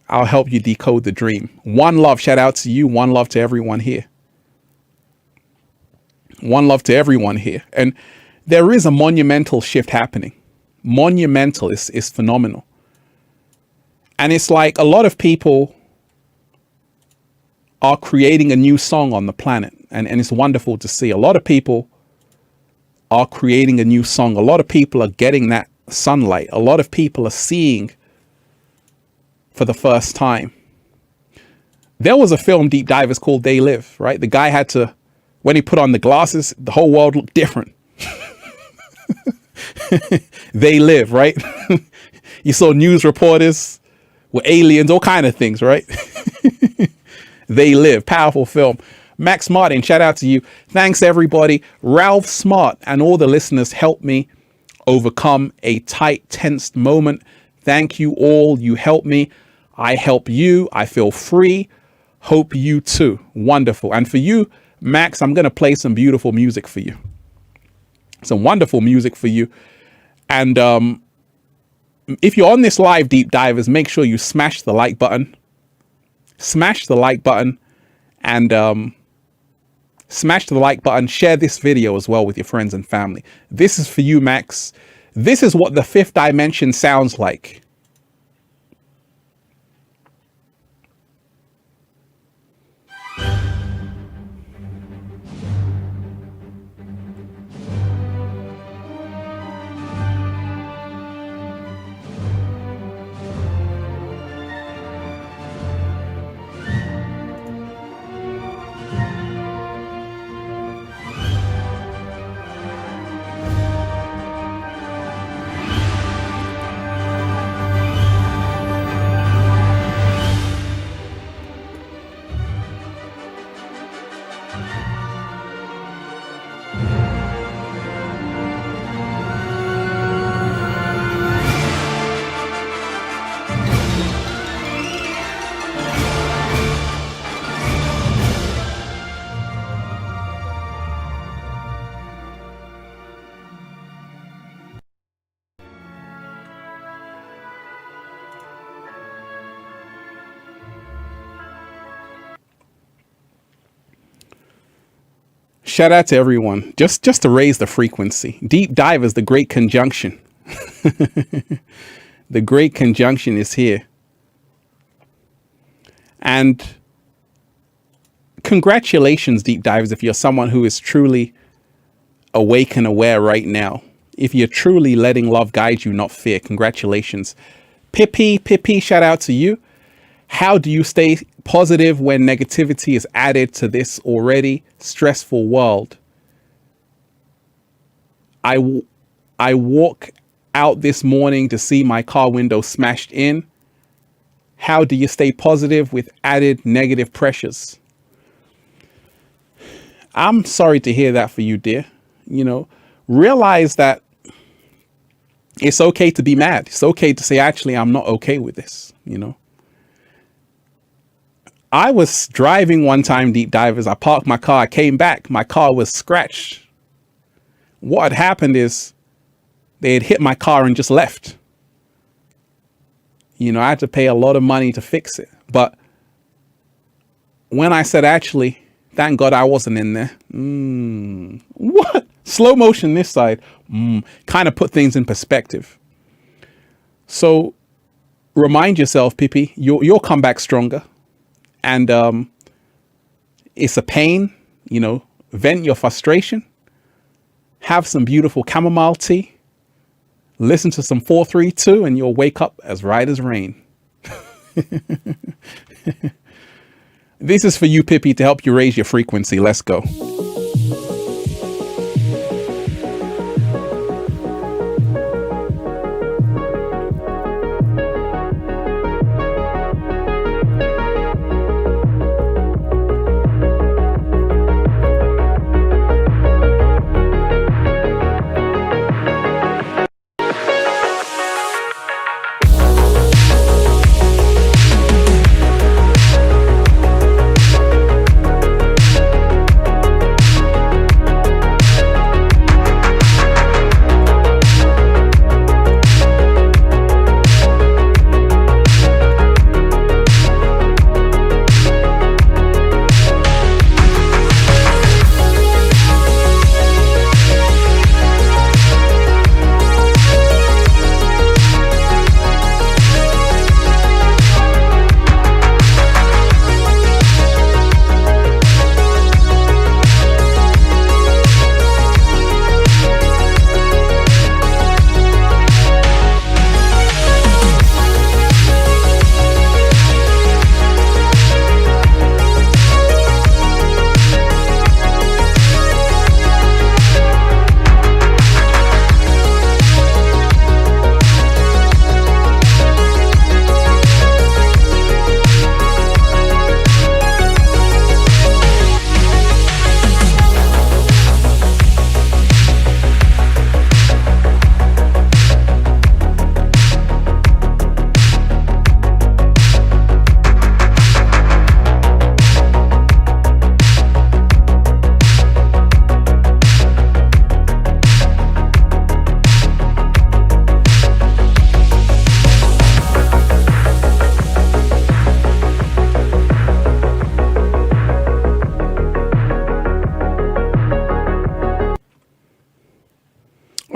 I'll help you decode the dream. One love, shout out to you. One love to everyone here. One love to everyone here. And there is a monumental shift happening. Monumental is phenomenal. And it's like a lot of people are creating a new song on the planet. And it's wonderful to see. A lot of people are creating a new song. A lot of people are getting that sunlight. A lot of people are seeing for the first time. There was a film, Deep Divers, called They Live, right? The guy had to, when he put on the glasses, the whole world looked different. They Live, right? You saw news reporters with aliens, all kind of things, right? They Live, powerful film. Max Martin, shout out to you. Thanks everybody. Ralph Smart and all the listeners helped me overcome a tight, tensed moment. Thank you all. You helped me. I help you. I feel free. Hope you too. Wonderful. And for you, Max, I'm going to play some beautiful music for you. Some wonderful music for you. And if you're on this live, Deep Divers, make sure you smash the like button. Smash the like button. And smash the like button. Share this video as well with your friends and family. This is for you, Max. This is what the fifth dimension sounds like. Shout out to everyone. Just to raise the frequency. Deep Divers, the great conjunction. The great conjunction is here. And congratulations, Deep Divers, if you're someone who is truly awake and aware right now. If you're truly letting love guide you, not fear, congratulations. Pippi, shout out to you. How do you stay positive when negativity is added to this already stressful world? I walk out this morning to see my car window smashed in. How do you stay positive with added negative pressures? I'm sorry to hear that for you, dear. You know, realize that it's okay to be mad. It's okay to say, actually, I'm not okay with this, you know. I was driving one time, Deep Divers. I parked my car. I came back. My car was scratched. What had happened is they had hit my car and just left. You know, I had to pay a lot of money to fix it. But when I said, actually, thank God I wasn't in there. What? Slow motion this side. Kind of put things in perspective. So remind yourself, Pippi, you'll come back stronger. And it's a pain, vent your frustration. Have some beautiful chamomile tea. Listen to some 432 and you'll wake up as right as rain. This is for you, Pippi, to help you raise your frequency. Let's go.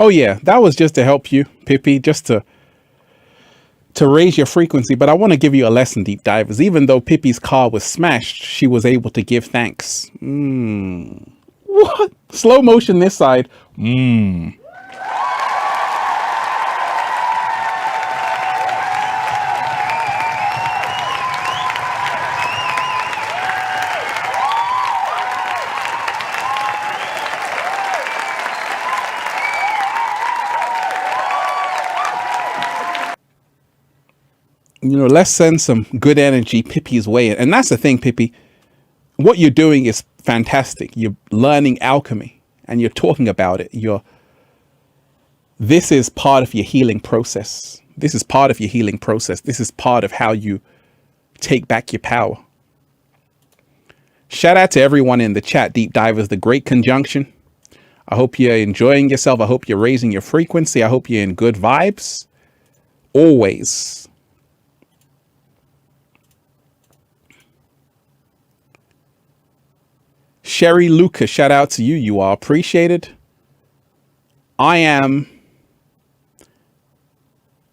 Oh yeah, that was just to help you, Pippi, just to raise your frequency. But I want to give you a lesson, deep divers. Even though Pippi's car was smashed, she was able to give thanks. What? Slow motion this side. Let's send some good energy Pippi's way. And that's the thing, Pippi. What you're doing is fantastic. You're learning alchemy and you're talking about it. This is part of your healing process. This is part of your healing process. This is part of how you take back your power. Shout out to everyone in the chat, deep divers, the great conjunction. I hope you're enjoying yourself. I hope you're raising your frequency. I hope you're in good vibes. Always. Sherry Lucas, shout out to you. You are appreciated. I am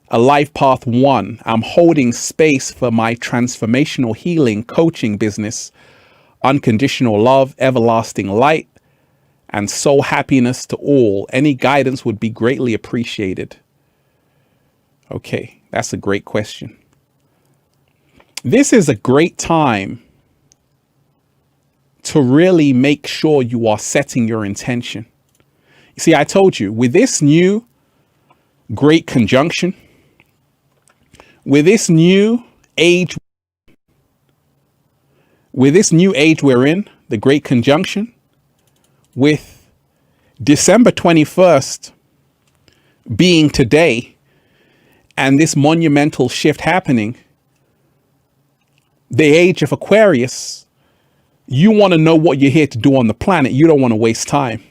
a Life Path 1. I'm holding space for my transformational healing coaching business, Unconditional Love, Everlasting Light, and Soul Happiness to all. Any guidance would be greatly appreciated. Okay, that's a great question. This is a great time to really make sure you are setting your intention. You see, I told you, with this new great conjunction, with this new age we're in, the great conjunction, with December 21st being today, and this monumental shift happening, the age of Aquarius, you want to know what you're here to do on the planet. You don't want to waste time.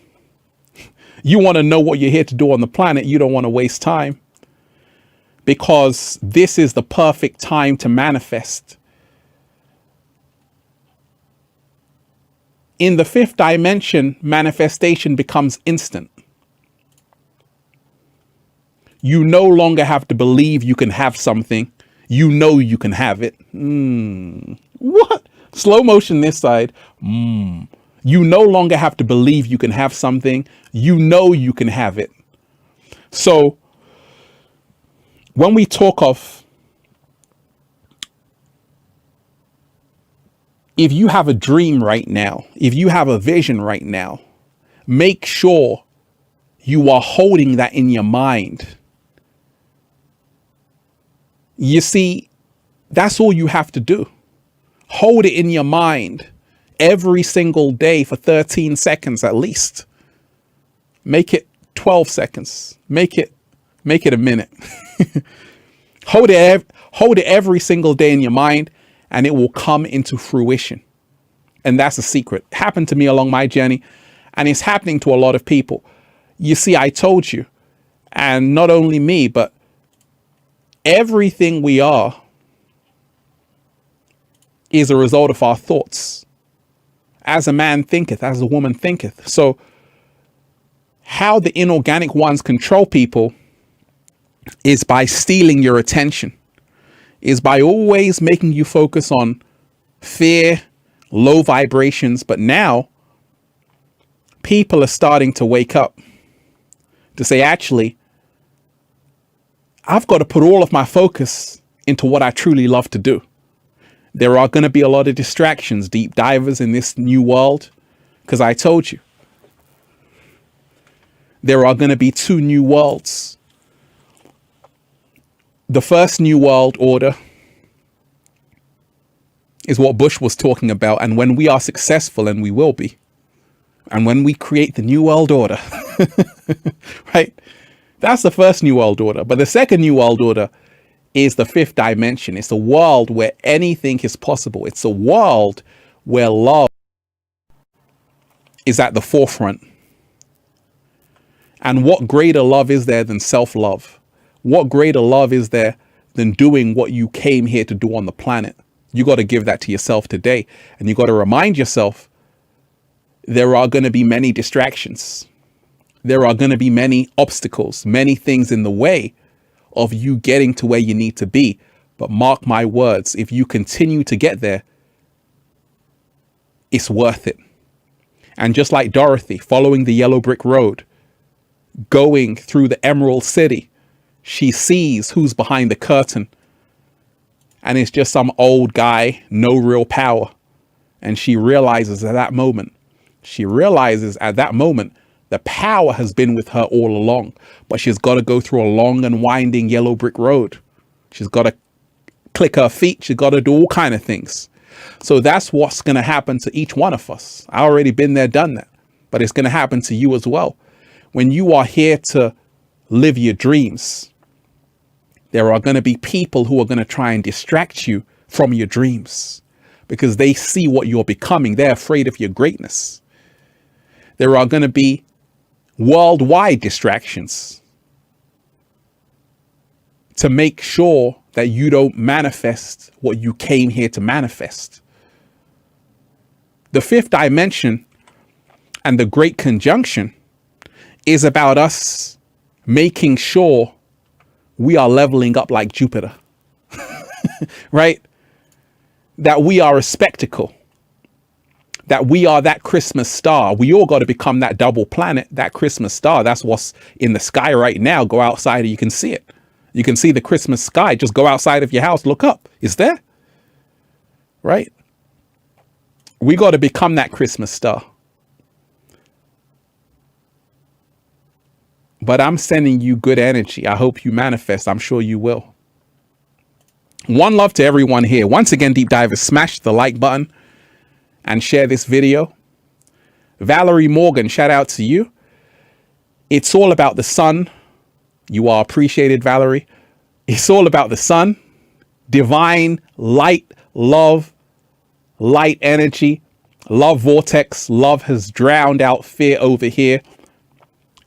You want to know what you're here to do on the planet. You don't want to waste time. Because this is the perfect time to manifest. In the fifth dimension, manifestation becomes instant. You no longer have to believe you can have something. You know you can have it. What? Slow motion this side. You no longer have to believe you can have something. You know you can have it. So when we talk of, if you have a dream right now, if you have a vision right now, make sure you are holding that in your mind. You see, that's all you have to do. Hold it in your mind every single day for 13 seconds at least. Make it 12 seconds. Make it a minute. Hold it every single day in your mind, and it will come into fruition. And that's a secret. It happened to me along my journey, and it's happening to a lot of people. You see, I told you, and not only me, but everything we are is a result of our thoughts. As a man thinketh, as a woman thinketh. So how the inorganic ones control people is by stealing your attention, is by always making you focus on fear, low vibrations. But now people are starting to wake up to say, actually, I've got to put all of my focus into what I truly love to do. There are going to be a lot of distractions, deep divers, in this new world, because I told you, there are going to be two new worlds. The first new world order is what Bush was talking about. And when we are successful, and we will be, and when we create the new world order, right? That's the first new world order. But the second new world order is the fifth dimension. It's a world where anything is possible. It's a world where love is at the forefront. And what greater love is there than self-love? What greater love is there than doing what you came here to do on the planet? You got to give that to yourself today. And you got to remind yourself, there are going to be many distractions. There are going to be many obstacles, many things in the way of you getting to where you need to be. But mark my words, if you continue to get there, it's worth it. And just like Dorothy following the yellow brick road, going through the Emerald City, she sees who's behind the curtain. And it's just some old guy, no real power. And she realizes at that moment, the power has been with her all along, but she's got to go through a long and winding yellow brick road. She's got to click her feet. She's got to do all kinds of things. So that's what's going to happen to each one of us. I already been there, done that, but it's going to happen to you as well. When you are here to live your dreams, there are going to be people who are going to try and distract you from your dreams because they see what you're becoming. They're afraid of your greatness. There are going to be worldwide distractions to make sure that you don't manifest what you came here to manifest. The fifth dimension and the great conjunction is about us making sure we are leveling up like Jupiter, right? That we are a spectacle. That we are that Christmas star. We all got to become that double planet, that Christmas star. That's what's in the sky right now. Go outside and you can see it. You can see the Christmas sky. Just go outside of your house, look up. It's there, right? We got to become that Christmas star. But I'm sending you good energy. I hope you manifest. I'm sure you will. One love to everyone here. Once again, deep divers, smash the like button and share this video. Valerie Morgan, shout out to you. It's all about the sun. You are appreciated, Valerie. It's all about the sun, divine light, love, light energy, love vortex. Love has drowned out fear over here.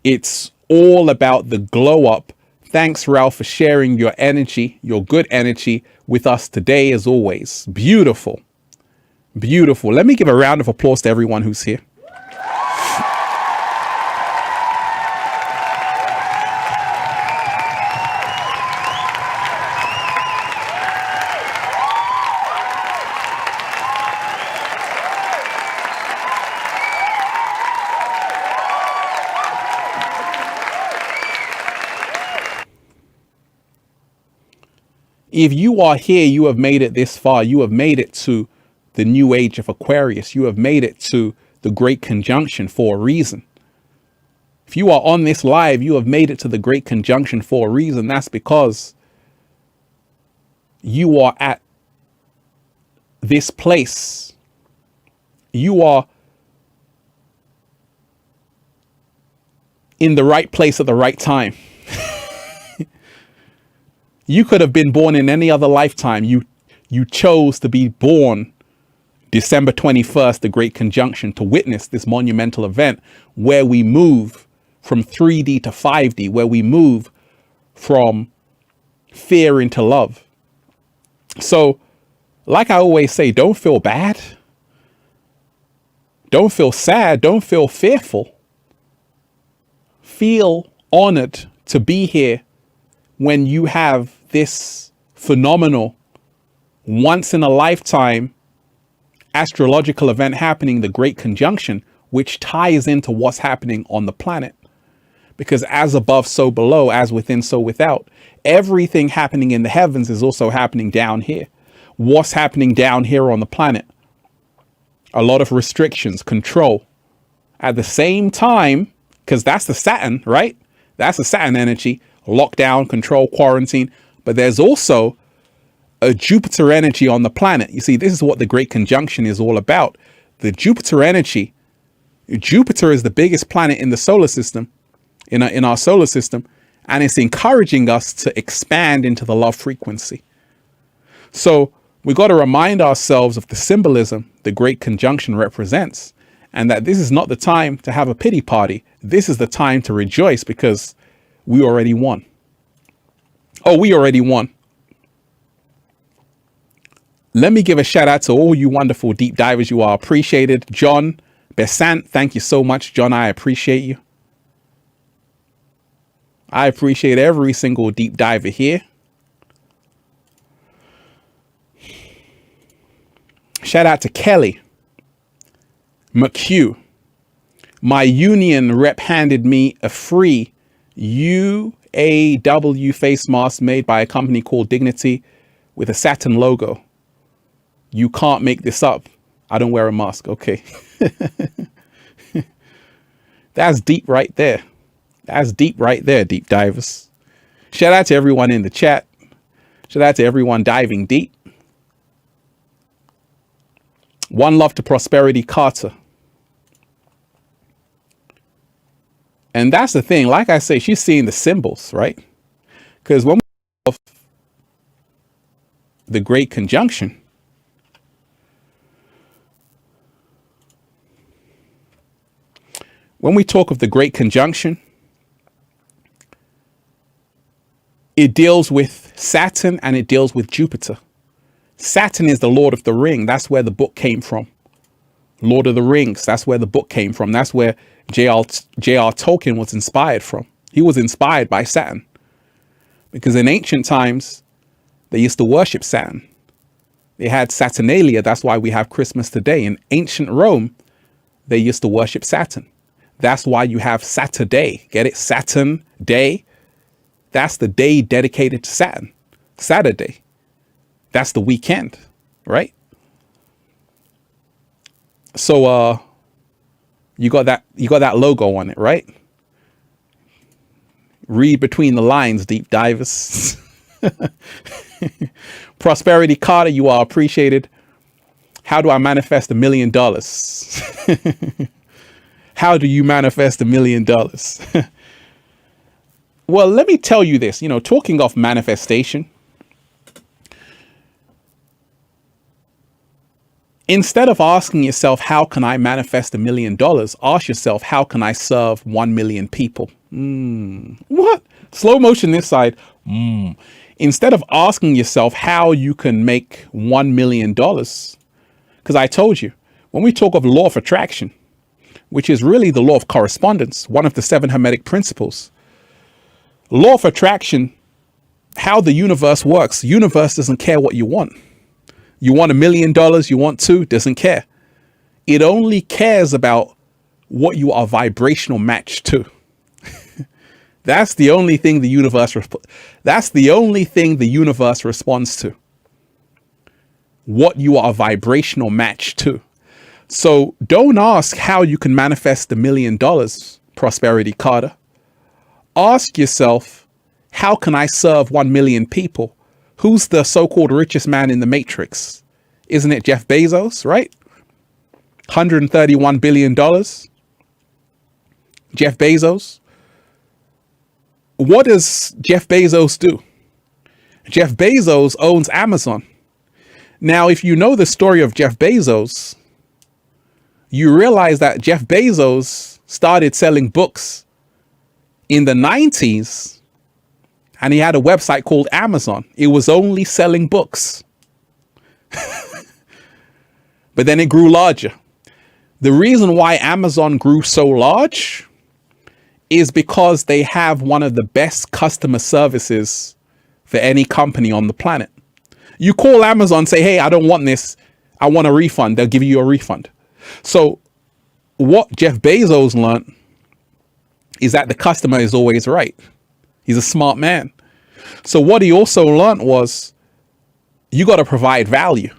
It's all about the glow up. Thanks, Ralph, for sharing your energy, your good energy with us today, as always. Beautiful. Beautiful. Let me give a round of applause to everyone who's here. If you are here, you have made it this far. You have made it to the new age of Aquarius. You have made it to the Great Conjunction for a reason. If you are on this live, you have made it to the Great Conjunction for a reason. That's because you are at this place. You are in the right place at the right time. You could have been born in any other lifetime. You chose to be born December 21st, the Great Conjunction, to witness this monumental event where we move from 3D to 5D, where we move from fear into love. So, like I always say, don't feel bad. Don't feel sad. Don't feel fearful. Feel honored to be here when you have this phenomenal, once in a lifetime astrological event happening, the Great Conjunction, which ties into what's happening on the planet. Because as above, so below, as within, so without, everything happening in the heavens is also happening down here. What's happening down here on the planet? A lot of restrictions, control. At the same time, because that's the Saturn, right? That's the Saturn energy, lockdown, control, quarantine. But there's also a Jupiter energy on the planet. You see, this is what the Great Conjunction is all about. The Jupiter energy. Jupiter is the biggest planet in the solar system, in our solar system, and it's encouraging us to expand into the love frequency. So we got to remind ourselves of the symbolism the Great Conjunction represents, and that this is not the time to have a pity party. This is the time to rejoice because we already won. Oh, we already won. Let me give a shout out to all you wonderful deep divers. You are appreciated. John Besant, thank you so much. John, I appreciate you. I appreciate every single deep diver here. Shout out to Kelly McHugh. My union rep handed me a free UAW face mask made by a company called Dignity with a Saturn logo. You can't make this up. I don't wear a mask. Okay. That's deep right there. That's deep right there, deep divers. Shout out to everyone in the chat. Shout out to everyone diving deep. One love to Prosperity Carter. And that's the thing. Like I say, she's seeing the symbols, right? Because when we have the Great Conjunction, when we talk of the Great Conjunction, it deals with Saturn and it deals with Jupiter. Saturn is the Lord of the Ring. That's where the book came from. Lord of the Rings. That's where the book came from. That's where J.R. Tolkien was inspired from. He was inspired by Saturn. Because in ancient times, they used to worship Saturn. They had Saturnalia. That's why we have Christmas today. In ancient Rome, they used to worship Saturn. That's why you have Saturday. Get it? Saturn Day. That's the day dedicated to Saturn. Saturday. That's the weekend, right? So you got that logo on it, right? Read between the lines, deep divers. Prosperity Carter, you are appreciated. How do I manifest $1 million? How do you manifest $1 million? Well, let me tell you this, talking of manifestation, instead of asking yourself, how can I manifest $1 million? Ask yourself, how can I serve 1 million people? What? Slow motion this side. Instead of asking yourself how you can make $1 million, because Because I told you, when we talk of law of attraction, which is really the law of correspondence, one of the 7 Hermetic principles, law of attraction, how the universe works, the universe doesn't care what you want. You want $1 million, you want 2, doesn't care. It only cares about what you are vibrational matched to. That's the only thing the universe responds to. What you are vibrational matched to. So don't ask how you can manifest $1 million, Prosperity Carter. Ask yourself, how can I serve 1 million people? Who's the so-called richest man in the Matrix? Isn't it Jeff Bezos, right? $131 billion. Jeff Bezos. What does Jeff Bezos do? Jeff Bezos owns Amazon. Now, if you know the story of Jeff Bezos, you realize that Jeff Bezos started selling books in the 90s, and he had a website called Amazon. It was only selling books. But then it grew larger. The reason why Amazon grew so large is because they have one of the best customer services for any company on the planet. You call Amazon, say, hey, I don't want this. I want a refund. They'll give you a refund. So what Jeff Bezos learned is that the customer is always right. He's a smart man. So what he also learned was you got to provide value.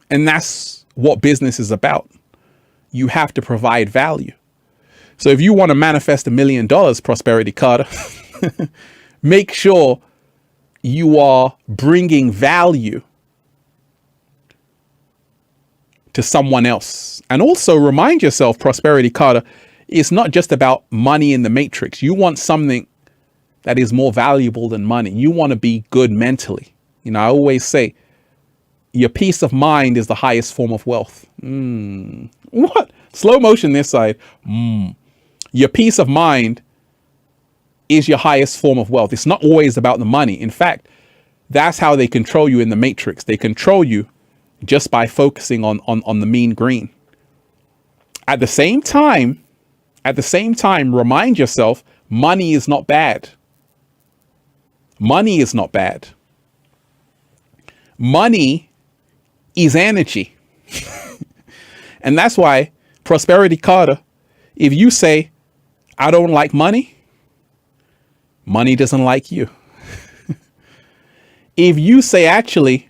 And that's what business is about. You have to provide value. So if you want to manifest $1 million, Prosperity Carter, make sure you are bringing value to someone else. And also remind yourself, Prosperity Carter, it's not just about money in the matrix. You want something that is more valuable than money. You want to be good mentally. You know, I always say your peace of mind is the highest form of wealth. What? Slow motion this side. Your peace of mind is your highest form of wealth. It's not always about the money. In fact, that's how they control you in the matrix. They control you just by focusing on the mean green. At the same time, remind yourself, money is not bad. Money is not bad. Money is energy. And that's why, Prosperity Carter, if you say, I don't like money, money doesn't like you. If you say, actually,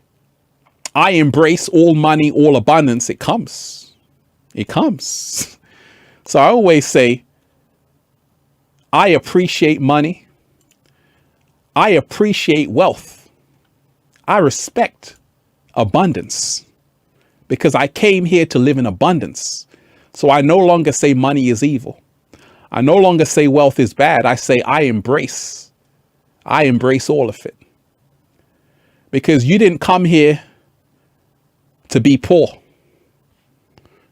I embrace all money, all abundance, it comes. It comes. So I always say, I appreciate money. I appreciate wealth. I respect abundance because I came here to live in abundance. So I no longer say money is evil. I no longer say wealth is bad. I say I embrace all of it. Because you didn't come here to be poor.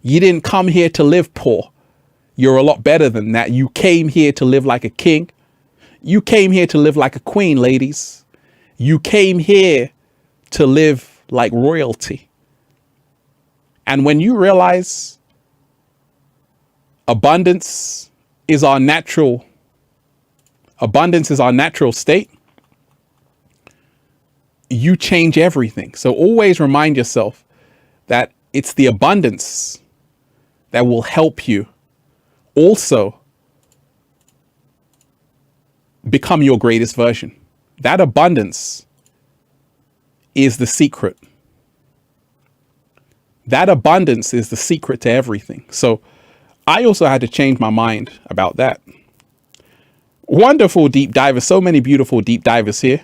You didn't come here to live poor. You're a lot better than that. You came here to live like a king. You came here to live like a queen, ladies. You came here to live like royalty. And when you realize abundance is our natural state, you change everything. So always remind yourself that it's the abundance that will help you also become your greatest version. That abundance is the secret. That abundance is the secret to everything. So I also had to change my mind about that. Wonderful deep divers. So many beautiful deep divers here.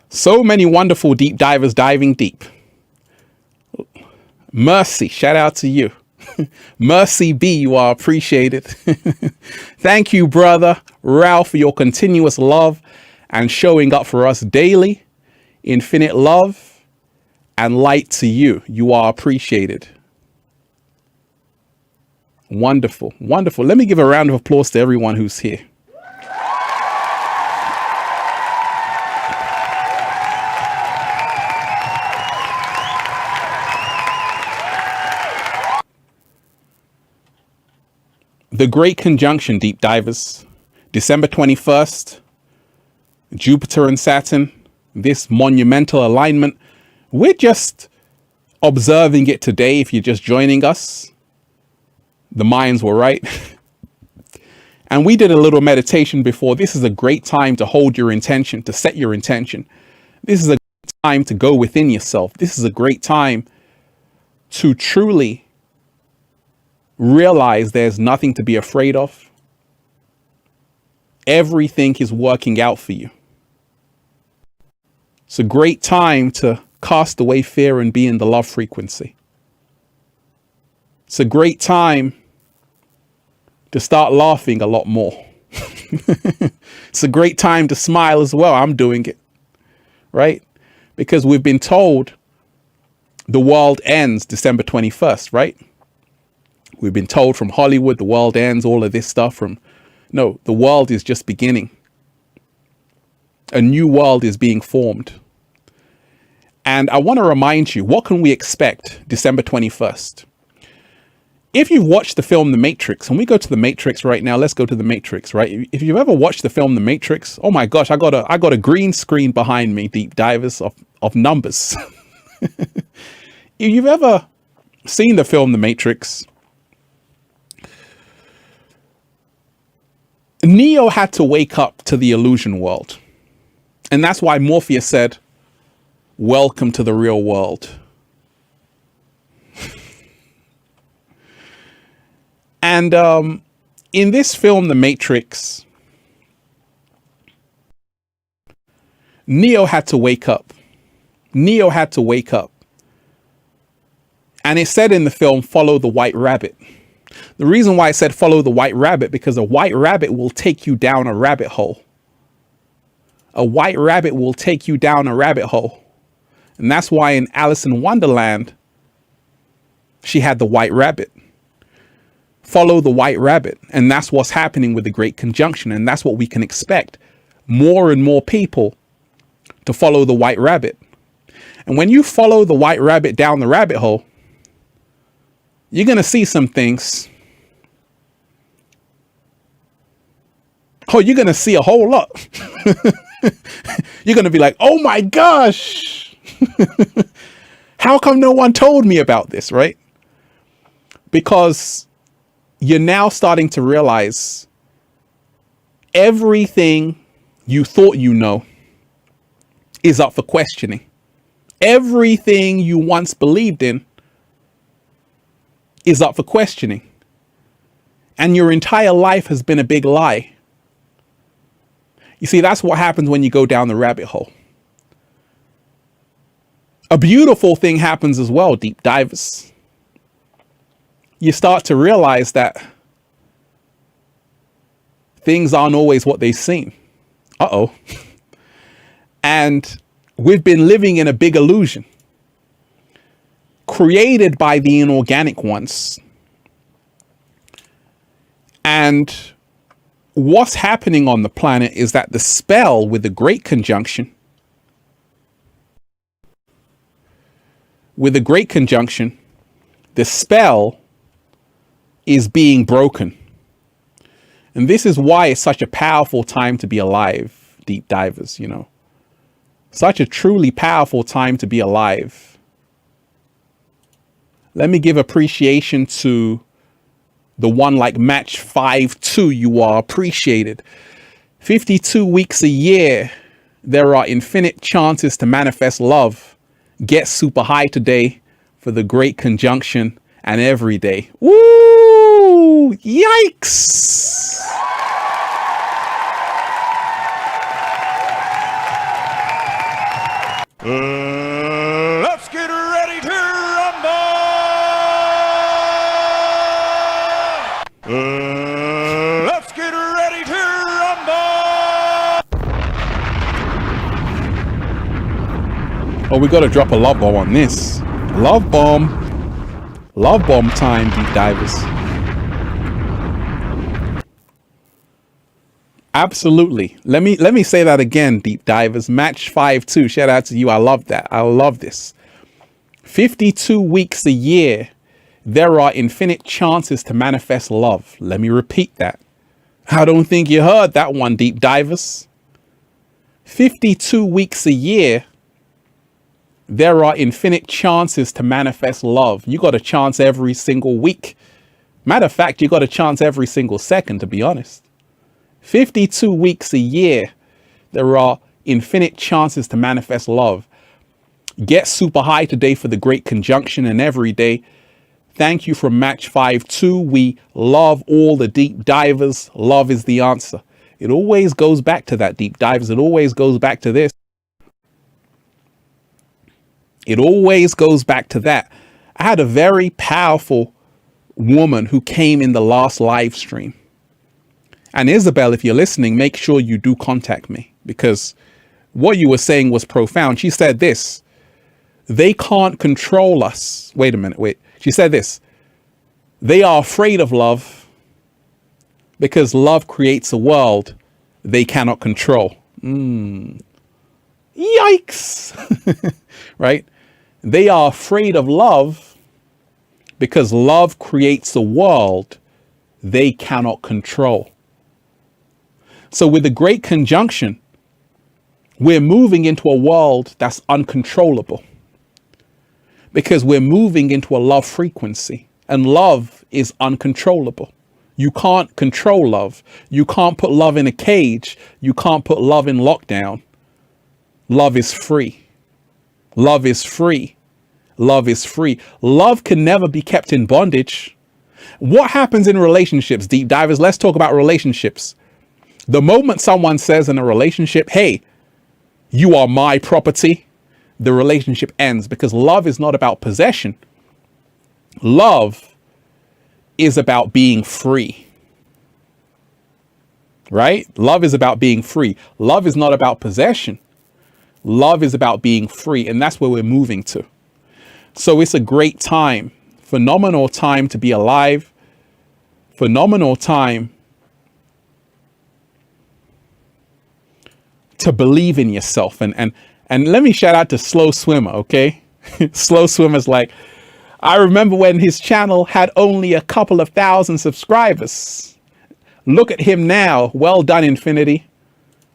So many wonderful deep divers diving deep. Mercy, shout out to you. Mercy B, you are appreciated. Thank you, brother Ralph, for your continuous love and showing up for us daily. Infinite love and light to you. You are appreciated. Wonderful, wonderful. Let me give a round of applause to everyone who's here. The Great Conjunction, deep divers. December 21st, Jupiter and Saturn, this monumental alignment. We're just observing it today if you're just joining us. The Mayans were right. And we did a little meditation before. This is a great time to hold your intention, to set your intention. This is a great time to go within yourself. This is a great time to truly realize there's nothing to be afraid of. Everything is working out for you. It's a great time to cast away fear and be in the love frequency. It's a great time to start laughing a lot more. It's a great time to smile as well. I'm doing it, right? Because we've been told the world ends December 21st, right? We've been told from Hollywood, the world ends, all of this stuff no, the world is just beginning. A new world is being formed. And I want to remind you, what can we expect December 21st? If you've watched the film The Matrix, and we go to The Matrix right now, let's go to The Matrix, right? If you've ever watched the film The Matrix, oh my gosh, I got a green screen behind me, deep divers of numbers. If you've ever seen the film The Matrix, Neo had to wake up to the illusion world. And that's why Morpheus said, "Welcome to the real world." And in this film, The Matrix, Neo had to wake up. Neo had to wake up. And it said in the film, follow the white rabbit. The reason why I said follow the white rabbit, because a white rabbit will take you down a rabbit hole. A white rabbit will take you down a rabbit hole. And that's why in Alice in Wonderland, she had the white rabbit. Follow the white rabbit. And that's what's happening with the Great Conjunction. And that's what we can expect. More and more people to follow the white rabbit. And when you follow the white rabbit down the rabbit hole, you're going to see some things. Oh, you're going to see a whole lot. You're going to be like, oh my gosh. How come no one told me about this, right? Because you're now starting to realize everything you thought you know is up for questioning. Everything you once believed in is up for questioning. And your entire life has been a big lie. You see, that's what happens when you go down the rabbit hole. A beautiful thing happens as well, deep divers. You start to realize that things aren't always what they seem. Uh-oh. And we've been living in a big illusion created by the inorganic ones. And what's happening on the planet is that the spell with the Great Conjunction, the spell is being broken. And this is why it's such a powerful time to be alive, deep divers, you know. Such a truly powerful time to be alive. Let me give appreciation to the one like match 5-2. You are appreciated. 52 weeks a year. There are infinite chances to manifest love. Get super high today for the Great Conjunction and every day. Woo! Yikes! Let's get ready to rumble! Let's get ready to rumble! Oh, we gotta drop a love bomb on this. Love bomb. Love bomb time, deep divers. Absolutely. Let me say that again, deep divers. Match 5-2. Shout out to you. I love that. I love this. 52 weeks a year. there are infinite chances to manifest love. Let me repeat that. I don't think you heard that one, deep divers. 52 weeks a year, there are infinite chances to manifest love. You got a chance every single week. Matter of fact, you got a chance every single second, to be honest. 52 weeks a year, there are infinite chances to manifest love. Get super high today for the great conjunction and every day. Thank you from Match 5-2. We love all the deep divers. Love is the answer. It always goes back to that, deep divers. It always goes back to this. It always goes back to that. I had a very powerful woman who came in the last live stream. And Isabel, if you're listening, make sure you do contact me, because what you were saying was profound. She said this: they can't control us. Wait a minute, wait. She said this: they are afraid of love because love creates a world they cannot control. Yikes. Right? They are afraid of love because love creates a world they cannot control. So with the great conjunction, we're moving into a world that's uncontrollable, because we're moving into a love frequency, and love is uncontrollable. You can't control love. You can't put love in a cage. You can't put love in lockdown. Love is free. Love is free. Love is free. Love can never be kept in bondage. What happens in relationships, deep divers? Let's talk about relationships. The moment someone says in a relationship, hey, you are my property, the relationship ends, because love is not about possession. Love is about being free. Right? Love is about being free. Love is not about possession. Love is about being free. And that's where we're moving to. So it's a great time, phenomenal time to be alive, phenomenal time to believe in yourself. And let me shout out to Slow Swimmer, okay? Slow Swimmer's like, I remember when his channel had only a couple of thousand subscribers. Look at him now. Well done, Infinity.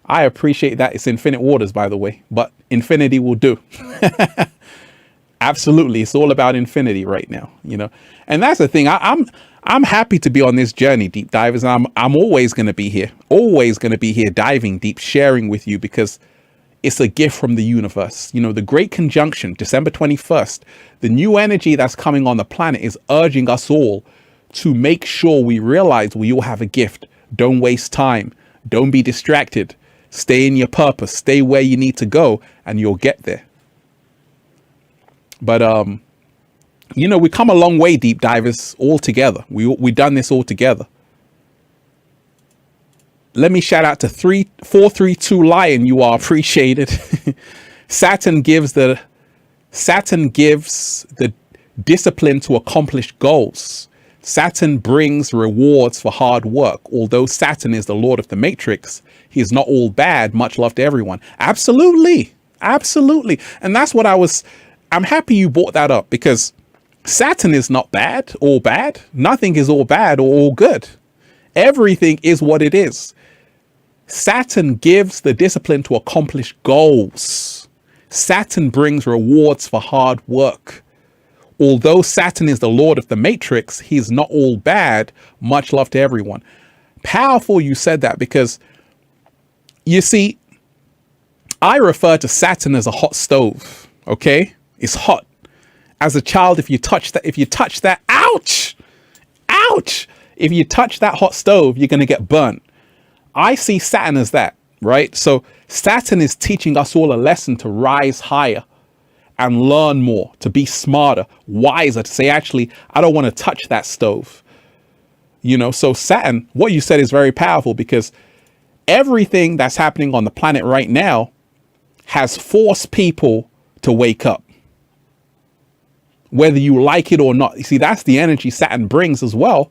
I appreciate that. It's Infinite Waters, by the way, but Infinity will do. Absolutely. It's all about infinity right now, you know? And that's the thing. I'm happy to be on this journey, deep divers. I'm always going to be here, diving deep, sharing with you, because it's a gift from the universe. You know, the great conjunction, December 21st, the new energy that's coming on the planet is urging us all to make sure we realize we all have a gift. Don't waste time. Don't be distracted. Stay in your purpose. Stay where you need to go, and you'll get there. But, you know, we come a long way, deep divers, all together. We done this all together. Let me shout out to 432 Lion. You are appreciated. Saturn gives the discipline to accomplish goals. Saturn brings rewards for hard work. Although Saturn is the Lord of the Matrix, he is not all bad. Much love to everyone. Absolutely. Absolutely. And that's what I'm happy you brought that up, because Saturn is not bad, all bad. Nothing is all bad or all good. Everything is what it is. Saturn gives the discipline to accomplish goals. Saturn brings rewards for hard work. Although Saturn is the Lord of the Matrix, he's not all bad. Much love to everyone. Powerful you said that, because you see, I refer to Saturn as a hot stove, okay? It's hot. As a child, if you touch that, ouch, ouch. If you touch that hot stove, you're going to get burnt. I see Saturn as that, right? So Saturn is teaching us all a lesson to rise higher and learn more, to be smarter, wiser, to say, actually, I don't want to touch that stove. You know, so Saturn, what you said is very powerful, because everything that's happening on the planet right now has forced people to wake up, whether you like it or not. You see, that's the energy Saturn brings as well.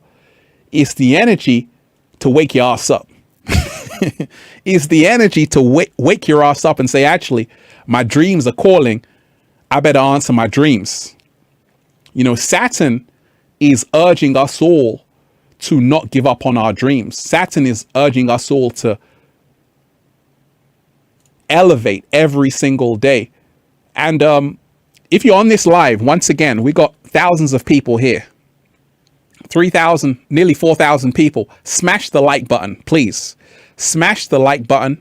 It's the energy to wake your ass up. It's the energy to wake your ass up and say, actually, my dreams are calling. I better answer my dreams. You know, Saturn is urging us all to not give up on our dreams. Saturn is urging us all to elevate every single day. And if you're on this live, once again, we got thousands of people here. 3,000, nearly 4,000 people. Smash the like button, please. Smash the like button.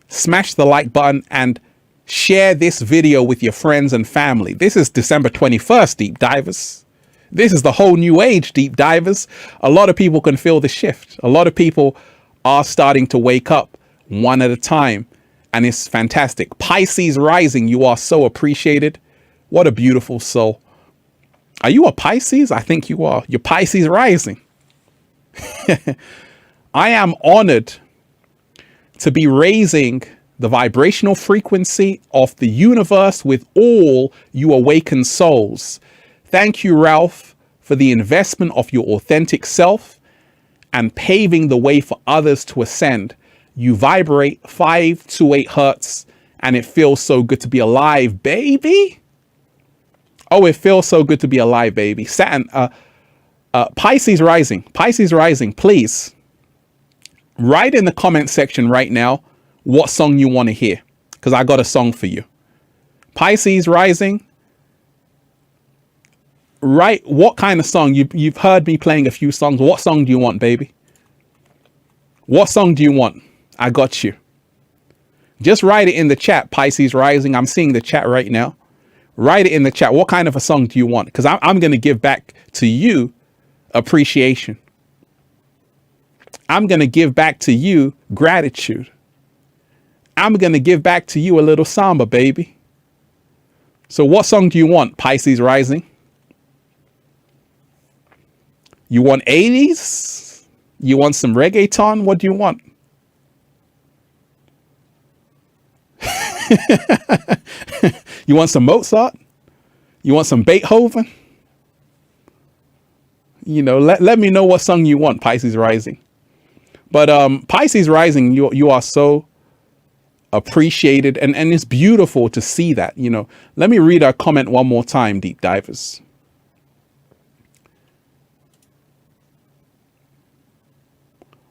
Smash the like button and share this video with your friends and family. This is December 21st, Deep Divers. This is the whole new age, Deep Divers. A lot of people can feel the shift. A lot of people are starting to wake up one at a time. And it's fantastic. Pisces rising, you are so appreciated. What a beautiful soul. Are you a Pisces? I think you are. You're Pisces rising. I am honored to be raising the vibrational frequency of the universe with all you awakened souls. Thank you, Ralph, for the investment of your authentic self and paving the way for others to ascend. You vibrate 528 hertz and it feels so good to be alive, baby. Oh, it feels so good to be alive, baby. Saturn, Pisces rising, please write in the comment section right now what song you want to hear, because I got a song for you. Pisces rising, right? What kind of song? You've heard me playing a few songs. What song do you want, baby? What song do you want? I got you. Just write it in the chat, Pisces rising. I'm seeing the chat right now. Write it in the chat. What kind of a song do you want? Because I'm going to give back to you appreciation. I'm going to give back to you gratitude. I'm going to give back to you a little samba, baby. So what song do you want, Pisces rising? You want 80s? You want some reggaeton? What do you want? You want some Mozart? You want some Beethoven? You know, let me know what song you want, Pisces rising. But Pisces rising, you are so appreciated, and it's beautiful to see that. You know, let me read our comment one more time, Deep Divers.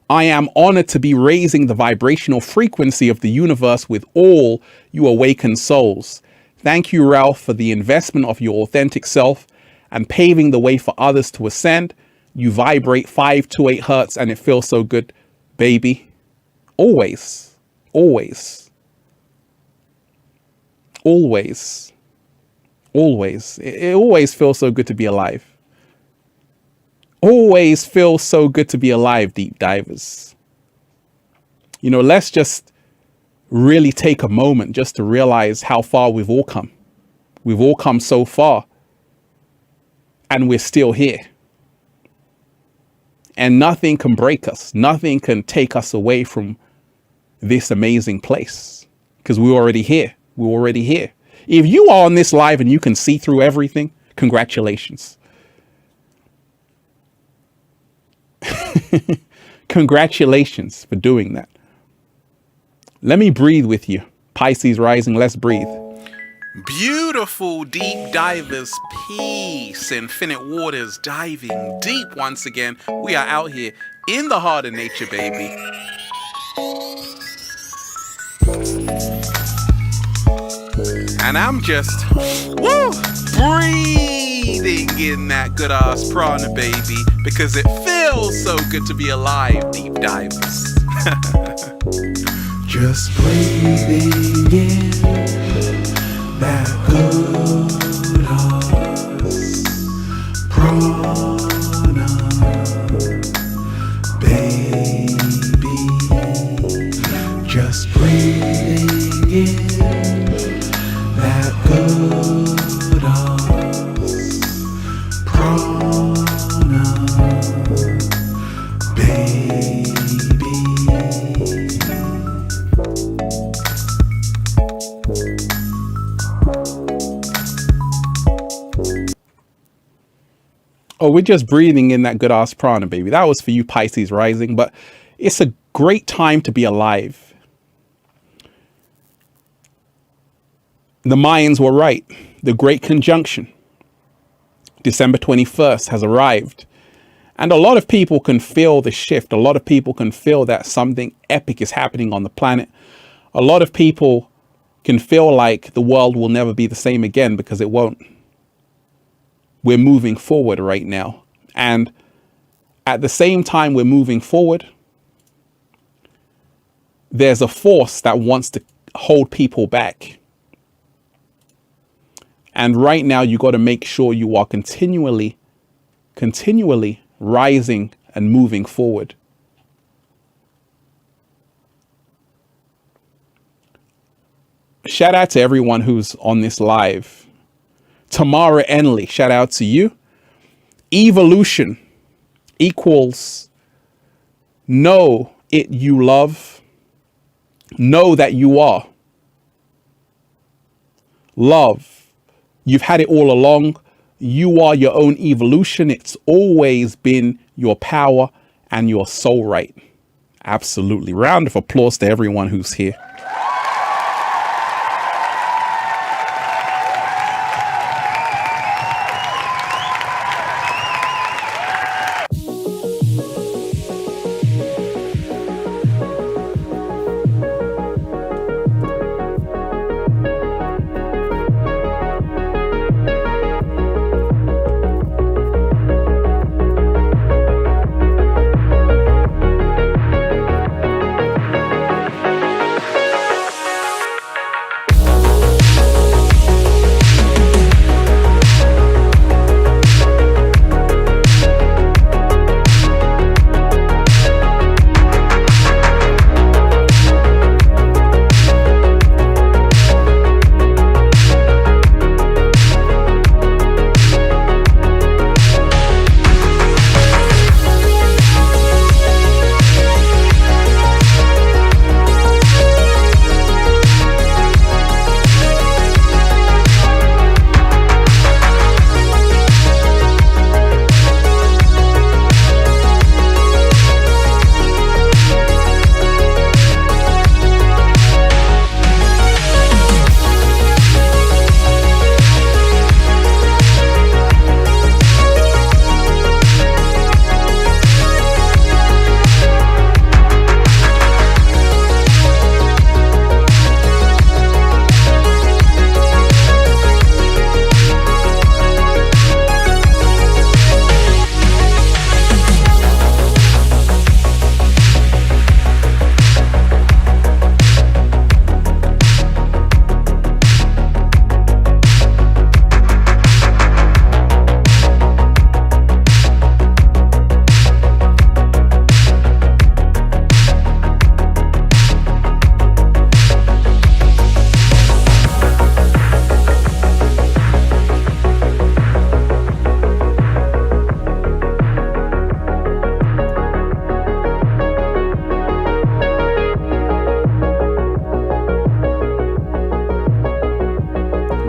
I am honored to be raising the vibrational frequency of the universe with all you awakened souls. Thank you, Ralph, for the investment of your authentic self and paving the way for others to ascend. You vibrate 528 hertz and it feels so good, baby. Always, always, always, always. It always feels so good to be alive. Always feels so good to be alive, Deep Divers. You know, let's just really take a moment just to realize how far we've all come. We've all come so far, and we're still here. And nothing can break us. Nothing can take us away from this amazing place, because we're already here. We're already here. If you are on this live and you can see through everything, congratulations. Congratulations for doing that. Let me breathe with you. Pisces rising, let's breathe. Beautiful Deep Divers, peace, infinite waters, diving deep once again. We are out here in the heart of nature, baby. And I'm just, breathing in that good ass prana, baby, because it feels so good to be alive, Deep Divers. Just breathing in that good ass prana, baby. Just breathing in that good ass prana, baby. Oh, we're just breathing in that good ass prana, baby. That was for you, Pisces rising, but it's a great time to be alive. The Mayans were right. The Great Conjunction. December 21st has arrived. And a lot of people can feel the shift. A lot of people can feel that something epic is happening on the planet. A lot of people can feel like the world will never be the same again, because it won't. We're moving forward right now. And at the same time we're moving forward, there's a force that wants to hold people back. And right now you got to make sure you are continually rising and moving forward. Shout out to everyone who's on this live. Tamara Enley, shout out to you. Evolution equals know it you love. Know that you are. Love. You've had it all along. You are your own evolution. It's always been your power and your soul right. Absolutely. Round of applause to everyone who's here.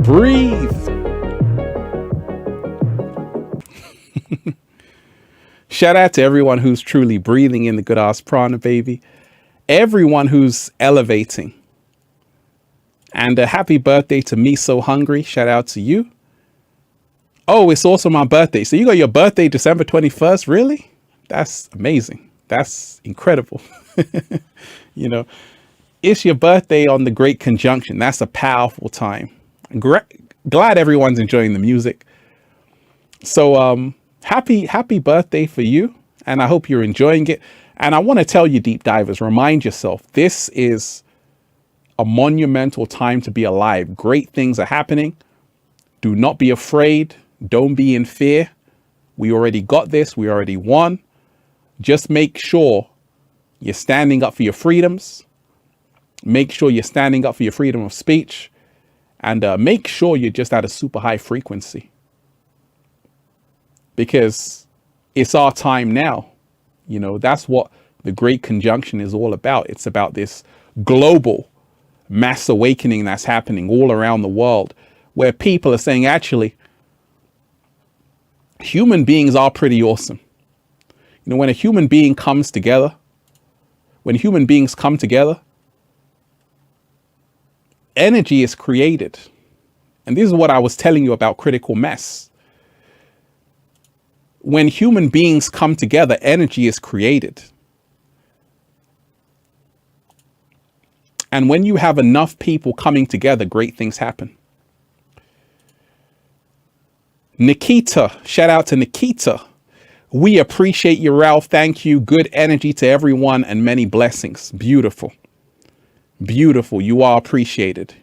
Breathe. Shout out to everyone who's truly breathing in the good ass prana, baby. Everyone who's elevating. And a happy birthday to Me So Hungry. Shout out to you. Oh, it's also my birthday. So you got your birthday December 21st? Really? That's amazing. That's incredible. You know, it's your birthday on the Great Conjunction. That's a powerful time. Glad everyone's enjoying the music. So happy birthday for you. And I hope you're enjoying it. And I want to tell you, deep divers, remind yourself, this is a monumental time to be alive. Great things are happening. Do not be afraid. Don't be in fear. We already got this. We already won. Just make sure you're standing up for your freedoms. Make sure you're standing up for your freedom of speech. And make sure you're just at a super high frequency. Because it's our time now. You know, that's what the Great Conjunction is all about. It's about this global mass awakening that's happening all around the world, where people are saying, actually, human beings are pretty awesome. You know, when a human being comes together, when human beings come together, energy is created. And this is what I was telling you about critical mass. when human beings come together, energy is created. And when you have enough people coming together, great things happen. Nikita, shout out to Nikita. We appreciate you, Ralph. Thank you. Good energy to everyone and many blessings. Beautiful. Beautiful. You are appreciated.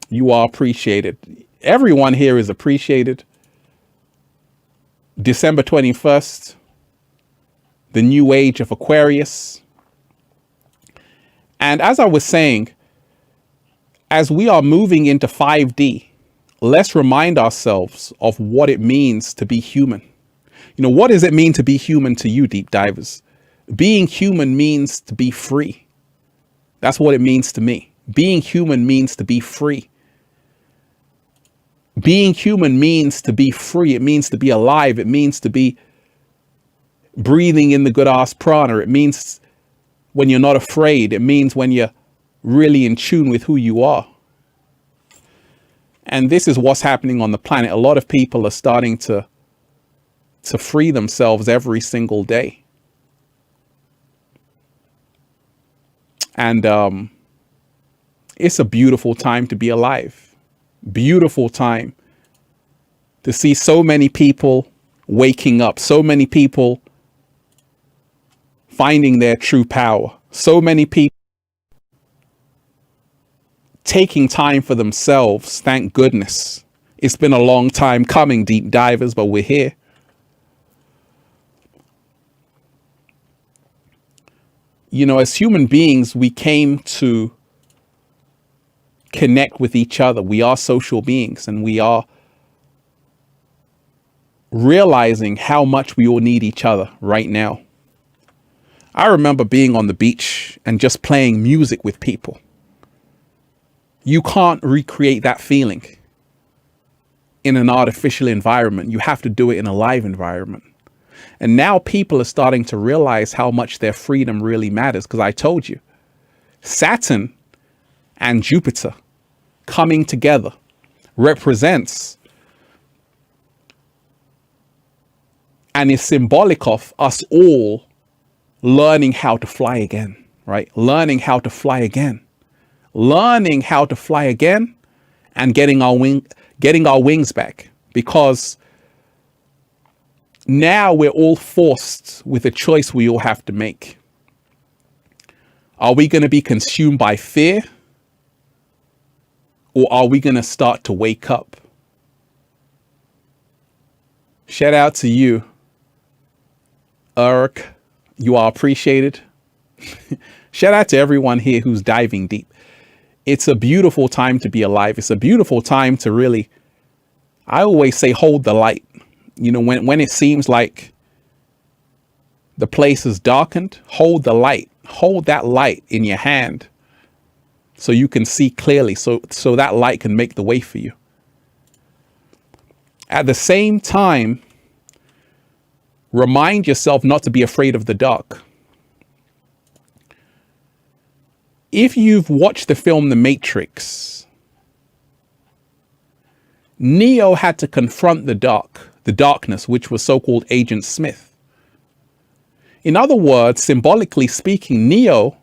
You are appreciated. Everyone here is appreciated. December 21st, the new age of Aquarius. And as I was saying, as we are moving into 5D, let's remind ourselves of what it means to be human. You know, what does it mean to be human to you, deep divers? Being human means to be free. That's what it means to me. Being human means to be free. Being human means to be free. It means to be alive. It means to be breathing in the good ass prana. It means when you're not afraid. It means when you're really in tune with who you are. And this is what's happening on the planet. A lot of people are starting to free themselves every single day. And it's a beautiful time to be alive. Beautiful time to see so many people waking up, so many people finding their true power, so many people taking time for themselves. Thank goodness. It's been a long time coming, deep divers, but we're here. You know, as human beings, we came to connect with each other. We are social beings, and we are realizing how much we all need each other right now. I remember being on the beach and just playing music with people. You can't recreate that feeling in an artificial environment. You have to do it in a live environment. And now people are starting to realize how much their freedom really matters. Because I told you, Saturn and Jupiter coming together represents and is symbolic of us all learning how to fly again, right? Learning how to fly again. Learning how to fly again and getting our wings back, because now we're all forced with a choice we all have to make. Are we going to be consumed by fear, or are we going to start to wake up? Shout out to you, Eric. You are appreciated. Shout out to everyone here who's diving deep. It's a beautiful time to be alive. It's a beautiful time to really, I always say, hold the light. You know, when it seems like the place is darkened, hold the light. Hold that light in your hand so you can see clearly, so that light can make the way for you. At the same time, remind yourself not to be afraid of the dark. If you've watched the film The Matrix, Neo had to confront the darkness, which was so-called Agent Smith. In other words, symbolically speaking, Neo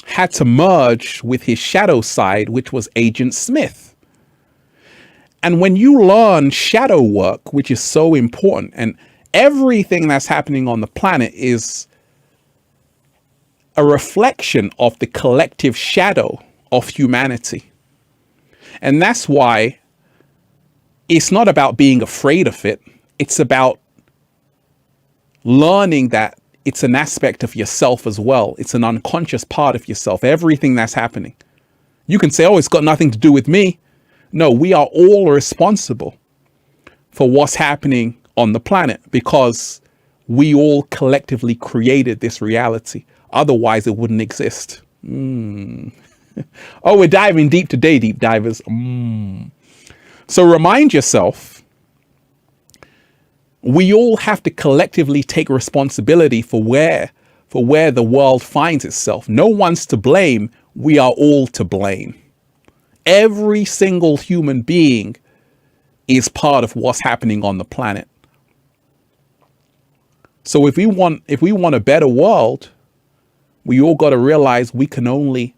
had to merge with his shadow side, which was Agent Smith. And when you learn shadow work, which is so important, and everything that's happening on the planet is a reflection of the collective shadow of humanity. And that's why it's not about being afraid of it. It's about learning that it's an aspect of yourself as well. It's an unconscious part of yourself, everything that's happening. You can say, oh, it's got nothing to do with me. No, we are all responsible for what's happening on the planet, because we all collectively created this reality. Otherwise, it wouldn't exist. Oh, we're diving deep today, deep divers. So remind yourself, we all have to collectively take responsibility for where the world finds itself. No one's to blame. We are all to blame. Every single human being is part of what's happening on the planet. So if we want a better world, we all got to realize we can only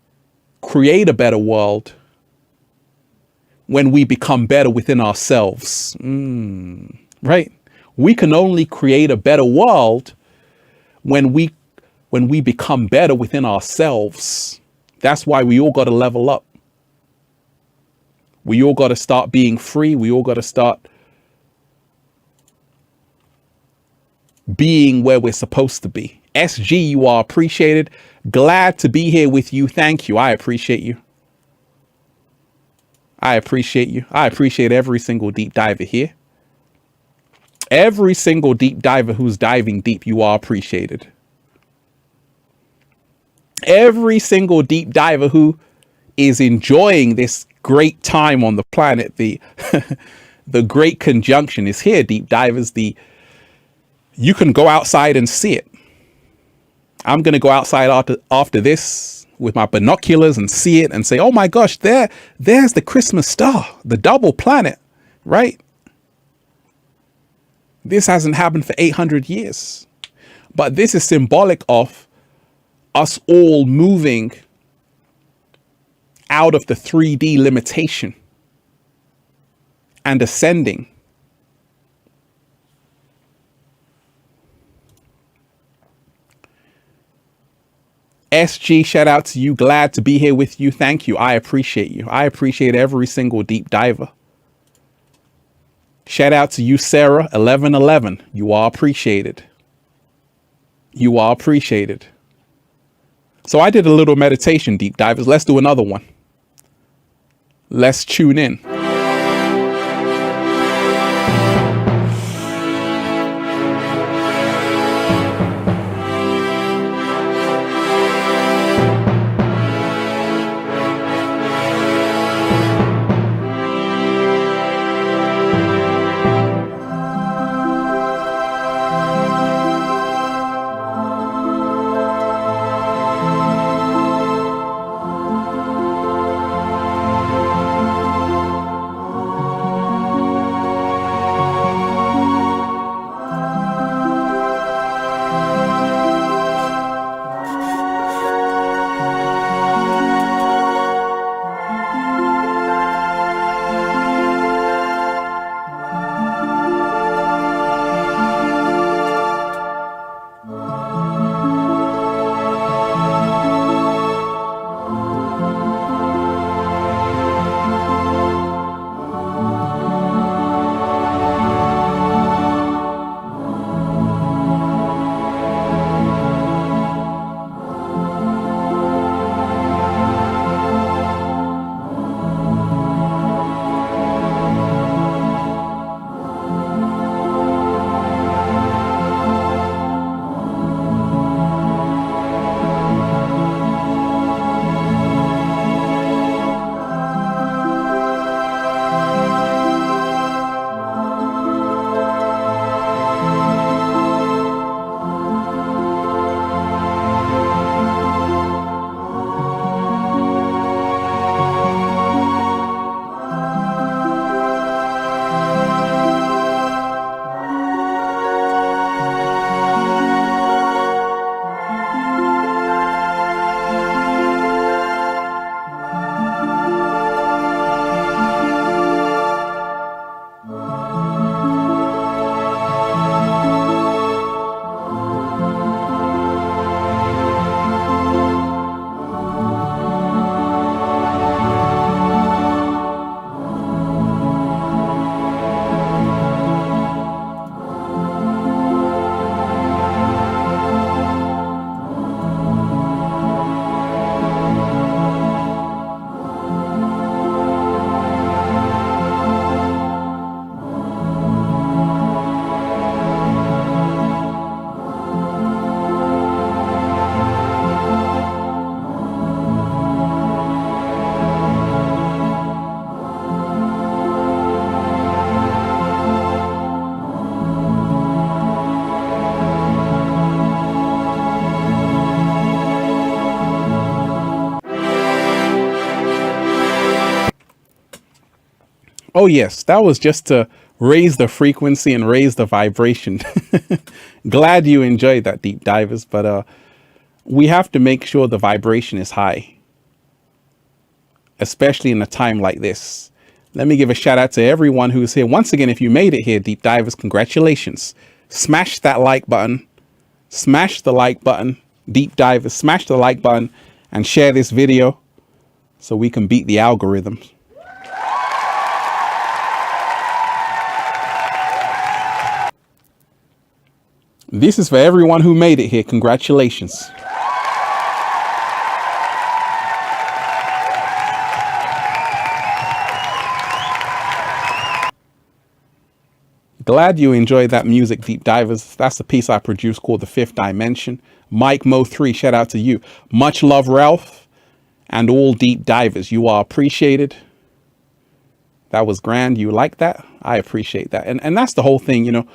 create a better world when we become better within ourselves. Right? We can only create a better world when we become better within ourselves. That's why we all got to level up. We all got to start being free. We all got to start being where we're supposed to be. SG, you are appreciated. Glad to be here with you. Thank you. I appreciate you. I appreciate you. I appreciate every single deep diver here. Every single deep diver who's diving deep, you are appreciated. Every single deep diver who is enjoying this great time on the planet, the the great conjunction is here, deep divers. You can go outside and see it. I'm going to go outside after this with my binoculars and see it and say, oh my gosh, there's the Christmas star, the double planet, right? This hasn't happened for 800 years. But this is symbolic of us all moving out of the 3D limitation and ascending. SG, shout out to you. Glad to be here with you. Thank you. I appreciate you. I appreciate every single deep diver. Shout out to you, Sarah, 1111. You are appreciated. You are appreciated. So I did a little meditation, deep divers. Let's do another one. Let's tune in. Oh, yes, that was just to raise the frequency and raise the vibration. Glad you enjoyed that, deep divers, but we have to make sure the vibration is high, especially in a time like this. Let me give a shout out to everyone who's here. Once again, if you made it here, deep divers, congratulations. Smash that like button. Smash the like button. Deep divers, smash the like button and share this video so we can beat the algorithms. This is for everyone who made it here. Congratulations. Glad you enjoyed that music, deep divers. That's the piece I produced called The Fifth Dimension. Mike Mo3, shout out to you. Much love, Ralph, and all deep divers. You are appreciated. That was grand. You like that? I appreciate that. And that's the whole thing, you know.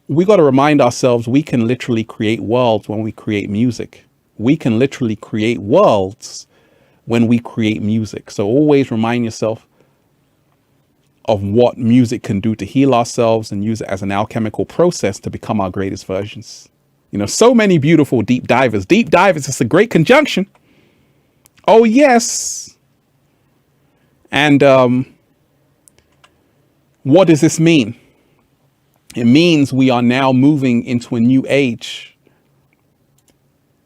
We got to remind ourselves we can literally create worlds when we create music. We can literally create worlds when we create music. So always remind yourself of what music can do to heal ourselves and use it as an alchemical process to become our greatest versions. You know, so many beautiful deep divers. Deep divers, it's a great conjunction. Oh, yes. And what does this mean? It means we are now moving into a new age.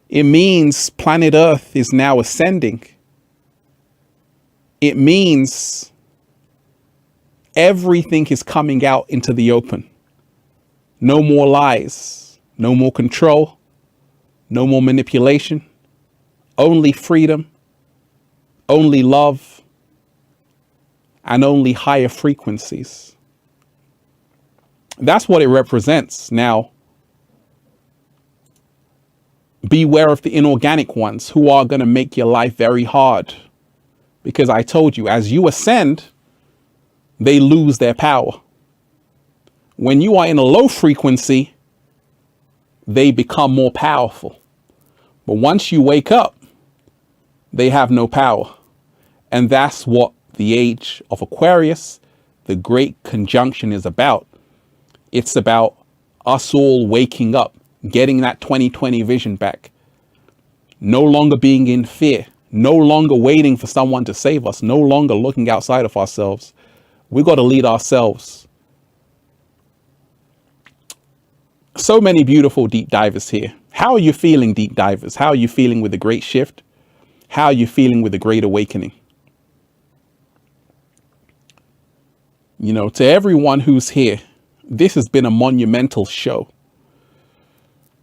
It means planet Earth is now ascending. It means everything is coming out into the open. No more lies, no more control, no more manipulation, only freedom, only love, and only higher frequencies. That's what it represents. Now, beware of the inorganic ones who are going to make your life very hard. Because I told you, as you ascend, they lose their power. When you are in a low frequency, they become more powerful. But once you wake up, they have no power. And that's what the age of Aquarius, the great conjunction, is about. It's about us all waking up, getting that 2020 vision back. No longer being in fear, no longer waiting for someone to save us, no longer looking outside of ourselves. We've got to lead ourselves. So many beautiful deep divers here. How are you feeling, deep divers? How are you feeling with the great shift? How are you feeling with the great awakening? You know, to everyone who's here, this has been a monumental show,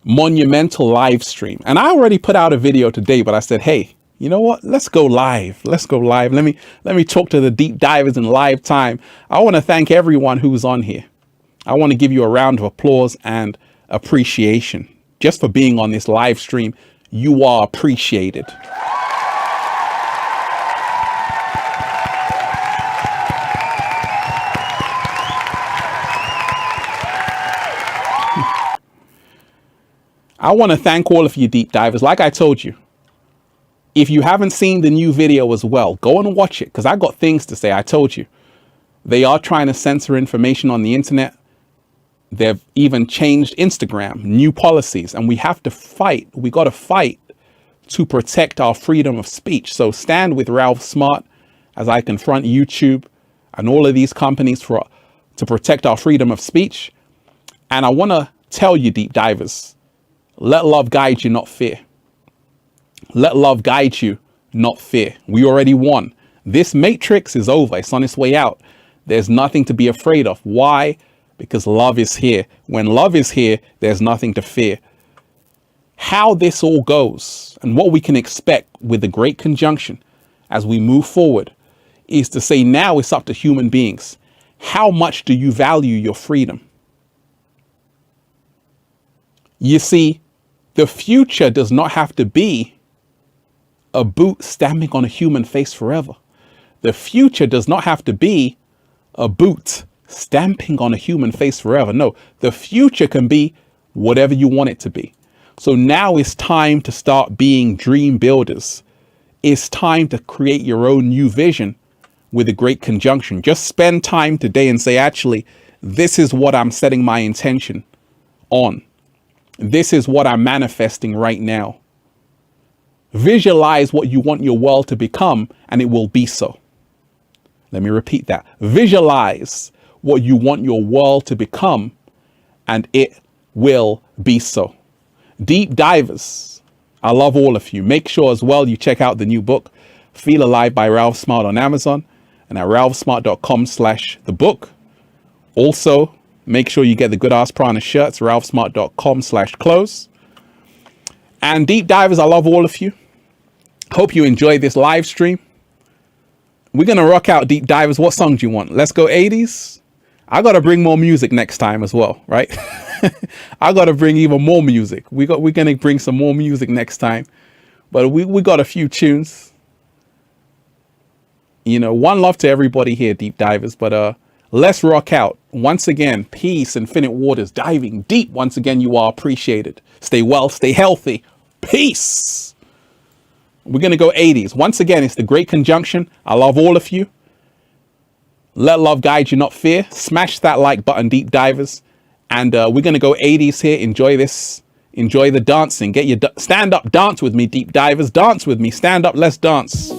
monumental live stream. And I already put out a video today, but I said, hey, you know what? Let's go live. Let's go live. Let me talk to the deep divers in live time. I want to thank everyone who's on here. I want to give you a round of applause and appreciation just for being on this live stream. You are appreciated. I want to thank all of you deep divers. Like I told you, if you haven't seen the new video as well, go and watch it because I got things to say. I told you, they are trying to censor information on the internet. They've even changed Instagram, new policies, and we have to fight. We got to fight to protect our freedom of speech. So stand with Ralph Smart as I confront YouTube and all of these companies to protect our freedom of speech. And I want to tell you, deep divers, let love guide you, not fear. Let love guide you, not fear. We already won. This matrix is over. It's on its way out. There's nothing to be afraid of. Why? Because love is here. When love is here, there's nothing to fear. How this all goes and what we can expect with the great conjunction as we move forward is to say now it's up to human beings. How much do you value your freedom? You see, the future does not have to be a boot stamping on a human face forever. The future does not have to be a boot stamping on a human face forever. No, the future can be whatever you want it to be. So now it's time to start being dream builders. It's time to create your own new vision with a great conjunction. Just spend time today and say, actually, this is what I'm setting my intention on. This is what I'm manifesting right now. Visualize what you want your world to become, and it will be so. Let me repeat that. Visualize what you want your world to become, and it will be so. Deep divers, I love all of you. Make sure as well you check out the new book, Feel Alive by Ralph Smart on Amazon and at ralphsmart.com/the book. Also, make sure you get the Good Ass Prana shirts, ralphsmart.com/clothes. And deep divers, I love all of you. Hope you enjoyed this live stream. We're going to rock out, deep divers. What song do you want? Let's go 80s. I got to bring more music next time as well, right? I got to bring even more music. We're going to bring some more music next time. But we got a few tunes. You know, one love to everybody here, deep divers. But let's rock out. Once again, peace, infinite waters, diving deep. Once again, you are appreciated. Stay well, stay healthy. Peace. We're going to go 80s. Once again, it's the great conjunction. I love all of you. Let love guide you, not fear. Smash that like button, deep divers. And we're going to go 80s here. Enjoy this. Enjoy the dancing. Get your stand up, dance with me, deep divers. Dance with me. Stand up, let's dance.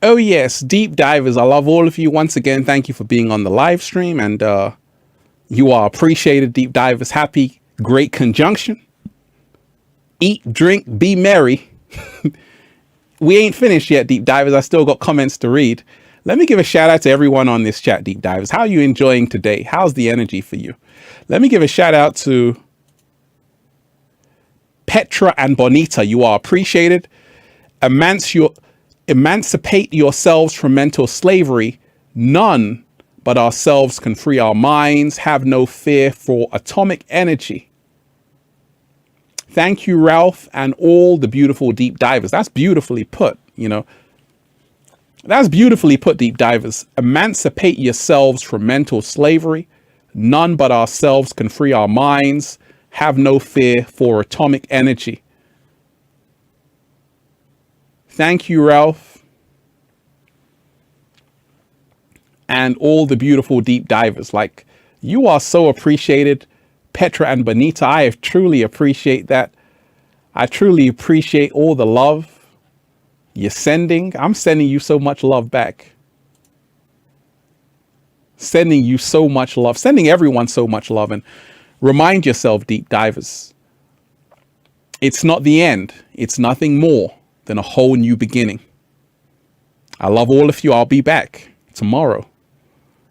Oh yes, deep divers, I love all of you. Once again, thank you for being on the live stream, and you are appreciated, deep divers. Happy great conjunction. Eat, drink, be merry. We ain't finished yet, deep divers. I still got comments to read. Let me give a shout out to everyone on this chat, deep divers. How are you enjoying today? How's the energy for you? Let me give a shout out to Petra and Bonita. You are appreciated. Emancipate yourselves from mental slavery. None but ourselves can free our minds. Have no fear for atomic energy. Thank you, Ralph, and all the beautiful deep divers. That's beautifully put, you know. That's beautifully put, deep divers. Emancipate yourselves from mental slavery. None but ourselves can free our minds. Have no fear for atomic energy. Thank you, Ralph. And all the beautiful deep divers. Like, you are so appreciated. Petra and Bonita, I truly appreciate that. I truly appreciate all the love. I'm sending you so much love back. Sending you so much love, sending everyone so much love. And remind yourself, deep divers, it's not the end. It's nothing more than a whole new beginning. I love all of you. I'll be back tomorrow.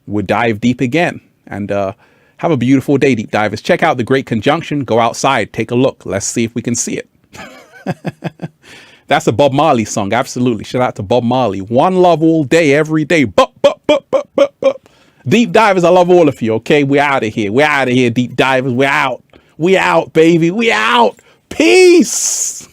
We'll dive deep again. And have a beautiful day, deep divers. Check out the Great Conjunction. Go outside. Take a look. Let's see if we can see it. That's a Bob Marley song. Absolutely. Shout out to Bob Marley. One love all day, every day. Deep divers, I love all of you. Okay, we're out of here. We're out of here, deep divers. We're out. We out, baby. We out. Peace.